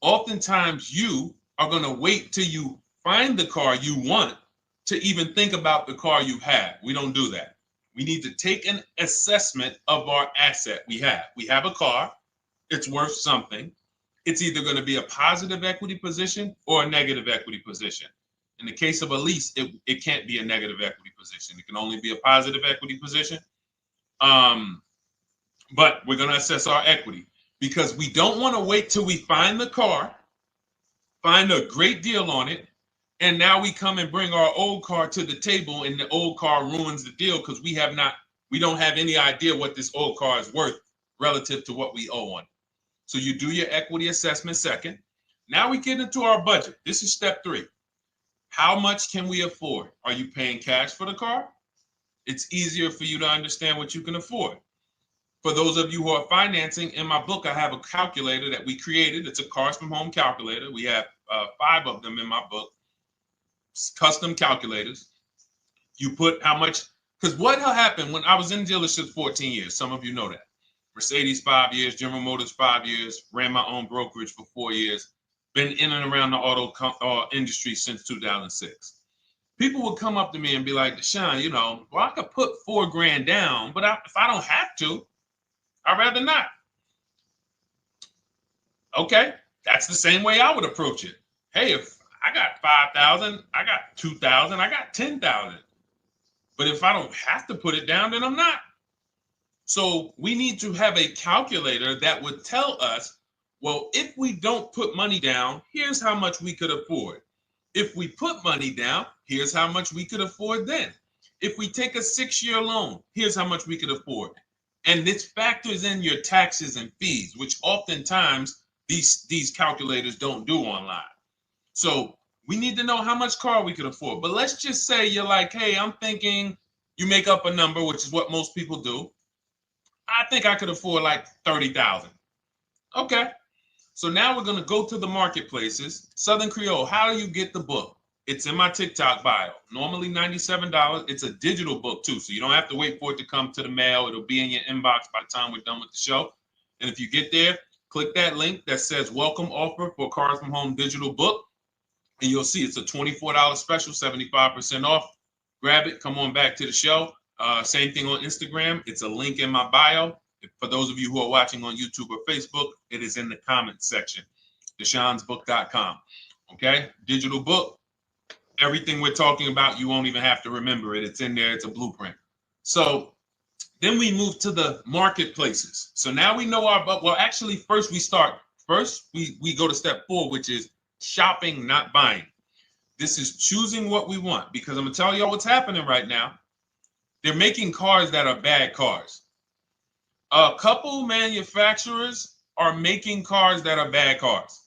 Oftentimes you are going to wait till you find the car you want to even think about the car you have. We don't do that. We need to take an assessment of our asset we have. We have a car. It's worth something. It's either going to be a positive equity position or a negative equity position. In the case of a lease, it can't be a negative equity position. It can only be a positive equity position. But we're going to assess our equity because we don't want to wait till we find the car, find a great deal on it, and now we come and bring our old car to the table and the old car ruins the deal because we don't have any idea what this old car is worth relative to what we owe on it. So you do your equity assessment second. Now we get into our budget. This is step three. How much can we afford? Are you paying cash for the car? It's easier for you to understand what you can afford. For those of you who are financing, in my book, I have a calculator that we created. It's a Cars from Home calculator. We have 5 of them in my book, custom calculators. You put how much, because what happened when I was in dealerships 14 years, some of you know that. Mercedes 5 years, General Motors 5 years, ran my own brokerage for 4 years, been in and around the auto industry since 2006. People would come up to me and be like, Deshone, I could put $4,000 down, but if I don't have to, I'd rather not. Okay, that's the same way I would approach it. Hey, if I got 5,000, I got 2,000, I got 10,000. But if I don't have to put it down, then I'm not. So we need to have a calculator that would tell us, well, if we don't put money down, here's how much we could afford. If we put money down, here's how much we could afford then. If we take a 6-year loan, here's how much we could afford. And this factors in your taxes and fees, which oftentimes these calculators don't do online. So we need to know how much car we could afford. But let's just say you're like, hey, I'm thinking, you make up a number, which is what most people do. I think I could afford like 30,000. Okay. So now we're going to go to the marketplaces. Southern Creole, how do you get the book? It's in my TikTok bio. Normally $97. It's a digital book too, so you don't have to wait for it to come to the mail. It'll be in your inbox by the time we're done with the show. And if you get there, click that link that says welcome offer for Cars from Home digital book. And you'll see it's a $24 special, 75% off. Grab it. Come on back to the show. Same thing on Instagram. It's a link in my bio. For those of you who are watching on YouTube or Facebook, it is in the comments section. DeshonesBook.com. Okay? Digital book. Everything we're talking about, you won't even have to remember it. It's in there. It's a blueprint. So then we move to the marketplaces. So now we know actually first we go to step 4, which is shopping, not buying. This is choosing what we want, because I'm gonna tell y'all what's happening right now. They're making cars that are bad cars. A couple manufacturers are making cars that are bad cars.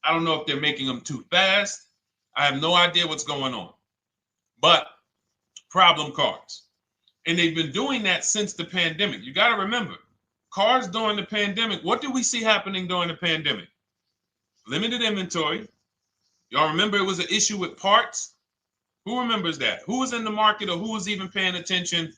I don't know if they're making them too fast. I have no idea what's going on, but problem cars. And they've been doing that since the pandemic. You got to remember, cars during the pandemic, what did we see happening during the pandemic? Limited inventory. Y'all remember it was an issue with parts? Who remembers that? Who was in the market or who was even paying attention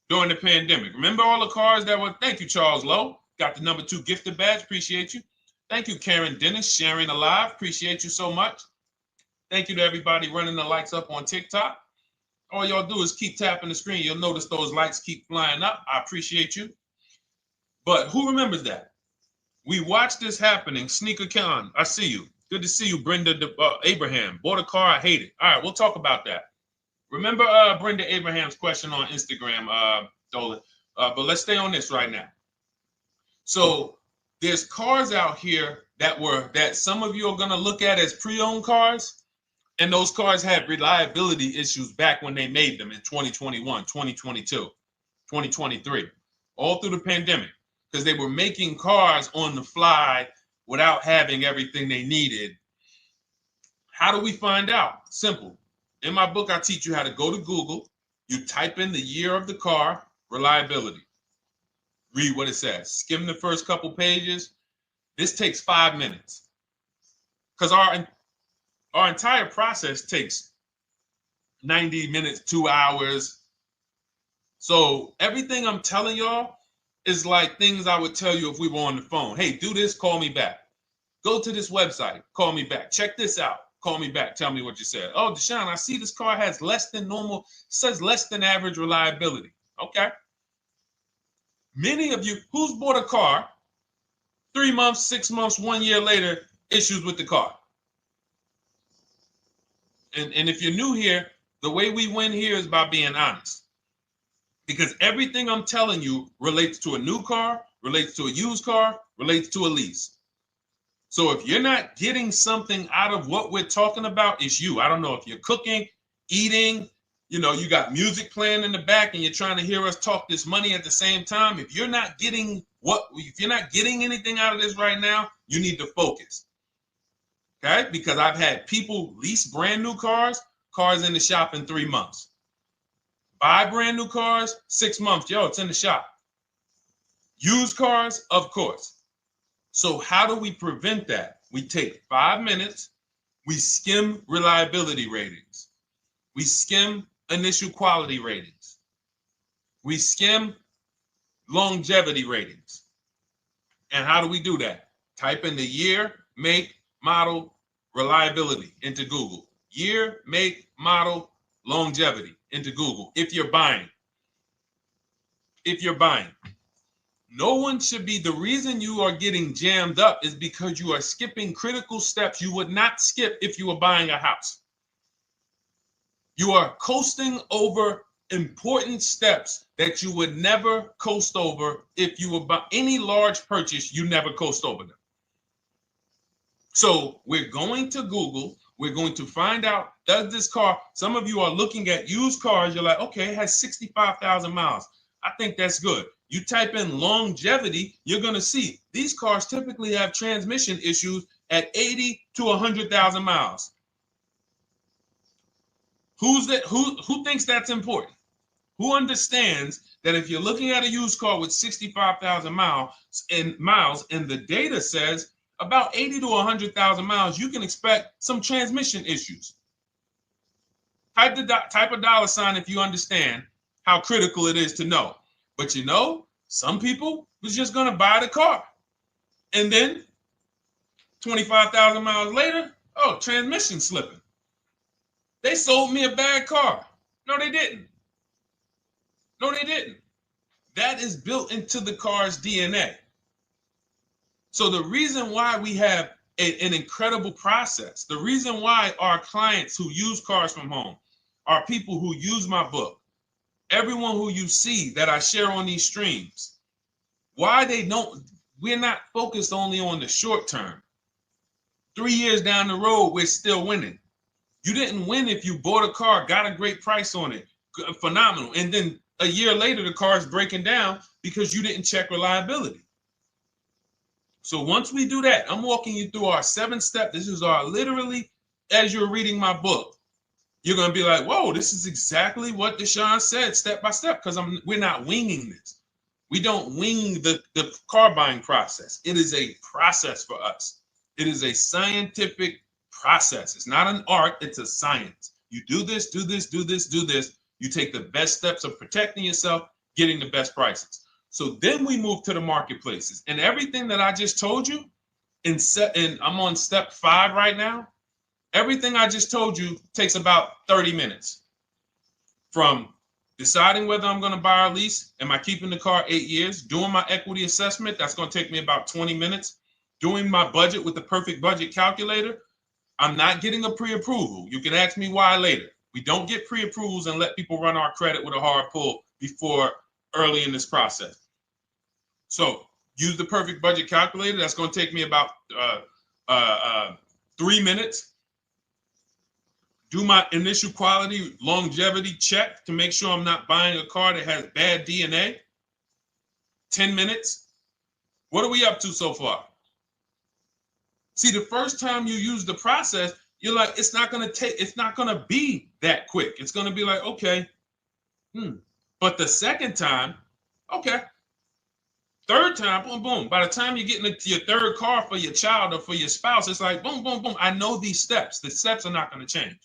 during the pandemic? Remember all the cars that were, thank you, Charles Lowe. Got the #2 gifted badge, appreciate you. Thank you, Karen Dennis, sharing alive, appreciate you so much. Thank you to everybody running the likes up on TikTok. All y'all do is keep tapping the screen. You'll notice those likes keep flying up. I appreciate you. But who remembers that? We watched this happening. Sneaker Con, I see you. Good to see you, Brenda Abraham. Bought a car, I hate it. All right, we'll talk about that. Remember Brenda Abraham's question on Instagram, Dolan. But let's stay on this right now. So there's cars out here that some of you are going to look at as pre-owned cars, and those cars had reliability issues back when they made them in 2021, 2022, 2023, all through the pandemic, because they were making cars on the fly without having everything they needed. How do we find out? Simple. In my book, I teach you how to go to Google. You type in the year of the car, reliability. Read what it says. Skim the first couple pages. This takes 5 minutes, because our entire process takes 90 minutes, 2 hours. So everything I'm telling y'all is like things I would tell you if we were on the phone. Hey, do this, call me back. Go to this website, call me back. Check this out, call me back. Tell me what you said. Oh, Deshone, I see this car has less than normal, says less than average reliability. Okay. Many of you, who's bought a car 3 months, 6 months, 1 year later, issues with the car? And if you're new here, the way we win here is by being honest. Because everything I'm telling you relates to a new car, relates to a used car, relates to a lease. So if you're not getting something out of what we're talking about, it's you. I don't know if you're cooking, eating, you got music playing in the back and you're trying to hear us talk this money at the same time. If you're not getting anything out of this right now, you need to focus. Okay? Because I've had people lease brand new cars in the shop in 3 months. Buy brand new cars, 6 months. Yo, it's in the shop. Used cars, of course. So how do we prevent that? We take 5 minutes. We skim reliability ratings. We skim initial quality ratings. We skim longevity ratings. And how do we do that? Type in the year, make, model, reliability into Google. Year, make, model, longevity into Google. If you're buying. No one should be, the reason you are getting jammed up is because you are skipping critical steps you would not skip if you were buying a house. You are coasting over important steps that you would never coast over if you were buying any large purchase. You never coast over them. So we're going to Google. We're going to find out, does this car, some of you are looking at used cars. You're like, okay, it has 65,000 miles. I think that's good. You type in longevity, you're going to see these cars typically have transmission issues at 80 to 100,000 miles. Who thinks that's important? Who understands that if you're looking at a used car with 65,000 miles and the data says about 80 to 100,000 miles, you can expect some transmission issues. Type a dollar sign if you understand how critical it is to know. But some people was just going to buy the car. And then 25,000 miles later, transmission slipping. They sold me a bad car. No, they didn't. That is built into the car's DNA. So the reason why we have an incredible process, the reason why our clients who use cars from home are people who use my book, everyone who you see that I share on these streams, we're not focused only on the short term. 3 years down the road, we're still winning. You didn't win if you bought a car, got a great price on it, phenomenal, and then a year later the car is breaking down because you didn't check reliability. So once we do that, I'm walking you through our 7-step. This is our literally, as you're reading my book, you're going to be like, whoa, this is exactly what Deshone said step by step, because we're not winging this. We don't wing the car buying process. It is a process for us. It is a scientific process. It's not an art, it's a science. You do this, do this, do this, do this. You take the best steps of protecting yourself, getting the best prices. So then we move to the marketplaces. And everything that I just told you, and I'm on step 5 right now, everything I just told you takes about 30 minutes. From deciding whether I'm going to buy or lease, am I keeping the car 8 years, doing my equity assessment, that's going to take me about 20 minutes, doing my budget with the perfect budget calculator. I'm not getting a pre-approval. You can ask me why later. We don't get pre-approvals and let people run our credit with a hard pull before early in this process. So use the perfect budget calculator. That's going to take me about 3 minutes. Do my initial quality longevity check to make sure I'm not buying a car that has bad DNA. 10 minutes. What are we up to so far? See, the first time you use the process, you're like, it's not going to be that quick. It's going to be like, okay. But the second time, okay. Third time, boom, boom. By the time you're getting into your third car for your child or for your spouse, it's like, boom, boom, boom. I know these steps. The steps are not going to change.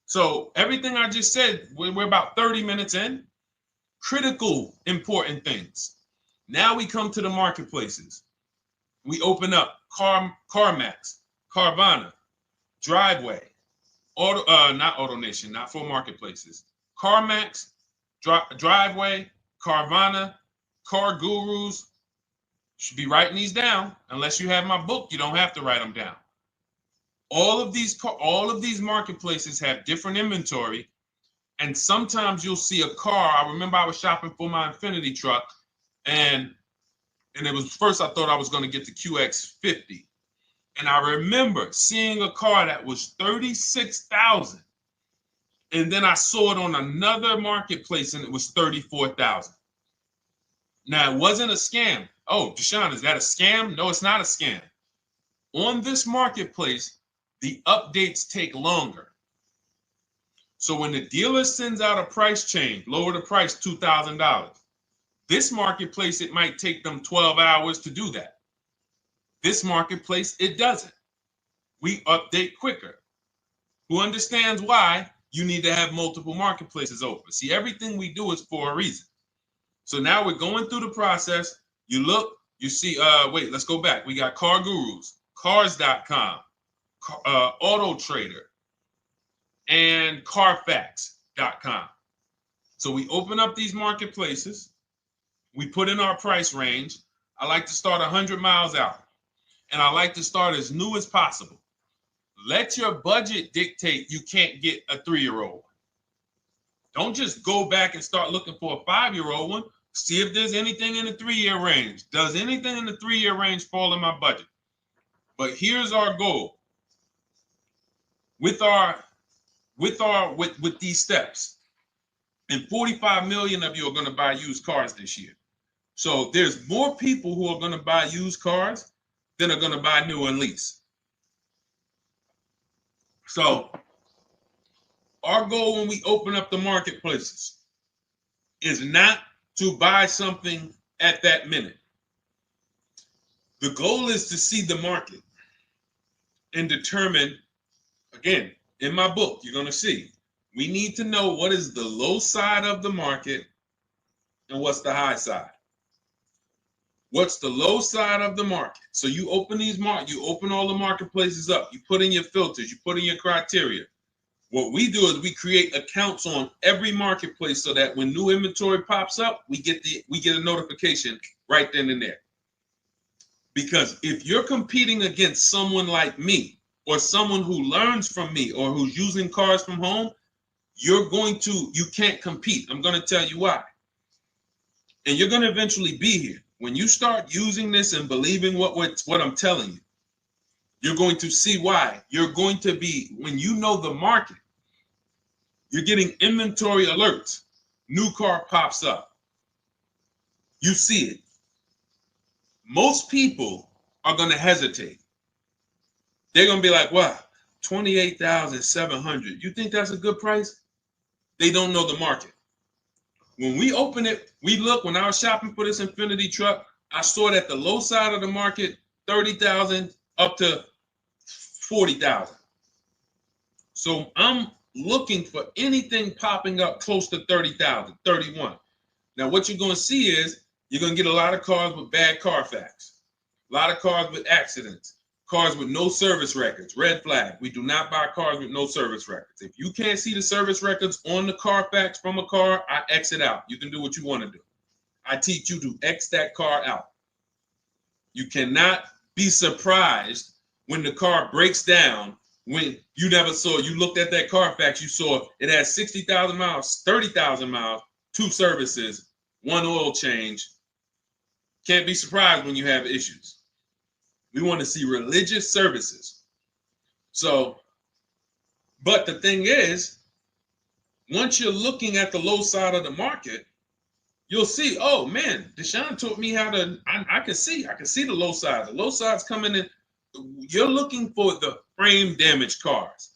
So everything I just said, we're about 30 minutes in. Critical, important things. Now we come to the marketplaces. We open up CarMax, Carvana, Driveway, not AutoNation, not for marketplaces. CarMax, Driveway, Carvana, Car Gurus. Should be writing these down. Unless you have my book, you don't have to write them down. All of these marketplaces have different inventory, and sometimes you'll see a car. I remember I was shopping for my Infinity truck, and it was first I thought I was going to get the QX50, and I remember seeing a car that was $36,000, and then I saw it on another marketplace, and it was $34,000. Now it wasn't a scam. Oh, Deshone, is that a scam? No, it's not a scam. On this marketplace, the updates take longer. So when the dealer sends out a price change, lower the price $2,000. This marketplace, it might take them 12 hours to do that. This marketplace, it doesn't. We update quicker. Who understands why you need to have multiple marketplaces open? See, everything we do is for a reason. So now we're going through the process. You look, you see, wait, let's go back. We got Car Gurus, Cars.com, Auto Trader, and Carfax.com. So we open up these marketplaces. We put in our price range. I like to start 100 miles out, and I like to start as new as possible. Let your budget dictate you can't get a 3-year-old. Don't just go back and start looking for a 5-year-old one. See if there's anything in the 3-year range. Does anything in the 3-year range fall in my budget? But here's our goal. With these steps, and 45 million of you are going to buy used cars this year. So there's more people who are going to buy used cars than are going to buy new and lease. So our goal when we open up the marketplaces is not to buy something at that minute. The goal is to see the market and determine, again, in my book, you're going to see, we need to know what is the low side of the market and what's the high side. What's the low side of the market? So you open you open all the marketplaces up. You put in your filters. You put in your criteria. What we do is we create accounts on every marketplace so that when new inventory pops up, we get a notification right then and there. Because if you're competing against someone like me or someone who learns from me or who's using cars from home, you can't compete. I'm going to tell you why. And you're going to eventually be here. When you start using this and believing what I'm telling you, You're going to see why. You're going to be, when you know the market, you're getting inventory alerts. New car pops up. You see it. Most people are going to hesitate. They're going to be like, wow, 28,700. You think that's a good price? They don't know the market. When we open it, we look, when I was shopping for this Infinity truck, I saw it at the low side of the market, 30,000 up to 40,000. So I'm looking for anything popping up close to 30,000, 31. Now, what you're going to see is you're going to get a lot of cars with bad Carfax, a lot of cars with accidents, cars with no service records, red flag. We do not buy cars with no service records. If you can't see the service records on the Carfax from a car, I exit out. You can do what you want to do. I teach you to X that car out. You cannot be surprised when the car breaks down, when you never saw, you looked at that Carfax, you saw it had 60,000 miles, 30,000 miles, 2 services, 1 oil change. Can't be surprised when you have issues. We want to see religious services. So, but the thing is, once you're looking at the low side of the market, you'll see, oh man, Deshone taught me how to, I can see the low side. The low side's coming in. You're looking for the frame damage cars.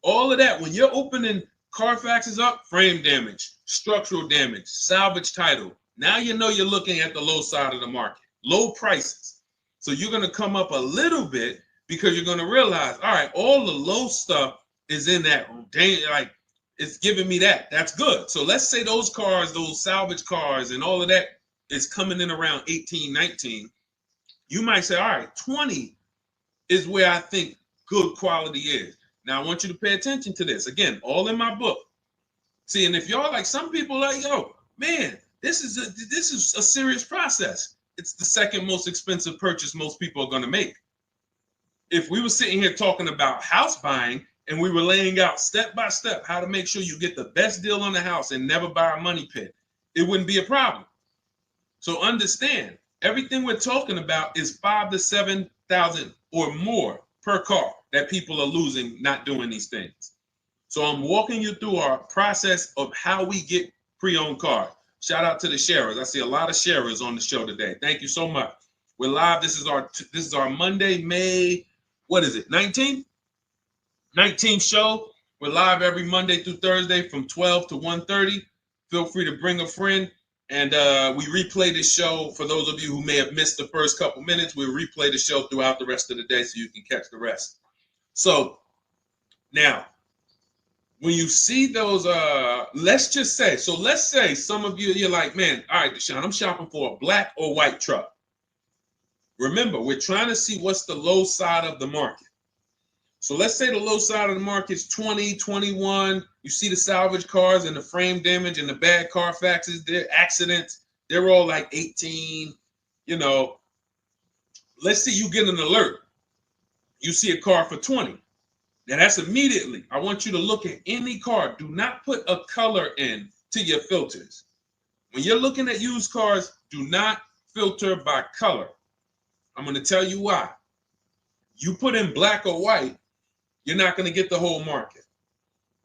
All of that, when you're opening Carfaxes up, frame damage, structural damage, salvage title. Now you know you're looking at the low side of the market, low prices. So you're going to come up a little bit because you're going to realize, all right, all the low stuff is in that, like, it's giving me that. That's good. So let's say those cars, those salvage cars and all of that is coming in around 18, 19. You might say, all right, 20 is where I think good quality is. Now I want you to pay attention to this. Again, all in my book. See, and if y'all like, some people like, yo, man, this is a serious process. It's the second most expensive purchase most people are going to make. If we were sitting here talking about house buying and we were laying out step by step how to make sure you get the best deal on the house and never buy a money pit, it wouldn't be a problem. So understand, everything we're talking about is 5,000 to 7,000 or more per car that people are losing not doing these things. So I'm walking you through our process of how we get pre-owned cars. Shout out to the sharers. I see a lot of sharers on the show today. Thank you so much. We're live. This is our Monday, May, what is it, 19th? 19th show. We're live every Monday through Thursday from 12 to 1:30. Feel free to bring a friend. And we replay this show. For those of you who may have missed the first couple minutes, we'll replay the show throughout the rest of the day so you can catch the rest. So now, when you see those, let's say some of you, you're like, man, all right, Deshone, I'm shopping for a black or white truck. Remember, we're trying to see what's the low side of the market. So let's say the low side of the market is 20, 21. You see the salvage cars and the frame damage and the bad Carfaxes, their accidents, they're all like 18, you know. Let's say you get an alert. You see a car for 20. Now that's immediately, I want you to look at any car. Do not put a color in to your filters. When you're looking at used cars, do not filter by color. I'm going to tell you why. You put in black or white, you're not going to get the whole market,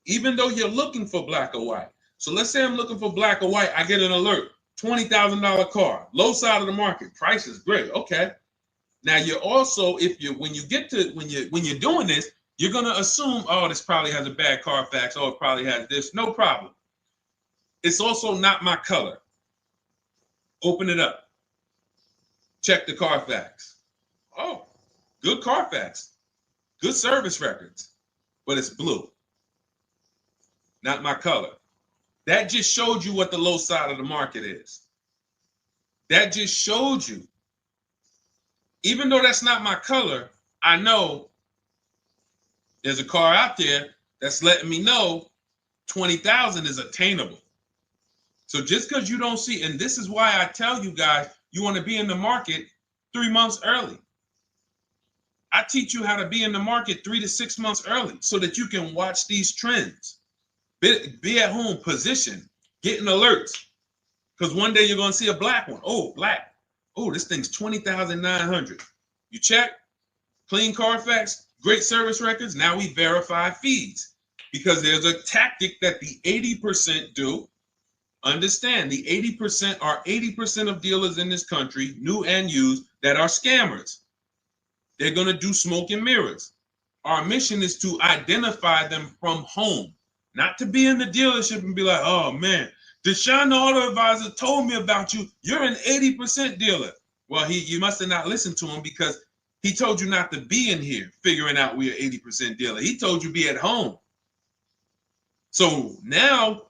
even though you're looking for black or white. So let's say I'm looking for black or white. I get an alert, $20,000 car, low side of the market. Price is great. Okay. Now you're also, when you're doing this, you're going to assume, oh, this probably has a bad Carfax. Oh, it probably has this. No problem. It's also not my color. Open it up. Check the Carfax. Oh, good Carfax. Good service records, but it's blue. Not my color. That just showed you what the low side of the market is. That just showed you. Even though that's not my color, I know there's a car out there that's letting me know 20,000 is attainable. So just because you don't see, and this is why I tell you guys, you want to be in the market 3 months early. I teach you how to be in the market 3 to 6 months early so that you can watch these trends. Be at home, position, getting alerts. Because one day you're going to see a black one. Oh, black. Oh, this thing's 20,900. You check. clean Carfax, great service records. Now we verify fees because there's a tactic that the 80% do. Understand, the 80% are 80% of dealers in this country, new and used, that are scammers. They're going to do smoke and mirrors. Our mission is to identify them from home, not to be in the dealership and be like, oh man, Deshone the Auto Advisor told me about you. You're an 80% dealer. Well, you must have not listened to him because he told you not to be in here figuring out we're 80% dealer. He told you be at home. So now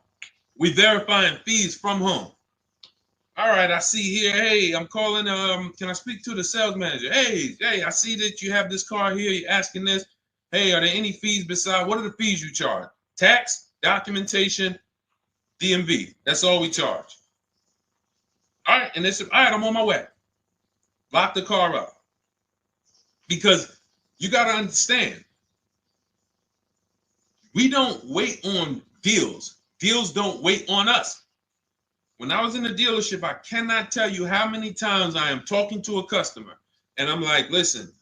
we verifying fees from home. All right, I see here, hey, I'm calling, can I speak to the sales manager? Hey, I see that you have this car here, you're asking this. Hey, are there any fees besides, what are the fees you charge? Tax, documentation, DMV. That's all we charge. All right, and they said, all right, I'm on my way. Lock the car up. Because you got to understand, we don't wait on deals. Deals don't wait on us. When I was in the dealership, I cannot tell you how many times I am talking to a customer and I'm like, listen,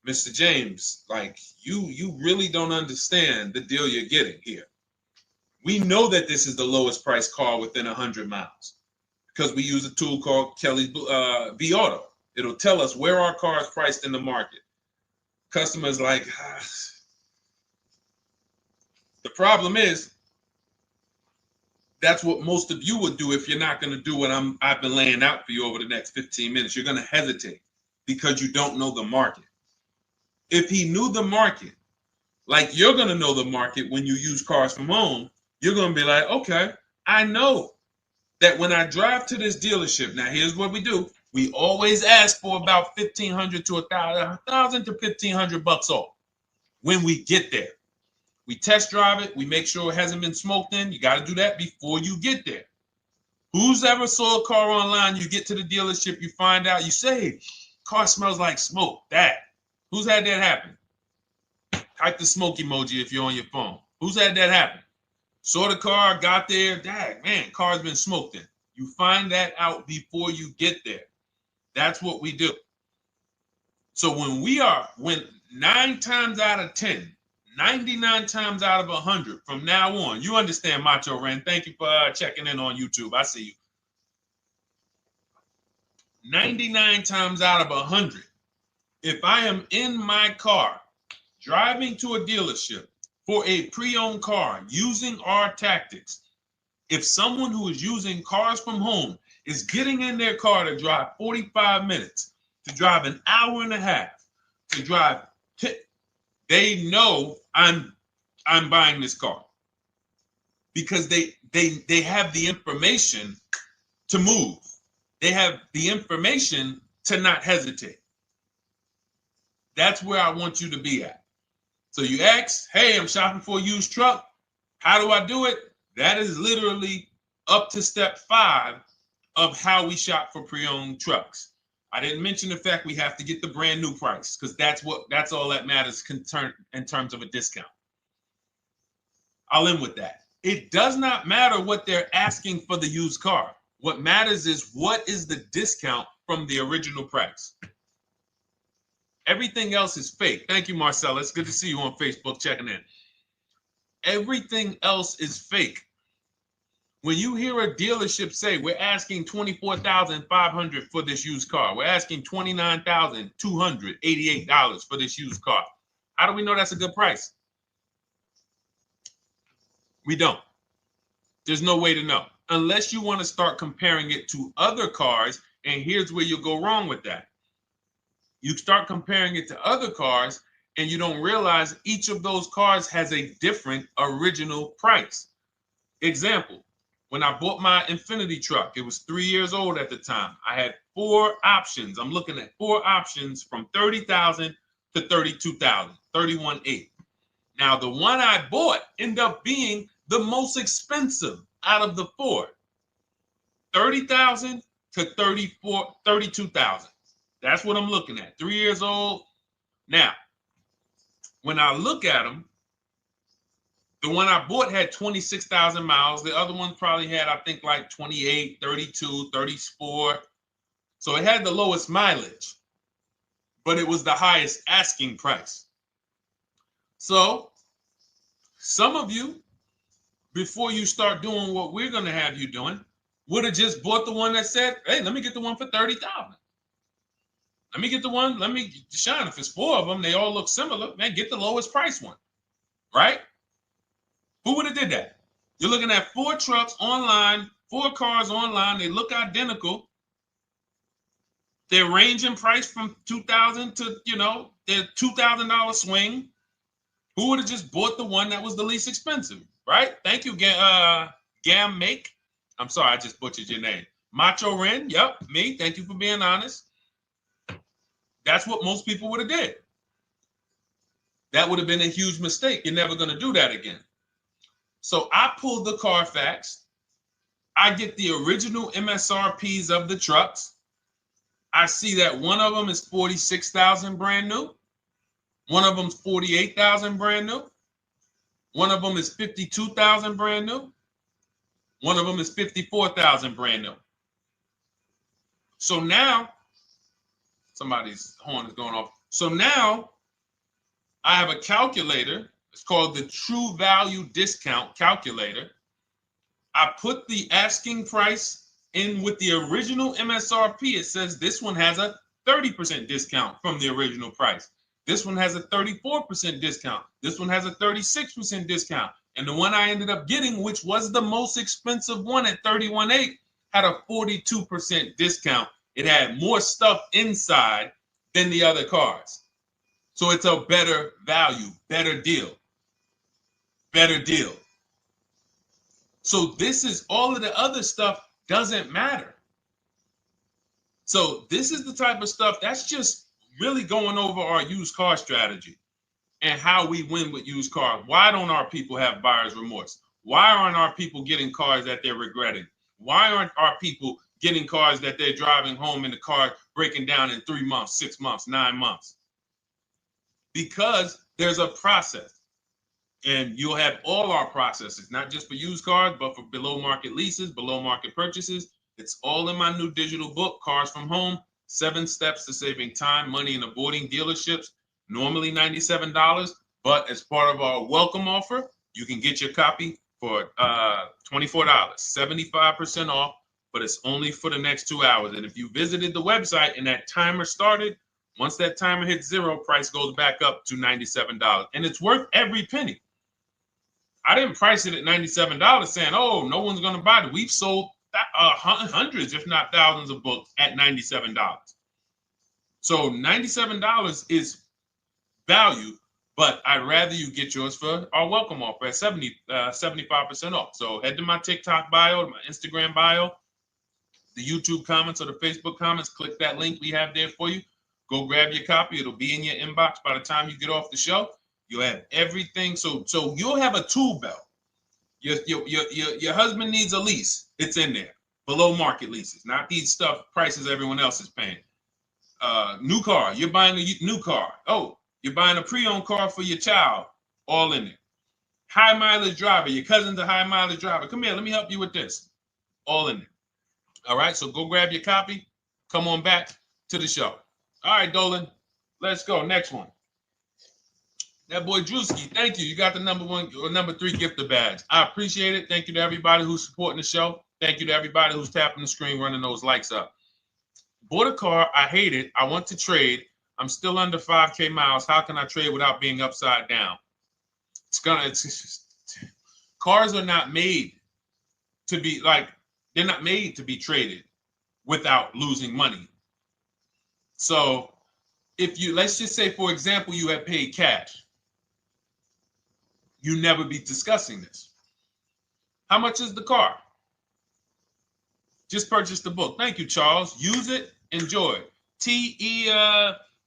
Mr. James, like you really don't understand the deal you're getting here. We know that this is the lowest price car within 100 miles because we use a tool called Kelly's V Auto. It'll tell us where our car is priced in the market. Customers like, the problem is, that's what most of you would do if you're not going to do what I've been laying out for you over the next 15 minutes. You're going to hesitate because you don't know the market. If he knew the market, like you're going to know the market when you use cars from home, you're going to be like, okay, I know that when I drive to this dealership, now here's what we do. We always ask for about $1,500 to $1,000 to $1,500 off when we get there. We test drive it. We make sure it hasn't been smoked in. You got to do that before you get there. Who's ever saw a car online? You get to the dealership, you find out, you say, car smells like smoke. That. Who's had that happen? Type the smoke emoji if you're on your phone. Who's had that happen? Saw the car, got there, dang, man, car's been smoked in. You find that out before you get there. That's what we do. So when 9 times out of 10, 99 times out of 100 from now on, you understand, Macho Ren. Thank you for checking in on YouTube. I see you. 99 times out of 100, if I am in my car driving to a dealership for a pre-owned car using our tactics, if someone who is using cars from home is getting in their car to drive 45 minutes, to drive an hour and a half, to drive, they know I'm buying this car because they have the information to move. They have the information to not hesitate. That's where I want you to be at. So you ask, hey, I'm shopping for a used truck. How do I do it? That is literally up to step 5 of how we shop for pre-owned trucks. I didn't mention the fact we have to get the brand new price because that's all that matters in terms of a discount. I'll end with that. It does not matter what they're asking for the used car. What matters is what is the discount from the original price. Everything else is fake. Thank you, Marcella. It's good to see you on Facebook checking in. Everything else is fake. When you hear a dealership say, we're asking $24,500 for this used car, we're asking $29,288 for this used car, how do we know that's a good price? We don't. There's no way to know. Unless you want to start comparing it to other cars, and here's where you'll go wrong with that. You start comparing it to other cars, and you don't realize each of those cars has a different original price. Example. When I bought my Infinity truck, it was 3 years old at the time. I had 4 options. I'm looking at 4 options from $30,000 to $32,000, $31,800. Now, the one I bought ended up being the most expensive out of the 4. $30,000 to $32,000. That's what I'm looking at. 3 years old. Now, when I look at them, the one I bought had 26,000 miles. The other one probably had, I think, like 28, 32, 34. So it had the lowest mileage. but it was the highest asking price. So some of you, before you start doing what we're going to have you doing, would have just bought the one that said, hey, let me get the one for $30,000. Let me get the one, Deshone, if it's 4 of them, they all look similar, man, get the lowest price one, right? Who would have did that? You're looking at 4 trucks online, 4 cars online, they look identical. They're ranging price from $2,000 to, their $2,000 swing. Who would have just bought the one that was the least expensive, right? Thank you, Gam Make. I'm sorry, I just butchered your name. Macho Ren, yep, me. Thank you for being honest. That's what most people would have did. That would have been a huge mistake. You're never going to do that again. So I pulled the Carfax. I get the original MSRPs of the trucks. I see that one of them is 46,000 brand new. One of them's 48,000 brand new. One of them is 52,000 brand new. One of them is 54,000 brand new. So now, somebody's horn is going off. So now I have a calculator. It's called the True Value Discount Calculator. I put the asking price in with the original MSRP. It says this one has a 30% discount from the original price. This one has a 34% discount. This one has a 36% discount. And the one I ended up getting, which was the most expensive one at $31,800, had a 42% discount. It had more stuff inside than the other cars. So it's a better value, better deal. Better deal. So this is all of the other stuff doesn't matter. So this is the type of stuff that's just really going over our used car strategy and how we win with used cars. Why don't our people have buyer's remorse? Why aren't our people getting cars that they're regretting? Why aren't our people getting cars that they're driving home and the car breaking down in 3 months, 6 months, 9 months? Because there's a process. And you'll have all our processes, not just for used cars, but for below market leases, below market purchases. It's all in my new digital book, Cars from Home, 7 Steps to Saving Time, Money, and Avoiding Dealerships. Normally $97, but as part of our welcome offer, you can get your copy for $24, 75% off, but it's only for the next 2 hours. And if you visited the website and that timer started, once that timer hits 0, price goes back up to $97. And it's worth every penny. I didn't price it at $97 saying, oh, no one's going to buy it. We've sold hundreds, if not thousands of books at $97. So $97 is value, but I'd rather you get yours for our welcome offer at 75% off. So head to my TikTok bio, my Instagram bio, the YouTube comments or the Facebook comments, click that link we have there for you. Go grab your copy. It'll be in your inbox by the time you get off the show. You'll have everything. So you'll have a tool belt. Your husband needs a lease. It's in there. Below market leases, not these stuff prices everyone else is paying. New car. You're buying a new car. Oh, you're buying a pre-owned car for your child. All in there. High mileage driver. Your cousin's a high mileage driver. Come here. Let me help you with this. All in there. All right. So go grab your copy. Come on back to the show. All right, Dolan. Let's go. Next one. That boy Drewski, thank you. You got the number 1 or number 3 gifter badge. I appreciate it. Thank you to everybody who's supporting the show. Thank you to everybody who's tapping the screen, running those likes up. Bought a car. I hate it. I want to trade. I'm still under 5K miles. How can I trade without being upside down? Cars are not made to be they're not made to be traded without losing money. So if you, let's just say, for example, you have paid cash, you never be discussing this. How much is the car? Just purchase the book. Thank you, Charles. Use it, enjoy it.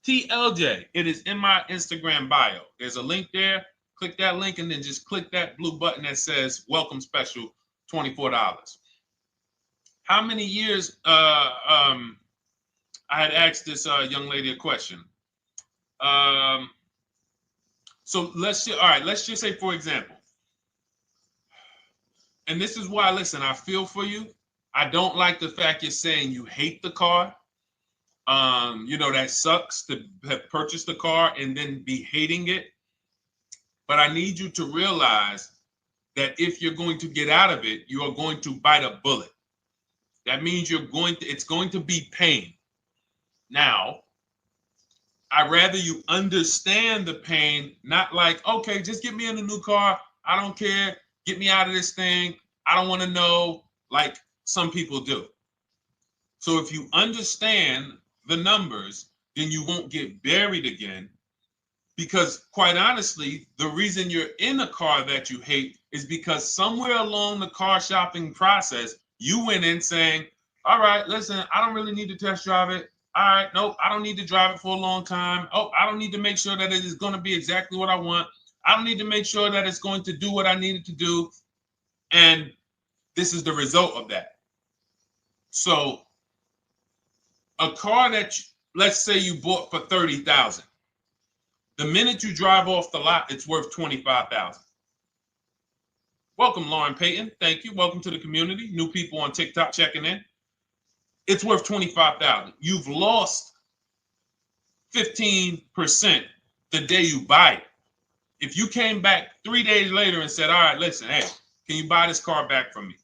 TLJ. It is in my Instagram bio. There's a link there. Click that link and then just click that blue button that says welcome special, $24. How many years I had asked this young lady a question. So let's just say, for example, and this is why, listen, I feel for you. I don't like the fact you're saying you hate the car. That sucks to have purchased a car and then be hating it. But I need you to realize that if you're going to get out of it, you are going to bite a bullet. That means it's going to be pain. Now, I'd rather you understand the pain, not like, okay, just get me in a new car. I don't care. Get me out of this thing. I don't want to know, like some people do. So if you understand the numbers, then you won't get buried again. Because quite honestly, the reason you're in a car that you hate is because somewhere along the car shopping process, you went in saying, all right, listen, I don't really need to test drive it. All right, nope, I don't need to drive it for a long time. Oh, I don't need to make sure that it is going to be exactly what I want. I don't need to make sure that it's going to do what I need it to do. And this is the result of that. So a car that, let's say you bought for $30,000. The minute you drive off the lot, it's worth $25,000. Welcome, Lauren Payton. Thank you. Welcome to the community. New people on TikTok checking in. It's worth $25,000. You've lost 15% the day you buy it. If you came back 3 days later and said, all right, listen, hey, can you buy this car back from me?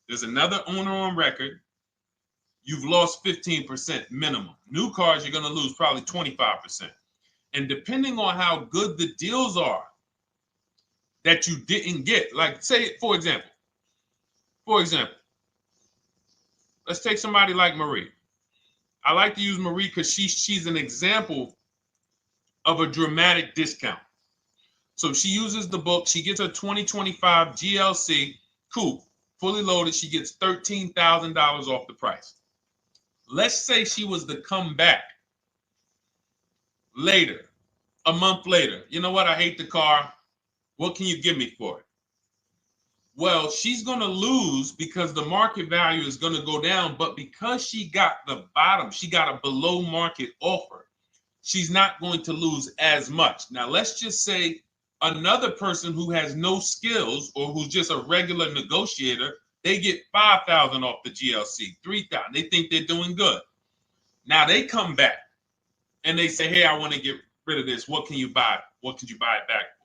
There's another owner on record. You've lost 15% minimum. New cars, you're going to lose probably 25%. And depending on how good the deals are that you didn't get, like say, for example, let's take somebody like Marie. I like to use Marie because she's an example of a dramatic discount. So she uses the book. She gets her 2025 GLC coupe, fully loaded. She gets $13,000 off the price. Let's say she was to come back later, a month later. You know what? I hate the car. What can you give me for it? Well, she's going to lose because the market value is going to go down. But because she got the bottom, she got a below market offer, she's not going to lose as much. Now, let's just say another person who has no skills or who's just a regular negotiator, they get $5,000 off the GLC, $3,000. They think they're doing good. Now they come back and they say, hey, I want to get rid of this. What can you buy? What could you buy it back for?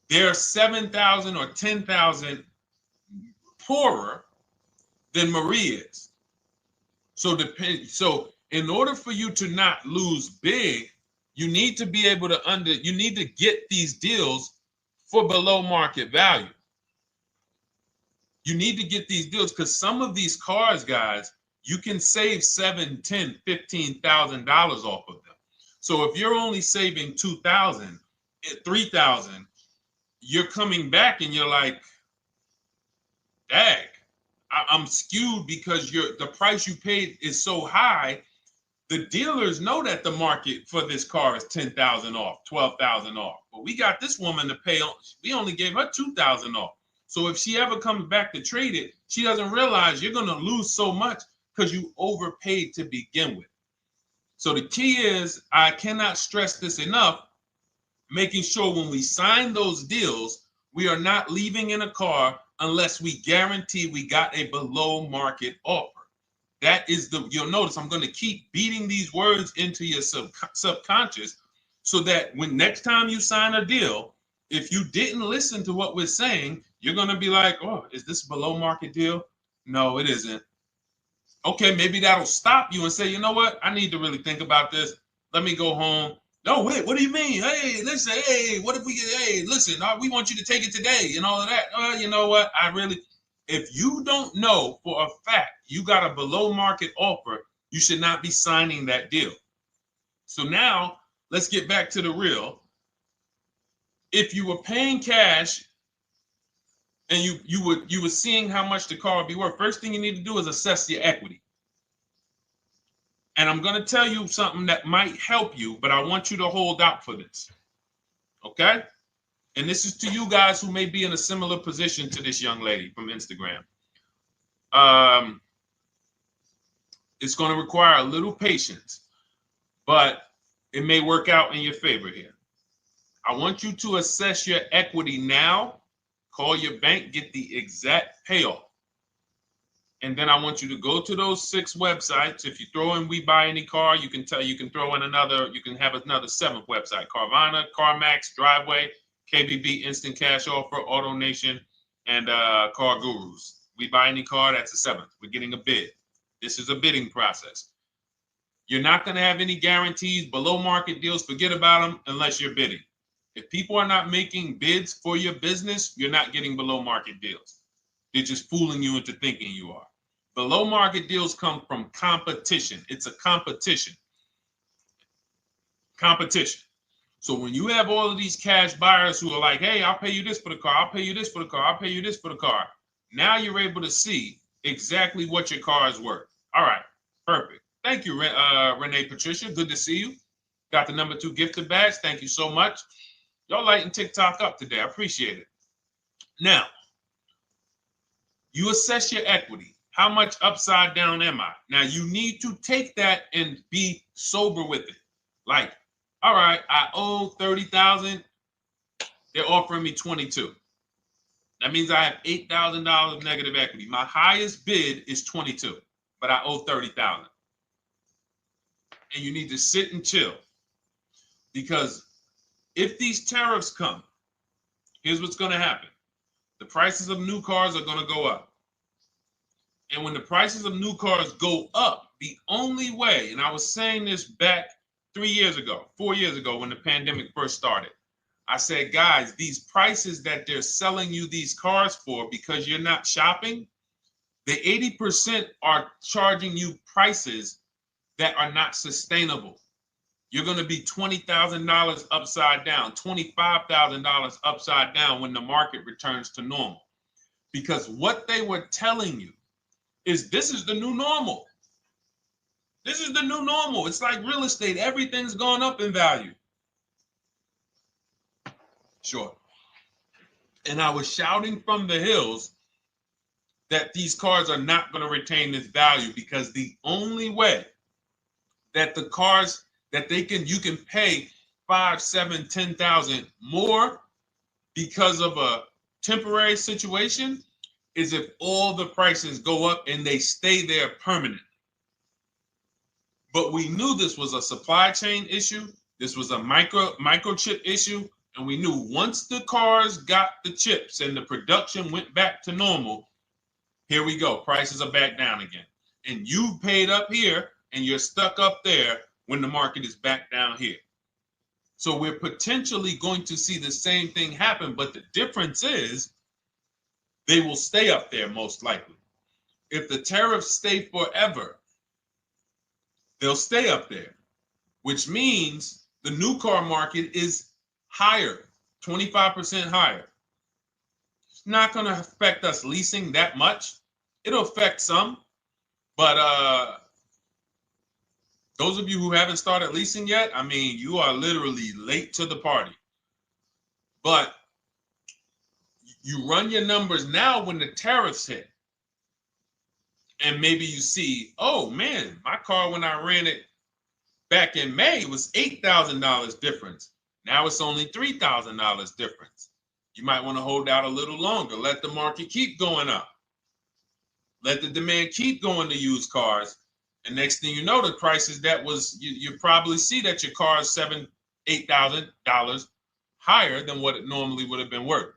They're 7,000 or 10,000 poorer than Marie is. So in order for you to not lose big, you need to be able to you need to get these deals for below market value. You need to get these deals because some of these cars, guys, you can save $7,000, $10,000, $15,000 off of them. So if you're only saving $2,000, $3,000, you're coming back and you're like, dang, I'm skewed because the price you paid is so high. The dealers know that the market for this car is $10,000 off, $12,000 off. But we got this woman to pay, we only gave her $2,000 off. So if she ever comes back to trade it, she doesn't realize you're going to lose so much because you overpaid to begin with. So the key is, I cannot stress this enough, making sure when we sign those deals, we are not leaving in a car unless we guarantee we got a below market offer. That is you'll notice I'm going to keep beating these words into your subconscious so that when next time you sign a deal, if you didn't listen to what we're saying, you're going to be like, oh, is this a below market deal? No, it isn't. Okay, maybe that'll stop you and say, you know what? I need to really think about this. Let me go home. No, wait, what do you mean? Hey, listen, hey, what if we get, hey, listen, we want you to take it today and all of that. You know what? If you don't know for a fact you got a below market offer, you should not be signing that deal. So now let's get back to the real. If you were paying cash and you were seeing how much the car would be worth, first thing you need to do is assess your equity. And I'm going to tell you something that might help you, but I want you to hold out for this. Okay? And this is to you guys who may be in a similar position to this young lady from Instagram. It's going to require a little patience, but it may work out in your favor here. I want you to assess your equity now. Call your bank, get the exact payoff. And then I want you to go to those 6 websites. If you throw in We Buy Any Car, you can throw in you can have another 7th website: Carvana, CarMax, Driveway, KBB, Instant Cash Offer, AutoNation, and Car Gurus. We Buy Any Car, that's the 7th. We're getting a bid. This is a bidding process. You're not going to have any guarantees, below market deals. Forget about them unless you're bidding. If people are not making bids for your business, you're not getting below market deals. They're just fooling you into thinking you are. Below market deals come from competition. It's a competition. Competition. So when you have all of these cash buyers who are like, hey, I'll pay you this for the car, I'll pay you this for the car, I'll pay you this for the car. Now you're able to see exactly what your car is worth. All right, perfect. Thank you, Renee Patricia. Good to see you. Got the number 2 gifted badge. Thank you so much. Y'all lighting TikTok up today. I appreciate it. Now, you assess your equity. How much upside down am I? Now, you need to take that and be sober with it. Like, all right, I owe $30,000. They're offering me 22. That means I have $8,000 negative equity. My highest bid is 22, but I owe 30,000. And you need to sit and chill, because if these tariffs come, here's what's going to happen. The prices of new cars are going to go up. And when the prices of new cars go up, the only way, and I was saying this back 4 years ago, when the pandemic first started, I said, guys, these prices that they're selling you these cars for, because you're not shopping, the 80% are charging you prices that are not sustainable. You're going to be $20,000 upside down, $25,000 upside down when the market returns to normal. Because what they were telling you is this is the new normal. This is the new normal. It's like real estate. Everything's gone up in value. Sure. And I was shouting from the hills that these cars are not going to retain this value, because the only way that the cars that you can pay 5, 7, 10,000 more because of a temporary situation is if all the prices go up and they stay there permanently. But we knew this was a supply chain issue. This was a microchip issue. And we knew once the cars got the chips and the production went back to normal, here we go. Prices are back down again. And you paid up here and you're stuck up there when the market is back down here. So we're potentially going to see the same thing happen. But the difference is they will stay up there most likely. If the tariffs stay forever, they'll stay up there, which means the new car market is higher, 25% higher. It's not going to affect us leasing that much. It'll affect some, but those of you who haven't started leasing yet, I mean, you are literally late to the party. But you run your numbers now when the tariffs hit. And maybe you see, oh man, my car when I ran it back in May was $8,000 difference. Now it's only $3,000 difference. You might want to hold out a little longer. Let the market keep going up. Let the demand keep going to used cars. And next thing you know, the prices that was, you probably see that your car is $7,000, $8,000 higher than what it normally would have been worth.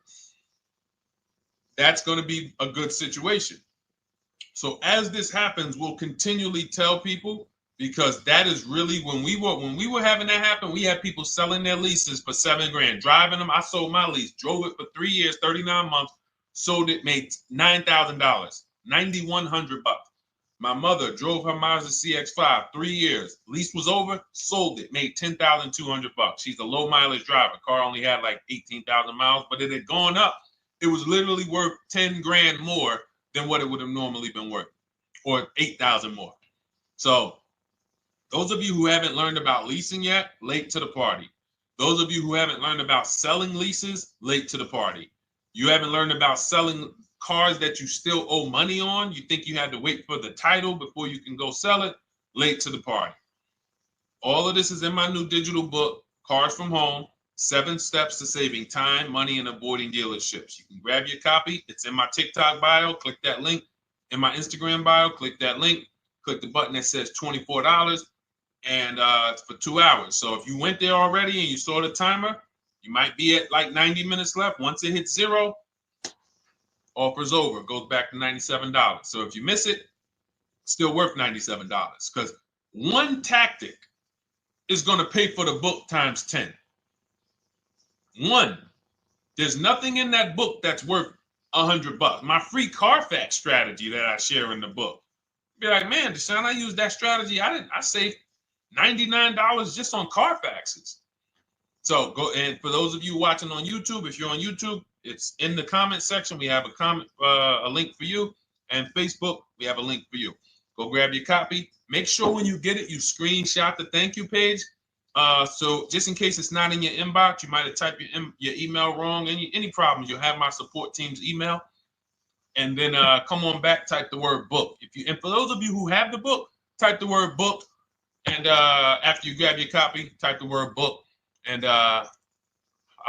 That's going to be a good situation. So as this happens, we'll continually tell people, because that is really when we were having that happen, we had people selling their leases for $7,000, driving them. I sold my lease, drove it for 3 years, 39 months, sold it, made $9,000, $9,100. My mother drove her Mazda CX-5, 3 years, lease was over, sold it, made $10,200. She's a low mileage driver. Car only had like 18,000 miles, but it had gone up. It was literally worth $10,000 more than what it would have normally been worth, or 8,000 more. So those of you who haven't learned about leasing yet, late to the party. Those of you who haven't learned about selling leases, late to the party. You haven't learned about selling cars that you still owe money on. You think you had to wait for the title before you can go sell it, late to the party. All of this is in my new digital book, Cars from Home, 7 Steps to Saving Time, Money, and Avoiding Dealerships. You can grab your copy. It's in my TikTok bio. Click that link. in my Instagram bio. Click that link. Click the button that says $24, and it's for 2 hours. So if you went there already and you saw the timer, you might be at like 90 minutes left. Once it hits 0, offer's over. It goes back to $97. So if you miss it, still worth $97, because one tactic is going to pay for the book times 10. One. There's nothing in that book that's worth $100. My free Carfax strategy that I share in the book. Be like, man, Deshone, I used that strategy. I saved $99 just on Carfaxes. So go, and for those of you watching on YouTube, if you're on YouTube, it's in the comment section. We have a link for you, and Facebook, we have a link for you. Go grab your copy. Make sure when you get it, you screenshot the thank you page. So just in case it's not in your inbox, you might have typed your email wrong. Any problems, you'll have my support team's email. And then come on back, type the word book. And for those of you who have the book, type the word book. And after you grab your copy, type the word book. And I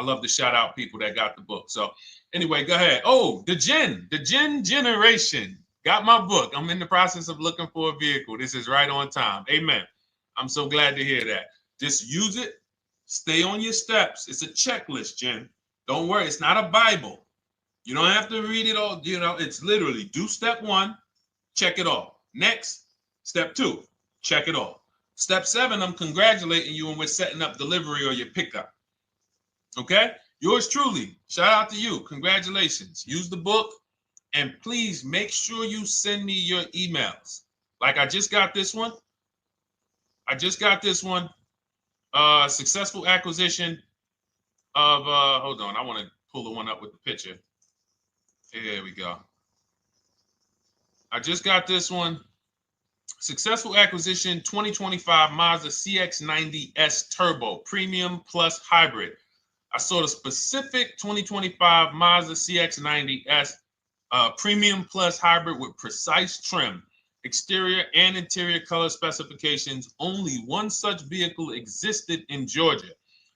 love to shout out people that got the book. So anyway, go ahead. Oh, the Gen Generation got my book. I'm in the process of looking for a vehicle. This is right on time. Amen. I'm so glad to hear that. Just use it. Stay on your steps. It's a checklist, Jen. Don't worry. It's not a Bible. You don't have to read it all. You know, it's literally do step 1, check it off. Next, step 2, check it off. Step 7, I'm congratulating you and we're setting up delivery or your pickup. Okay? Yours truly. Shout out to you. Congratulations. Use the book, and please make sure you send me your emails. Like I just got this one. Successful acquisition of, hold on, I want to pull the one up with the picture. Here we go. I just got this one. Successful acquisition 2025 Mazda CX-90S Turbo Premium Plus Hybrid. I saw the specific 2025 Mazda CX-90S Premium Plus Hybrid with precise trim, exterior and interior color specifications. Only one such vehicle existed in Georgia.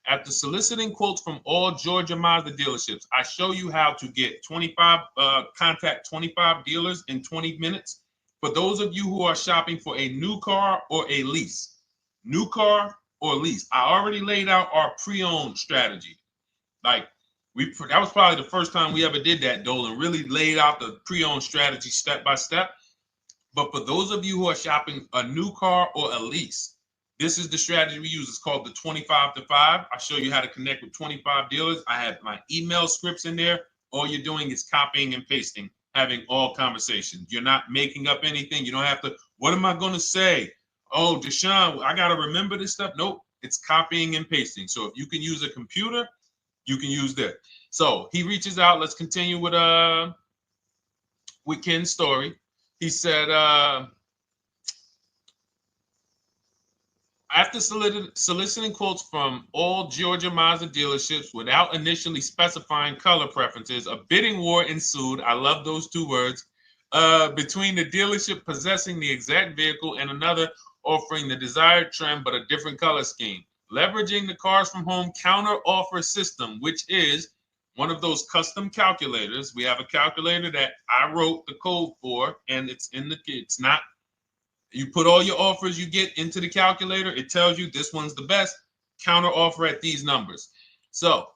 After soliciting quotes from all Georgia Mazda dealerships, I show you how to get contact 25 dealers in 20 minutes. For those of you who are shopping for a new car or a lease, new car or lease, I already laid out our pre-owned strategy. Like that was probably the first time we ever did that, Dolan, really laid out the pre-owned strategy step by step. But for those of you who are shopping a new car or a lease, this is the strategy we use. It's called the 25 to 5. I show you how to connect with 25 dealers. I have my email scripts in there. All you're doing is copying and pasting, having all conversations. You're not making up anything. You don't have to, what am I going to say? Oh, Deshone, I got to remember this stuff. Nope, it's copying and pasting. So if you can use a computer, you can use that. So he reaches out. Let's continue with Ken's story. He said, after soliciting quotes from all Georgia Mazda dealerships without initially specifying color preferences, a bidding war ensued. I love those 2 words. Between the dealership possessing the exact vehicle and another offering the desired trim but a different color scheme. Leveraging the Cars from Home counter offer system, which is one of those custom calculators. We have a calculator that I wrote the code for, and it's not. You put all your offers you get into the calculator. It tells you this one's the best. Counter offer at these numbers. So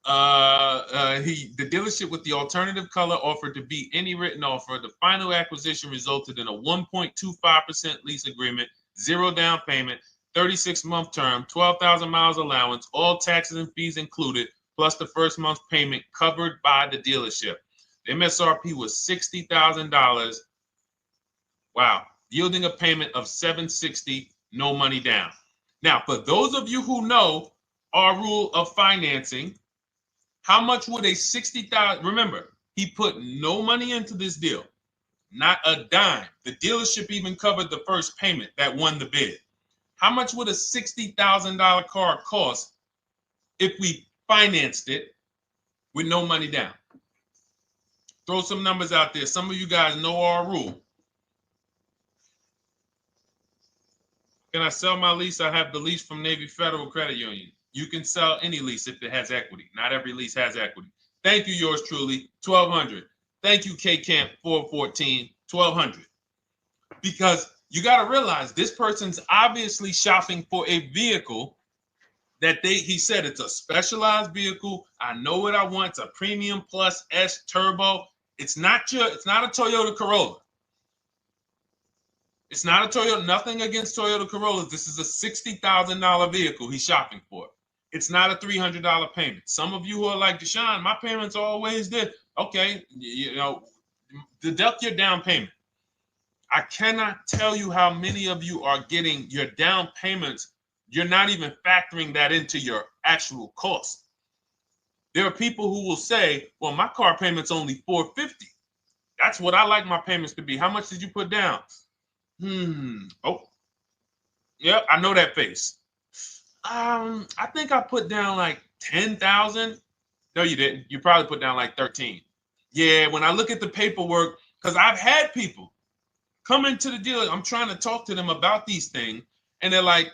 the dealership with the alternative color offered to beat any written offer. The final acquisition resulted in a 1.25% lease agreement, 0 down payment, 36-month term, 12,000 miles allowance, all taxes and fees included, plus the first month's payment covered by the dealership. The MSRP was $60,000. Wow. Yielding a payment of $760, no money down. Now, for those of you who know our rule of financing, how much would a $60,000, remember, he put no money into this deal, not a dime. The dealership even covered the first payment that won the bid. How much would a $60,000 car cost if we financed it with no money down? Throw some numbers out there. Some of you guys know our rule. Can I sell my lease? I have the lease from Navy Federal Credit Union. You can sell any lease if it has equity. Not every lease has equity. Thank you, yours truly, 1200. Thank you, K Camp 414, $1,200. Because you got to realize this person's obviously shopping for a vehicle that he said it's a specialized vehicle. I know what I want. It's a premium plus S turbo. It's not a Toyota Corolla. It's not a Toyota, nothing against Toyota Corollas. This is a $60,000 vehicle he's shopping for. It's not a $300 payment. Some of you who are like, Deshone, my payments are always there. Okay, deduct your down payment. I cannot tell you how many of you are getting your down payments. You're not even factoring that into your actual cost. There are people who will say, well, my car payment's only $450. That's what I like my payments to be. How much did you put down? Oh, yeah, I know that face. I think I put down like 10,000. No, you didn't. You probably put down like 13. Yeah, when I look at the paperwork, because I've had people come into the dealer, I'm trying to talk to them about these things, and they're like,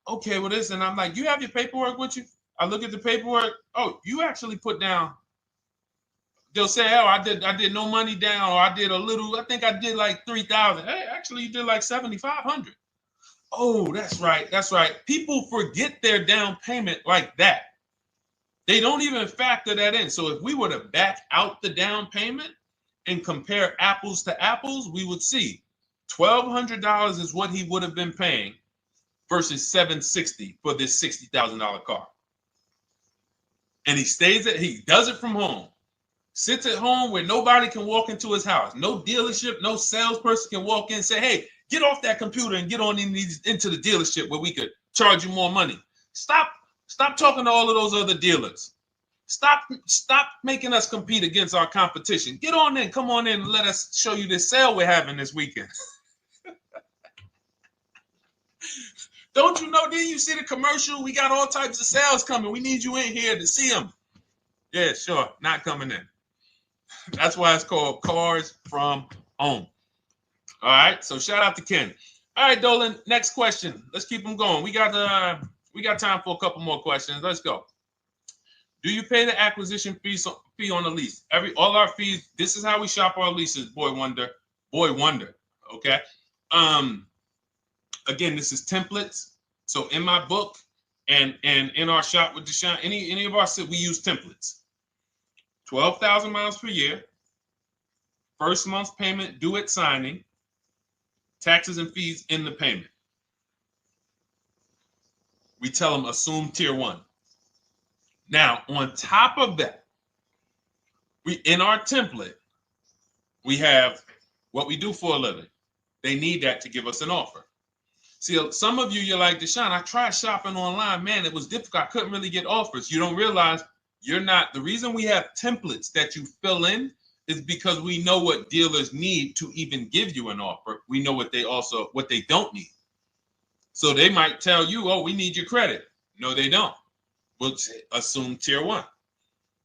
okay, well, this, and I'm like, you have your paperwork with you? I look at the paperwork. Oh, you actually put down. They'll say, oh, I did no money down, or I did a little. I think I did like 3,000. Hey, actually, you did like 7,500. Oh, that's right. That's right. People forget their down payment like that. They don't even factor that in. So if we were to back out the down payment and compare apples to apples, we would see $1,200 is what he would have been paying versus $760 for this $60,000 car. And he does it from home. Sits at home where nobody can walk into his house. No dealership, no salesperson can walk in and say, hey, get off that computer and get on into the dealership where we could charge you more money. Stop talking to all of those other dealers. Stop making us compete against our competition. Get on in, come on in and let us show you this sale we're having this weekend. Don't you know, didn't you see the commercial? We got all types of sales coming. We need you in here to see them. Yeah, sure, not coming in. That's why it's called Cars from Home. All right, so shout out to Ken. All right, Dolan, next question. Let's keep them going. We got time for a couple more questions. Let's go. Do you pay the acquisition fee on the lease? All our fees, this is how we shop our leases, Boy Wonder. Okay. Again, this is templates. So in my book and in our shop with Deshone, any of our we use templates. 12,000 miles per year, first month's payment due at signing, taxes and fees in the payment. We tell them assume tier 1. Now, on top of that, in our template, we have what we do for a living. They need that to give us an offer. See, some of you, you're like, Deshone, I tried shopping online. Man, it was difficult. I couldn't really get offers. You don't realize you're not. The reason we have templates that you fill in is because we know what dealers need to even give you an offer. We know what they don't need. So they might tell you, oh, we need your credit. No, they don't. We'll assume tier 1.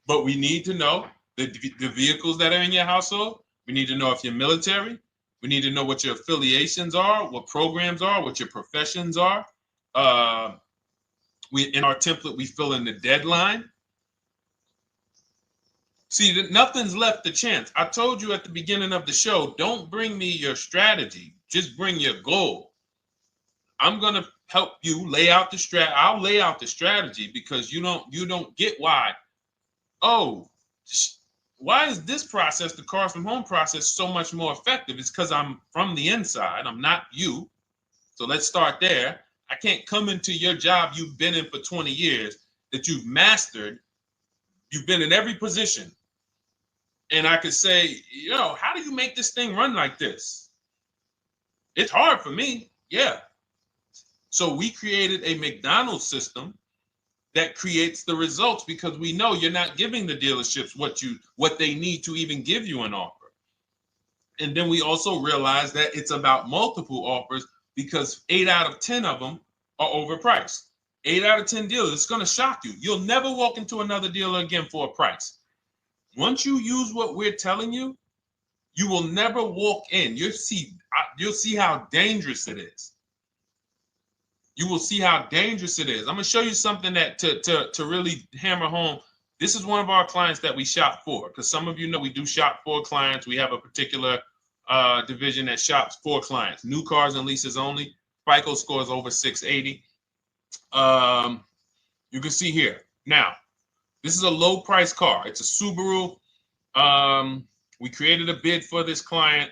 But we need to know the vehicles that are in your household. We need to know if you're military. We need to know what your affiliations are, what programs are, what your professions are. In our template, we fill in the deadline. See, nothing's left to chance. I told you at the beginning of the show, don't bring me your strategy. Just bring your goal. I'm going to help you lay out the strat. I'll lay out the strategy because you don't get why. Oh, why is this process, the Cars from Home process, so much more effective? It's because I'm from the inside. I'm not you. So let's start there. I can't come into your job you've been in for 20 years that you've mastered. You've been in every position. And I could say, how do you make this thing run like this? It's hard for me. Yeah. So we created a McDonald's system that creates the results because we know you're not giving the dealerships what they need to even give you an offer. And then we also realize that it's about multiple offers because 8 out of 10 of them are overpriced. 8 out of 10 dealers, it's going to shock you. You'll never walk into another dealer again for a price. Once you use what we're telling you, you will never walk in. You'll see how dangerous it is. You will see how dangerous it is. I'm going to show you something that to really hammer home. This is one of our clients that we shop for because some of you know we do shop for clients. We have a particular division that shops for clients. New cars and leases only. FICO scores over 680. You can see here. Now, this is a low price car. It's a Subaru. We created a bid for this client.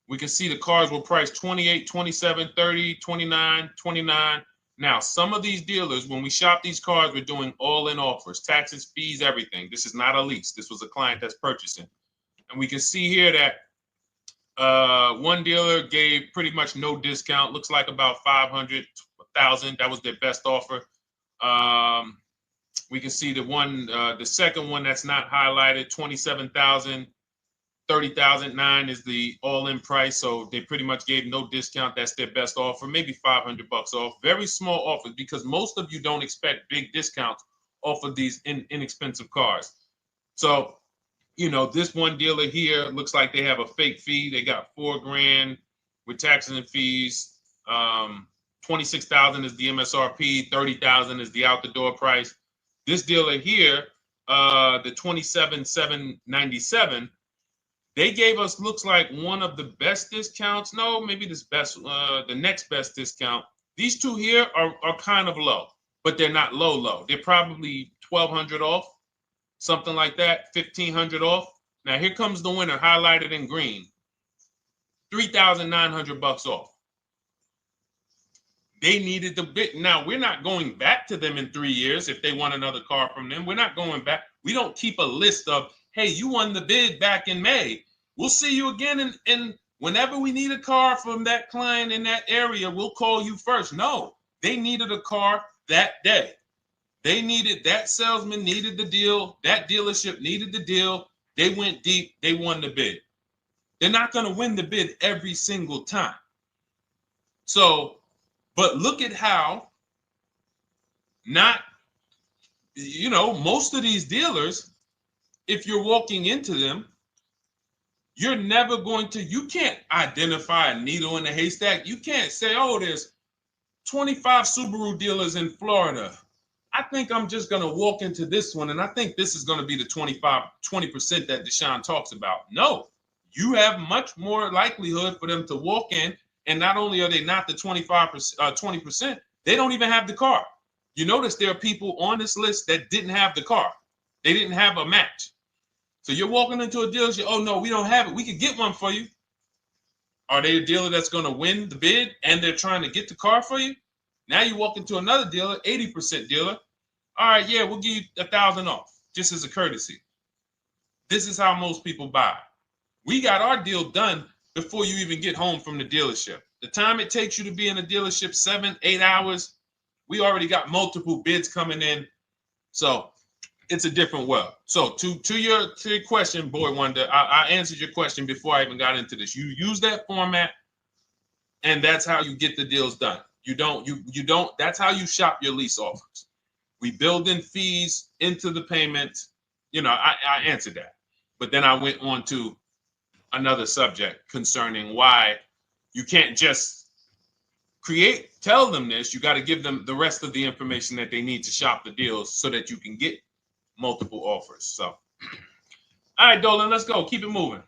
We can see the cars were priced 28, 27, 30, 29, 29. Now, some of these dealers, when we shop these cars, we're doing all-in offers, taxes, fees, everything. This is not a lease. This was a client that's purchasing. And we can see here that one dealer gave pretty much no discount. Looks like about 500, 1,000. That was their best offer. We can see the second one that's not highlighted, 27,000. 30,009 is the all-in price, so they pretty much gave no discount. That's their best offer, maybe $500 off. Very small offers because most of you don't expect big discounts off of these inexpensive cars. So, you know, this one dealer here looks like they have a fake fee. They got $4,000 with taxes and fees. 26,000 is the MSRP. 30,000 is the out-the-door price. This dealer here, the 27,797. They gave us, looks like, one of the best discounts. No, maybe the next best discount. These two here are kind of low, but they're not low. They're probably 1,200 off, something like that, 1,500 off. Now here comes the winner, highlighted in green, 3,900 bucks off. They needed the bid. Now we're not going back to them in 3 years if they want another car from them. We're not going back. We don't keep a list of, hey, you won the bid back in May. We'll see you again. And whenever we need a car from that client in that area, we'll call you first. No, they needed a car that day. They needed, that salesman needed the deal. That dealership needed the deal. They went deep. They won the bid. They're not going to win the bid every single time. So, but look at how most of these dealers, if you're walking into them, you're never going to, you can't identify a needle in a haystack. You can't say, oh, there's 25 Subaru dealers in Florida. I think I'm just going to walk into this one, and I think this is going to be the 20% that Deshone talks about. No, you have much more likelihood for them to walk in, and not only are they not the 20%, they don't even have the car. You notice there are people on this list that didn't have the car. They didn't have a match. So you're walking into a dealership, oh no, we don't have it. We could get one for you. Are they a dealer that's going to win the bid and they're trying to get the car for you? Now you walk into another dealer, 80% dealer. All right, yeah, we'll give you 1,000 off, just as a courtesy. This is how most people buy. We got our deal done before you even get home from the dealership. The time it takes you to be in a dealership, 7-8 hours, we already got multiple bids coming in. So it's a different world. So to your question, Boy Wonder, I answered your question before I even got into this. You use that format, and that's how you get the deals done. You don't, that's how you shop your lease offers. We build in fees into the payments. I answered that. But then I went on to another subject concerning why you can't just tell them this. You got to give them the rest of the information that they need to shop the deals so that you can get multiple offers. So, all right, Dolan, let's go. Keep it moving.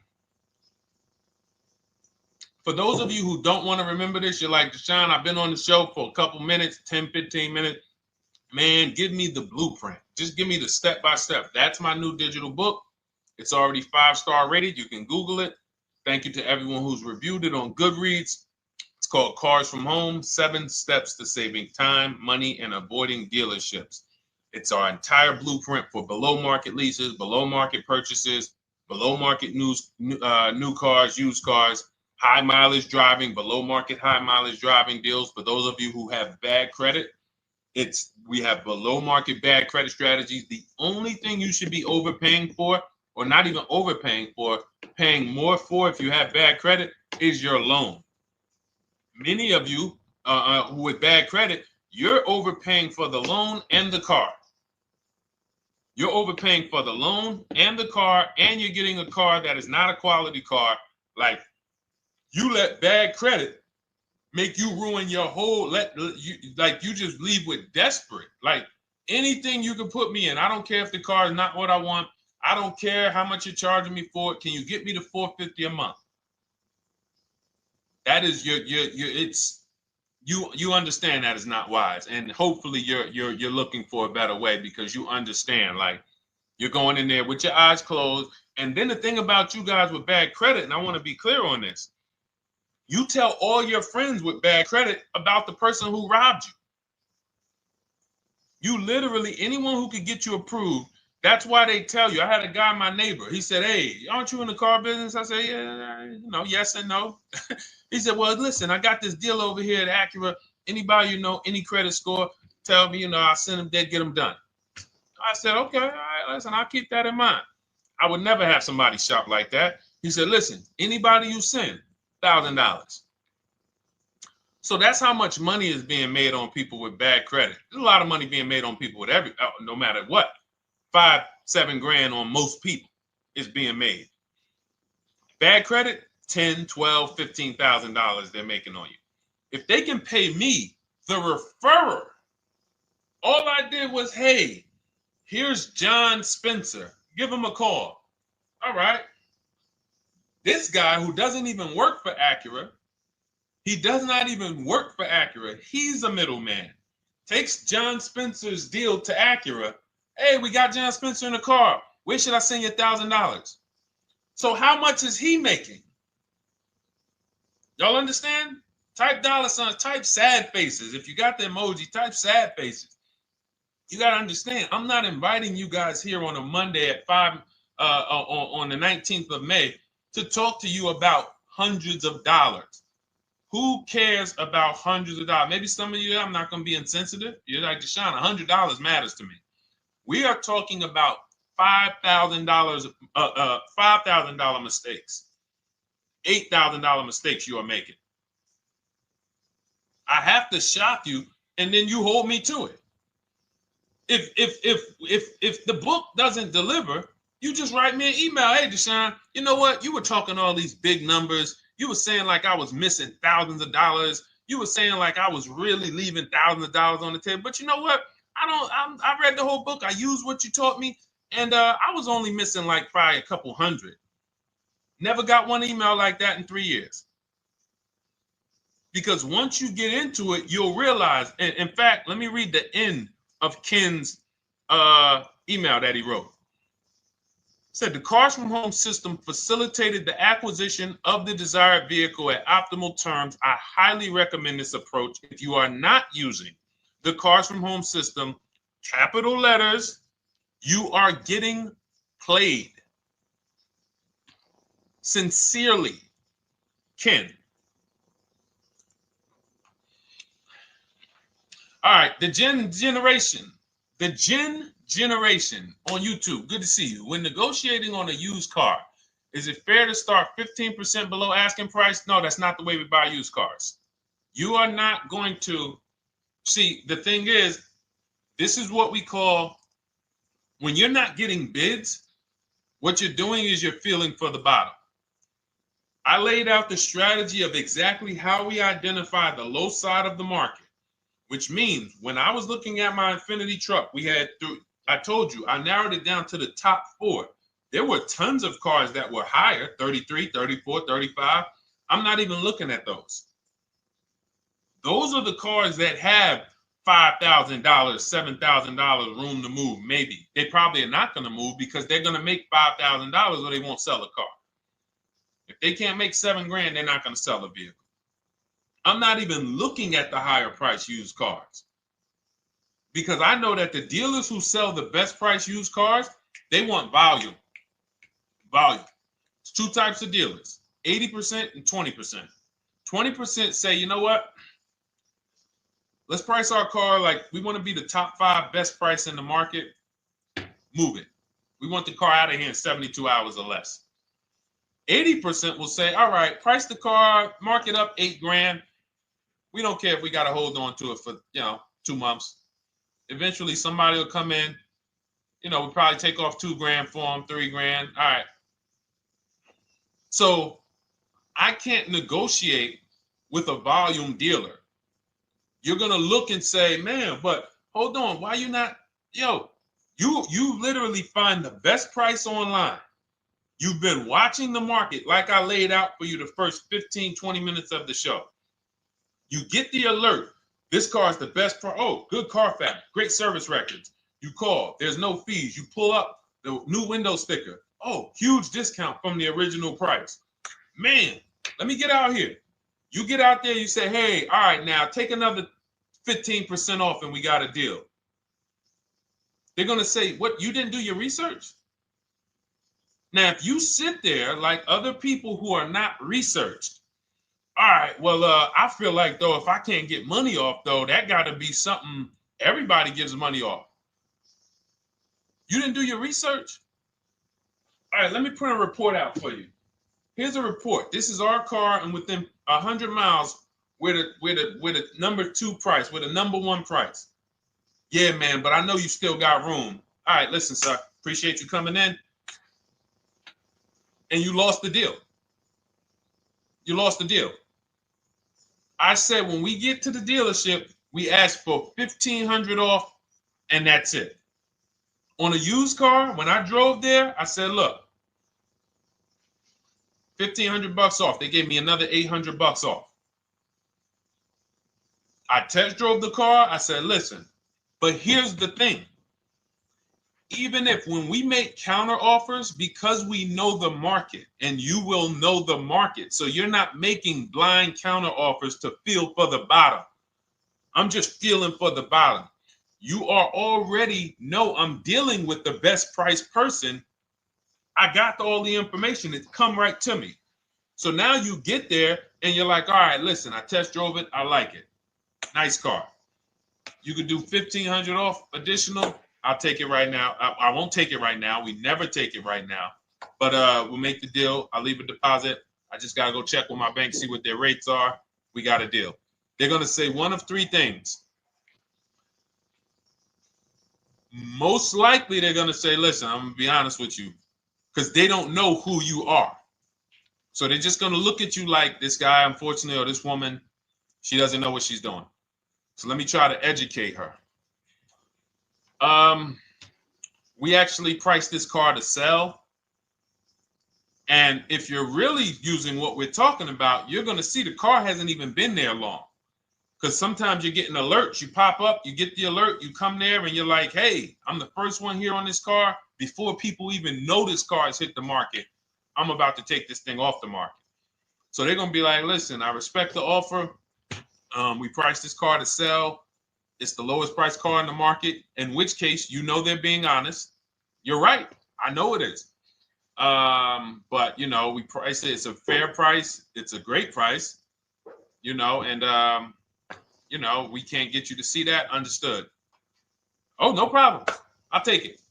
For those of you who don't want to remember this, you're like, Deshone, I've been on the show for a couple minutes, 10, 15 minutes. Man, give me the blueprint. Just give me the step-by-step. That's my new digital book. It's already 5-star rated. You can Google it. Thank you to everyone who's reviewed it on Goodreads. It's called Cars from Home, 7 Steps to Saving Time, Money, and Avoiding Dealerships. It's our entire blueprint for below market leases, below market purchases, below market new cars, used cars, high mileage driving, below market high mileage driving deals. For those of you who have bad credit, we have below market bad credit strategies. The only thing you should be overpaying for, or not even overpaying for, paying more for if you have bad credit, is your loan. Many of you who with bad credit, you're overpaying for the loan and the car. You're overpaying for the loan and the car, and you're getting a car that is not a quality car. Like, you let bad credit make you ruin your whole, you just leave with desperate. Like, anything you can put me in. I don't care if the car is not what I want. I don't care how much you're charging me for it. Can you get me to $450 a month? That is you understand that is not wise, and hopefully you're looking for a better way, because you understand, like, you're going in there with your eyes closed. And then the thing about you guys with bad credit, and I want to be clear on this, you tell all your friends with bad credit about the person who robbed you. You literally, anyone who could get you approved, that's why they tell you. I had a guy, my neighbor, he said, "Hey, aren't you in the car business?" I said, "Yeah, yes and no." He said, "Well, listen, I got this deal over here at Acura. Anybody any credit score, tell me, I'll send them, they'd get them done." I said, "Okay, all right, listen, I'll keep that in mind." I would never have somebody shop like that. He said, "Listen, anybody you send, $1,000. So that's how much money is being made on people with bad credit. There's a lot of money being made on people with no matter what. 5-7 grand on most people is being made. Bad credit, $10, $12, $15,000 they're making on you. If they can pay me, the referrer, all I did was, hey, here's John Spencer. Give him a call. All right. This guy who doesn't even work for Acura, he does not even work for Acura. He's a middleman. Takes John Spencer's deal to Acura. Hey, we got John Spencer in the car. Where should I send you $1,000? So how much is he making? Y'all understand? Type dollar signs, type sad faces. If you got the emoji, type sad faces. You got to understand, I'm not inviting you guys here on a Monday at 5 on the 19th of May to talk to you about hundreds of dollars. Who cares about hundreds of dollars? Maybe some of you, I'm not going to be insensitive. You're like, Deshone, $100 matters to me. We are talking about $5,000 mistakes, $8,000 mistakes you are making. I have to shock you, and then you hold me to it. If the book doesn't deliver, you just write me an email. Hey, Deshone, you know what? You were talking all these big numbers. You were saying like I was missing thousands of dollars. You were saying like I was really leaving thousands of dollars on the table. But you know what? I read the whole book. I used what you taught me, and I was only missing like probably a couple hundred. Never got one email like that in 3 years. Because once you get into it, you'll realize. And in fact, let me read the end of Ken's email that he wrote. It said, the Cars from Home system facilitated the acquisition of the desired vehicle at optimal terms. I highly recommend this approach. If you are not using the Cars from Home system, capital letters, you are getting played. Sincerely, Ken. All right, the Gen Generation on YouTube. Good to see you. When negotiating on a used car, is it fair to start 15% below asking price? No, that's not the way we buy used cars. You are not going to see. The thing is, this is what we call, when you're not getting bids, what you're doing is you're feeling for the bottom. I laid out the strategy of exactly how we identify the low side of the market. Which means when I was looking at my Infinity truck, I told you, I narrowed it down to the top 4. There were tons of cars that were higher, 33, 34, 35. I'm not even looking at those. Those are the cars that have $5,000, $7,000 room to move, maybe. They probably are not going to move because they're going to make $5,000 or they won't sell a car. If they can't make $7 grand, they're not going to sell a vehicle. I'm not even looking at the higher price used cars because I know that the dealers who sell the best price used cars, they want volume. Volume. It's 2 types of dealers, 80% and 20%. 20% say, you know what? Let's price our car like we want to be the top 5 best price in the market. Move it. We want the car out of here in 72 hours or less. 80% will say, all right, price the car, mark it up 8 grand. We don't care if we got to hold on to it for, 2 months. Eventually, somebody will come in. We'll probably take off 2 grand for them, 3 grand. All right. So I can't negotiate with a volume dealer. You're going to look and say, man, but hold on. Why you not? You literally find the best price online. You've been watching the market like I laid out for you the first 15, 20 minutes of the show. You get the alert. This car is the best car. Oh, good Carfax, great service records. You call. There's no fees. You pull up the new window sticker. Oh, huge discount from the original price. Man, let me get out here. You get out there, you say, hey, all right, now take another 15% off and we got a deal. They're going to say, what, you didn't do your research? Now, if you sit there like other people who are not researched, all right, well, I feel like, though, if I can't get money off, though, that got to be something everybody gives money off. You didn't do your research? All right, let me print a report out for you. Here's a report. This is our car, and within 100 miles, we're the number 2 price, we're the number 1 price. Yeah, man, but I know you still got room. All right, listen, sir, appreciate you coming in. And you lost the deal. You lost the deal. I said when we get to the dealership, we ask for $1,500 off, and that's it. On a used car, when I drove there, I said, look, $1,500 off. They gave me another $800 off. I test drove the car. I said, listen, but here's the thing. Even if when we make counter offers, because we know the market, and you will know the market, so you're not making blind counter offers to feel for the bottom. I'm just feeling for the bottom. You are already know I'm dealing with the best price person. I got all the information. It come right to me. So now you get there and you're like, all right, listen, I test drove it. I like it. Nice car. You could do $1,500 off additional. I'll take it right now. I won't take it right now. We never take it right now. But we'll make the deal. I'll leave a deposit. I just got to go check with my bank, see what their rates are. We got a deal. They're going to say one of 3 things. Most likely they're going to say, listen, I'm going to be honest with you, because they don't know who you are. So they're just going to look at you like this guy, unfortunately, or this woman, she doesn't know what she's doing. So let me try to educate her. We actually priced this car to sell. And if you're really using what we're talking about, you're going to see the car hasn't even been there long. Because sometimes you're getting alerts. You pop up, you get the alert, you come there, and you're like, hey, I'm the first one here on this car. Before people even know this car has hit the market, I'm about to take this thing off the market. So they're going to be like, listen, I respect the offer. We priced this car to sell. It's the lowest price car in the market, in which case, you know, they're being honest. You're right. I know it is. But, you know, we price it. It's a fair price. It's a great price, you know, and, you know, we can't get you to see that. Understood. Oh, no problem. I'll take it.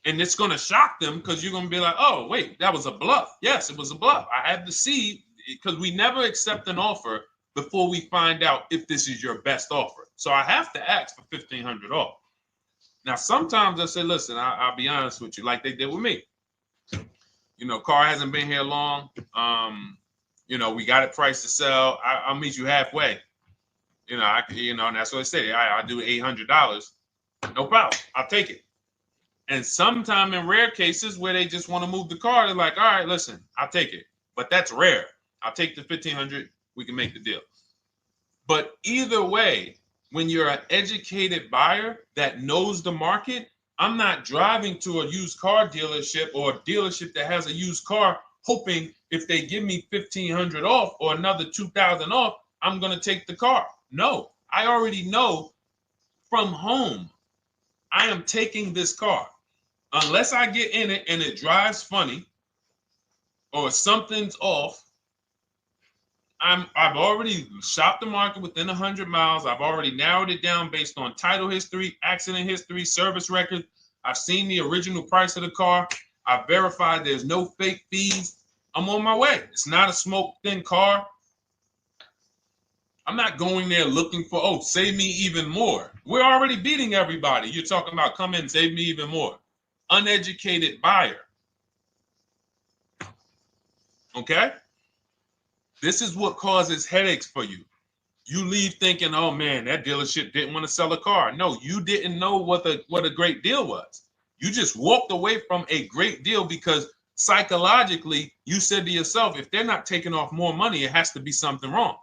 And it's going to shock them because you're going to be like, oh, wait, that was a bluff. Yes, it was a bluff. I had to see, because we never accept an offer before we find out if this is your best offer. So I have to ask for $1,500 off. Now, sometimes I say, listen, I'll be honest with you, like they did with me. You know, car hasn't been here long. You know, we got it priced to sell. I'll meet you halfway. You know, and that's what I say. I do $800. No problem. I'll take it. And sometimes in rare cases where they just want to move the car, they're like, all right, listen, I'll take it. But that's rare. I'll take the $1,500. We can make the deal. But either way, when you're an educated buyer that knows the market, I'm not driving to a used car dealership or a dealership that has a used car hoping if they give me $1,500 off or another $2,000 off, I'm going to take the car. No, I already know from home, I am taking this car. Unless I get in it and it drives funny or something's off, I've already shopped the market within 100 miles. I've already narrowed it down based on title history, accident history, service record. I've seen the original price of the car. I've verified there's no fake fees. I'm on my way. It's not a smoke thin car. I'm not going there looking for, oh, save me even more. We're already beating everybody. You're talking about come in, save me even more. Uneducated buyer. Okay? This is what causes headaches for you. You leave thinking, oh man, that dealership didn't want to sell a car. No, you didn't know what a great deal was. You just walked away from a great deal because psychologically you said to yourself, if they're not taking off more money, it has to be something wrong.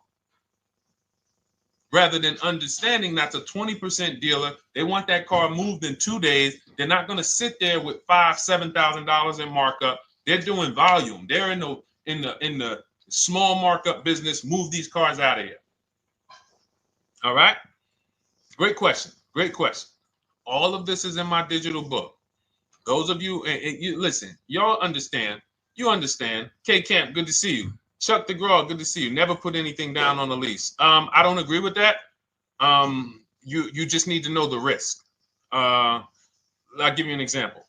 Rather than understanding that's a 20% dealer, they want that car moved in 2 days. They're not going to sit there with $5,000-$7,000 in markup. They're doing volume. They're in the small markup business. Move these cars out of here. All right. Great question. Great question. All of this is in my digital book. Those of you, and you listen, y'all understand. You understand. K Camp, good to see you. Chuck DeGraw, good to see you. Never put anything down on a lease. I don't agree with that. You just need to know the risk. I'll give you an example.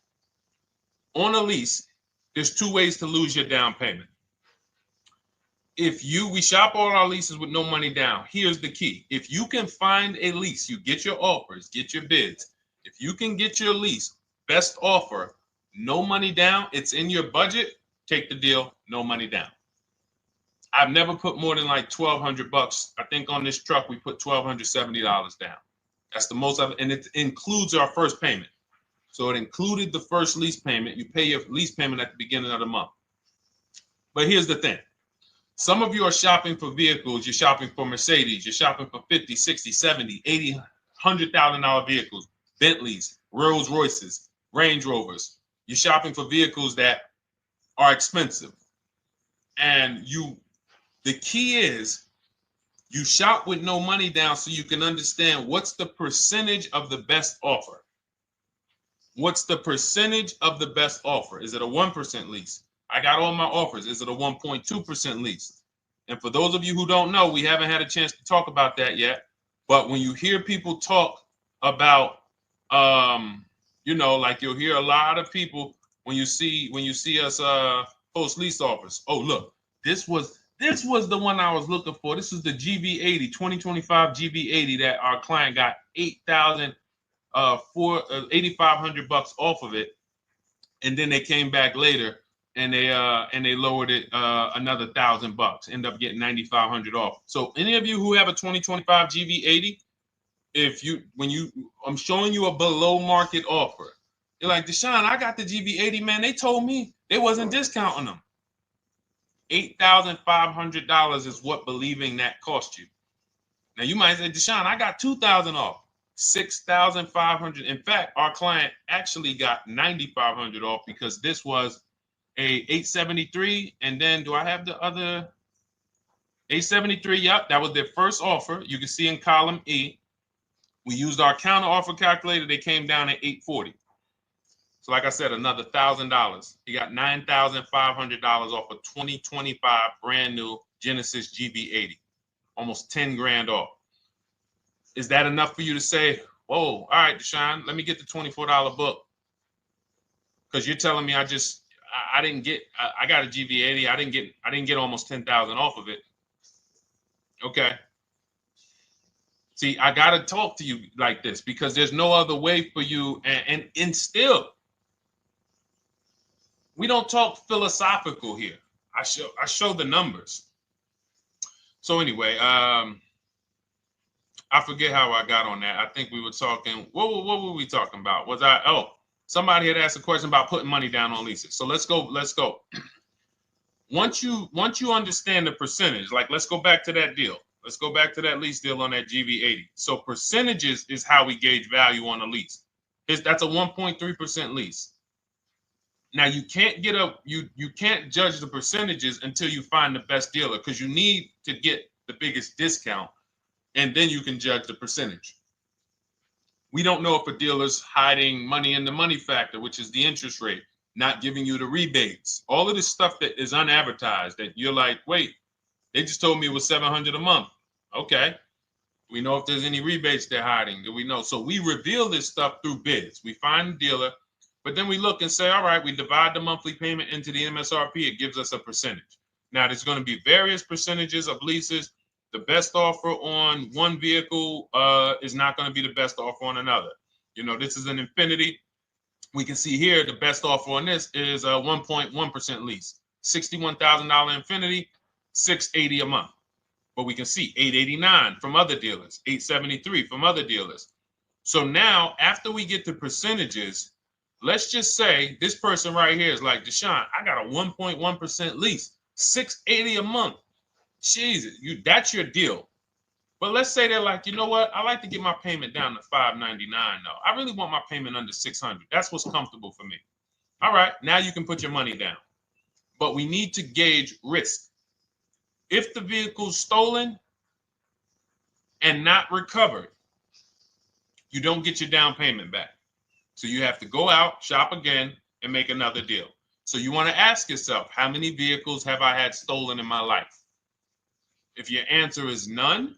On a lease, there's 2 ways to lose your down payment. We shop all our leases with no money down. Here's the key. If you can find a lease, you get your offers, get your bids. If you can get your lease, best offer, no money down, it's in your budget, take the deal, no money down. I've never put more than like $1,200. I think on this truck, we put $1,270 down. That's the most of it. And it includes our first payment. So it included the first lease payment. You pay your lease payment at the beginning of the month. But here's the thing. Some of you are shopping for vehicles. You're shopping for Mercedes. You're shopping for 50, 60, 70, 80, $100,000 vehicles, Bentleys, Rolls Royces, Range Rovers. You're shopping for vehicles that are expensive. And the key is you shop with no money down so you can understand what's the percentage of the best offer. What's the percentage of the best offer? Is it a 1% lease? I got all my offers. Is it a 1.2% lease? And for those of you who don't know, we haven't had a chance to talk about that yet. But when you hear people talk about, like you'll hear a lot of people when you see us post lease offers. Oh, look, this was the one I was looking for. This is the GV80, 2025 GV80 that our client got $8,500 off of it, and then they came back later and they lowered it another $1,000. End up getting $9,500 off. So any of you who have a 2025 GV80, I'm showing you a below market offer. You're like, Deshone, I got the GV80, man. They told me they wasn't discounting them. $8,500 is what believing that cost you. Now you might say, Deshone, I got $2,000 off. $6,500. In fact, our client actually got $9,500 off because this was a 873. And then do I have the other 873? Yep, that was their first offer. You can see in column E. We used our counter offer calculator. They came down at 840. So like I said, another $1,000. He got $9,500 off a 2025 brand new Genesis GV80, almost 10 grand off. Is that enough for you to say, whoa, all right, Deshone, let me get the $24 book? Because you're telling me I got a GV80. I didn't get almost 10,000 off of it. Okay. See, I got to talk to you like this because there's no other way for you. And still, we don't talk philosophical here. I show the numbers. So anyway, I forget how I got on that. I think we were talking. What were we talking about? Somebody had asked a question about putting money down on leases. So let's go. Once you understand the percentage, like let's go back to that deal. Let's go back to that lease deal on that GV80. So percentages is how we gauge value on a lease. That's a 1.3% lease. Now you can't you can't judge the percentages until you find the best dealer because you need to get the biggest discount, and then you can judge the percentage. We don't know if a dealer's hiding money in the money factor, which is the interest rate, not giving you the rebates, all of this stuff that is unadvertised that you're like, wait, they just told me it was $700 a month. Okay. We know if there's any rebates they're hiding. Do we know? So we reveal this stuff through bids. We find the dealer, but then we look and say, all right, we divide the monthly payment into the MSRP. It gives us a percentage. Now, there's going to be various percentages of leases. The best offer on one vehicle is not going to be the best offer on another. This is an Infiniti. We can see here the best offer on this is a 1.1% lease. $61,000 Infiniti, $680 a month. But we can see $889 from other dealers, $873 from other dealers. So now, after we get the percentages, let's just say this person right here is like, Deshone, I got a 1.1% lease, $680 a month. Jesus, that's your deal. But let's say they're like, you know what? I like to get my payment down to $599 though. I really want my payment under $600. That's what's comfortable for me. All right, now you can put your money down. But we need to gauge risk. If the vehicle's stolen and not recovered, you don't get your down payment back. So you have to go out, shop again, and make another deal. So you want to ask yourself, how many vehicles have I had stolen in my life? If your answer is none,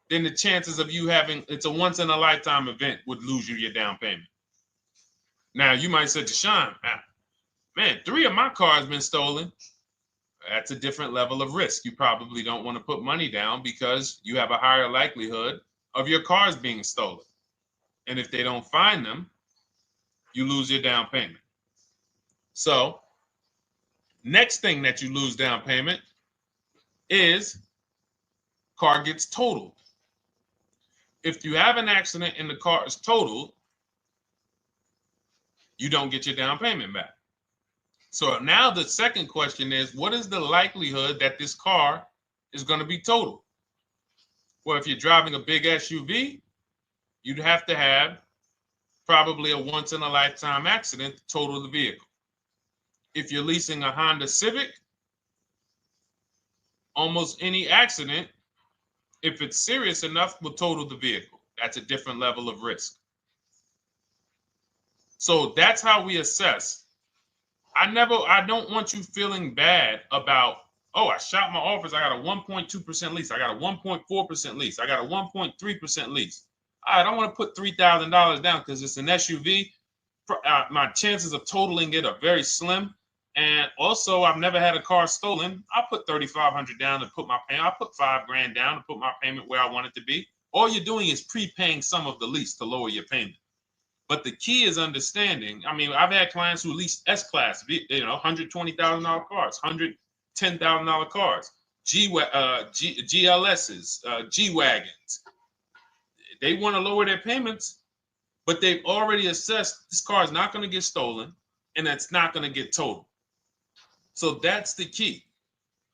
then the chances of you having, it's a once in a lifetime event, would lose you your down payment. Now you might say, Deshone, man, 3 of my cars been stolen. That's a different level of risk. You probably don't want to put money down because you have a higher likelihood of your cars being stolen. And if they don't find them, you lose your down payment. So next thing that you lose down payment is car gets totaled. If you have an accident and the car is totaled, you don't get your down payment back. So now the second question is, what is the likelihood that this car is going to be totaled? Well, if you're driving a big SUV, you'd have to have probably a once in a lifetime accident to total the vehicle. If you're leasing a Honda Civic, almost any accident, if it's serious enough, will total the vehicle. That's a different level of risk. So that's how we assess. I don't want you feeling bad about, oh, I shot my office, I got a 1.2% lease, I got a 1.4% lease, I got a 1.3% lease. I don't want to put $3,000 down because it's an SUV. My chances of totaling it are very slim. And also, I've never had a car stolen. I put $3,500 down to put my payment. I put $5,000 down to put my payment where I want it to be. All you're doing is prepaying some of the lease to lower your payment. But the key is understanding. I mean, I've had clients who lease S-Class, $120,000 cars, $110,000 cars, GLSs, G-Wagons. They want to lower their payments, but they've already assessed this car is not going to get stolen and it's not going to get totaled. So that's the key.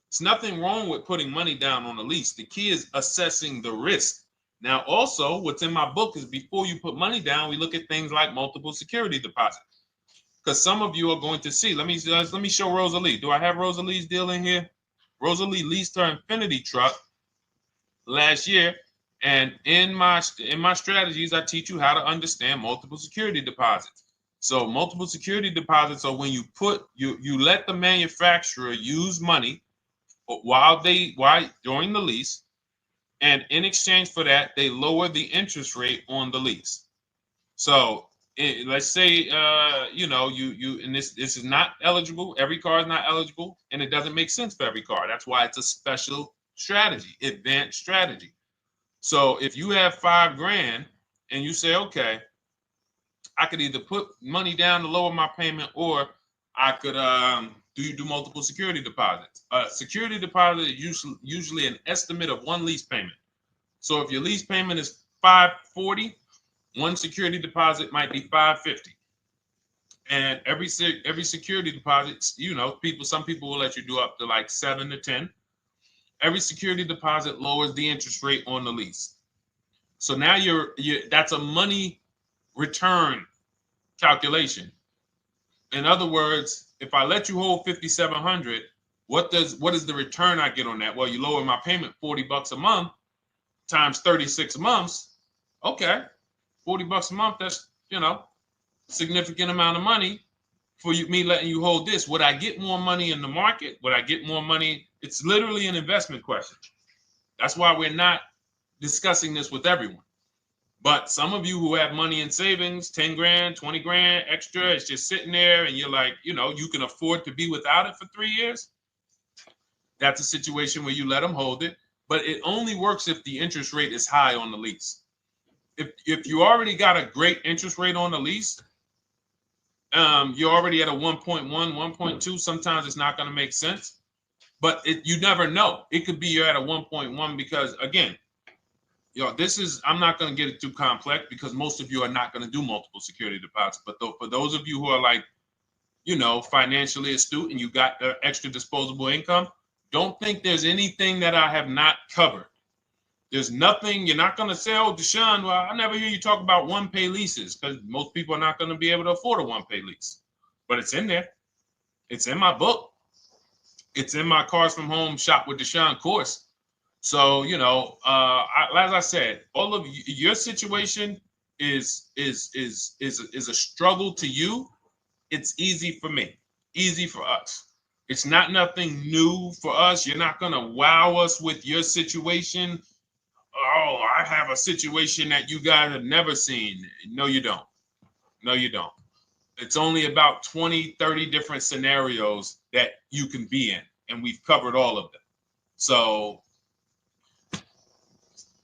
It's nothing wrong with putting money down on a lease. The key is assessing the risk. Now, also, what's in my book is before you put money down, we look at things like multiple security deposit. Because some of you are going to see, let me show Rosalie. Do I have Rosalie's deal in here? Rosalie leased her Infinity truck last year. And in my strategies, I teach you how to understand multiple security deposits. So multiple security deposits are when you let the manufacturer use money during the lease, and in exchange for that, they lower the interest rate on the lease. So let's say and this is not eligible. Every car is not eligible, and it doesn't make sense for every car. That's why it's a special strategy, advanced strategy. So if you have $5,000 and you say, okay, I could either put money down to lower my payment, or I could do multiple security deposits. Security deposit is usually an estimate of one lease payment. So if your lease payment is $540, one security deposit might be $550. And every security deposit, some people will let you do up to like 7 to 10. Every security deposit lowers the interest rate on the lease. So now that's a money return calculation. In other words, if I let you hold $5,700, what is the return I get on that? Well, you lower my payment $40 a month times 36 months. Okay, $40 a month. That's significant amount of money for me letting you hold this. Would I get more money in the market? Would I get more money? It's literally an investment question. That's why we're not discussing this with everyone. But some of you who have money in savings, 10 grand, 20 grand extra, it's just sitting there and you're like, you can afford to be without it for 3 years. That's a situation where you let them hold it, but it only works if the interest rate is high on the lease. If you already got a great interest rate on the lease, you're already at a 1.1, 1.2. Sometimes it's not going to make sense, but you never know. It could be you're at a 1.1 because, again, this is, I'm not going to get it too complex because most of you are not going to do multiple security deposits. But for those of you who are like, financially astute and you got extra disposable income, don't think there's anything that I have not covered. There's nothing. You're not going to say, oh, Deshone, well, I never hear you talk about one-pay leases, because most people are not going to be able to afford a one-pay lease. But it's in there. It's in my book. It's in my Cars from Home Shop with Deshone course. So, as I said, all of your situation is a struggle to you. It's easy for me, easy for us. It's not nothing new for us. You're not going to wow us with your situation. Oh, I have a situation that you guys have never seen. No, you don't. No, you don't. It's only about 20, 30 different scenarios that you can be in, and we've covered all of them. So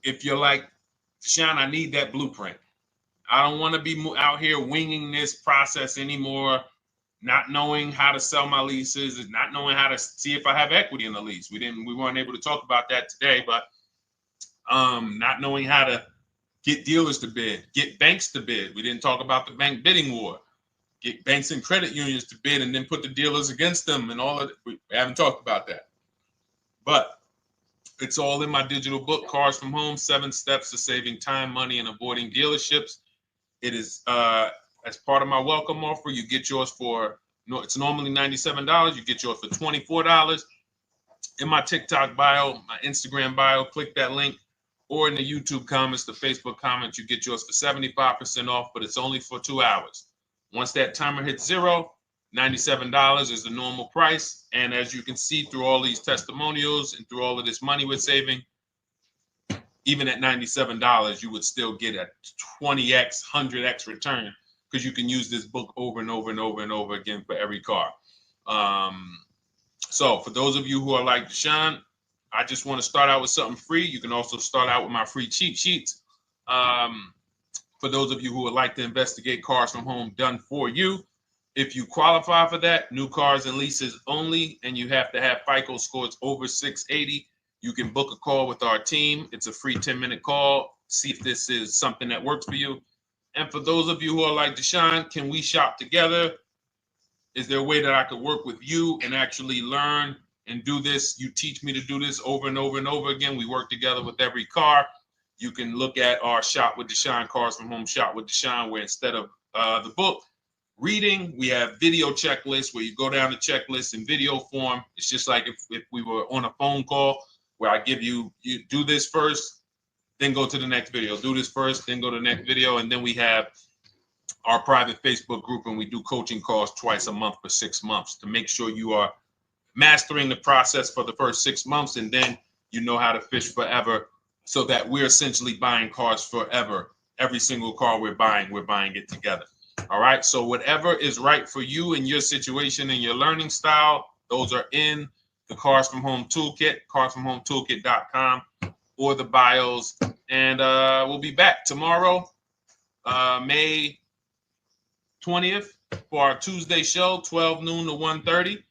if you're like, Deshone, I need that blueprint. I don't want to be out here winging this process anymore, not knowing how to sell my leases and not knowing how to see if I have equity in the lease. We weren't able to talk about that today, but not knowing how to get dealers to bid, get banks to bid. We didn't talk about the bank bidding war. Get banks and credit unions to bid and then put the dealers against them and all of it. We haven't talked about that. But it's all in my digital book, Cars from Home, 7 Steps to Saving Time, Money, and Avoiding Dealerships. It is as part of my welcome offer. You get yours it's normally $97. You get yours for $24. In my TikTok bio, my Instagram bio, click that link, or in the YouTube comments, the Facebook comments, you get yours for 75% off, but it's only for 2 hours. Once that timer hits 0, $97 is the normal price. And as you can see through all these testimonials and through all of this money we're saving, even at $97, you would still get a 20x, 100x return, because you can use this book over and over and over and over again for every car. So for those of you who are like, Deshone, I just want to start out with something free. You can also start out with my free cheat sheets. For those of you who would like to investigate Cars from Home done for you, if you qualify for that, new cars and leases only, and you have to have FICO scores over 680, you can book a call with our team. It's a free 10-minute call. See if this is something that works for you. And for those of you who are like, Deshone, can we shop together? Is there a way that I could work with you and actually learn and do this? You teach me to do this over and over and over again. We work together with every car. You can look at our Shop with Deshone, Cars from Home Shop with Deshone, where instead of the book reading, we have video checklists where you go down the checklist in video form. It's just like if we were on a phone call, where I give you do this first, then go to the next video. Do this first, then go to the next video. And then we have our private Facebook group, and we do coaching calls twice a month for 6 months to make sure you are mastering the process for the first 6 months, and then you know how to fish forever, so that we're essentially buying cars forever. Every single car we're buying it together. All right. So whatever is right for you and your situation and your learning style, those are in the Cars from Home Toolkit, carsfromhometoolkit.com, or the bios. And we'll be back tomorrow, May 20th, for our Tuesday show, 12 noon to 1:30.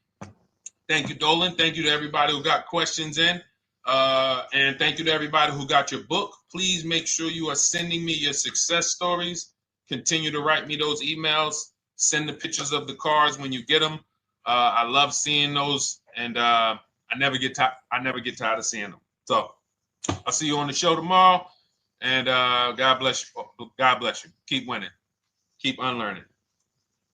Thank you, Dolan. Thank you to everybody who got questions in. And thank you to everybody who got your book. Please make sure you are sending me your success stories. Continue to write me those emails. Send the pictures of the cars when you get them. I love seeing those, and I never get tired of seeing them. So I'll see you on the show tomorrow, and God bless you. God bless you. Keep winning. Keep unlearning.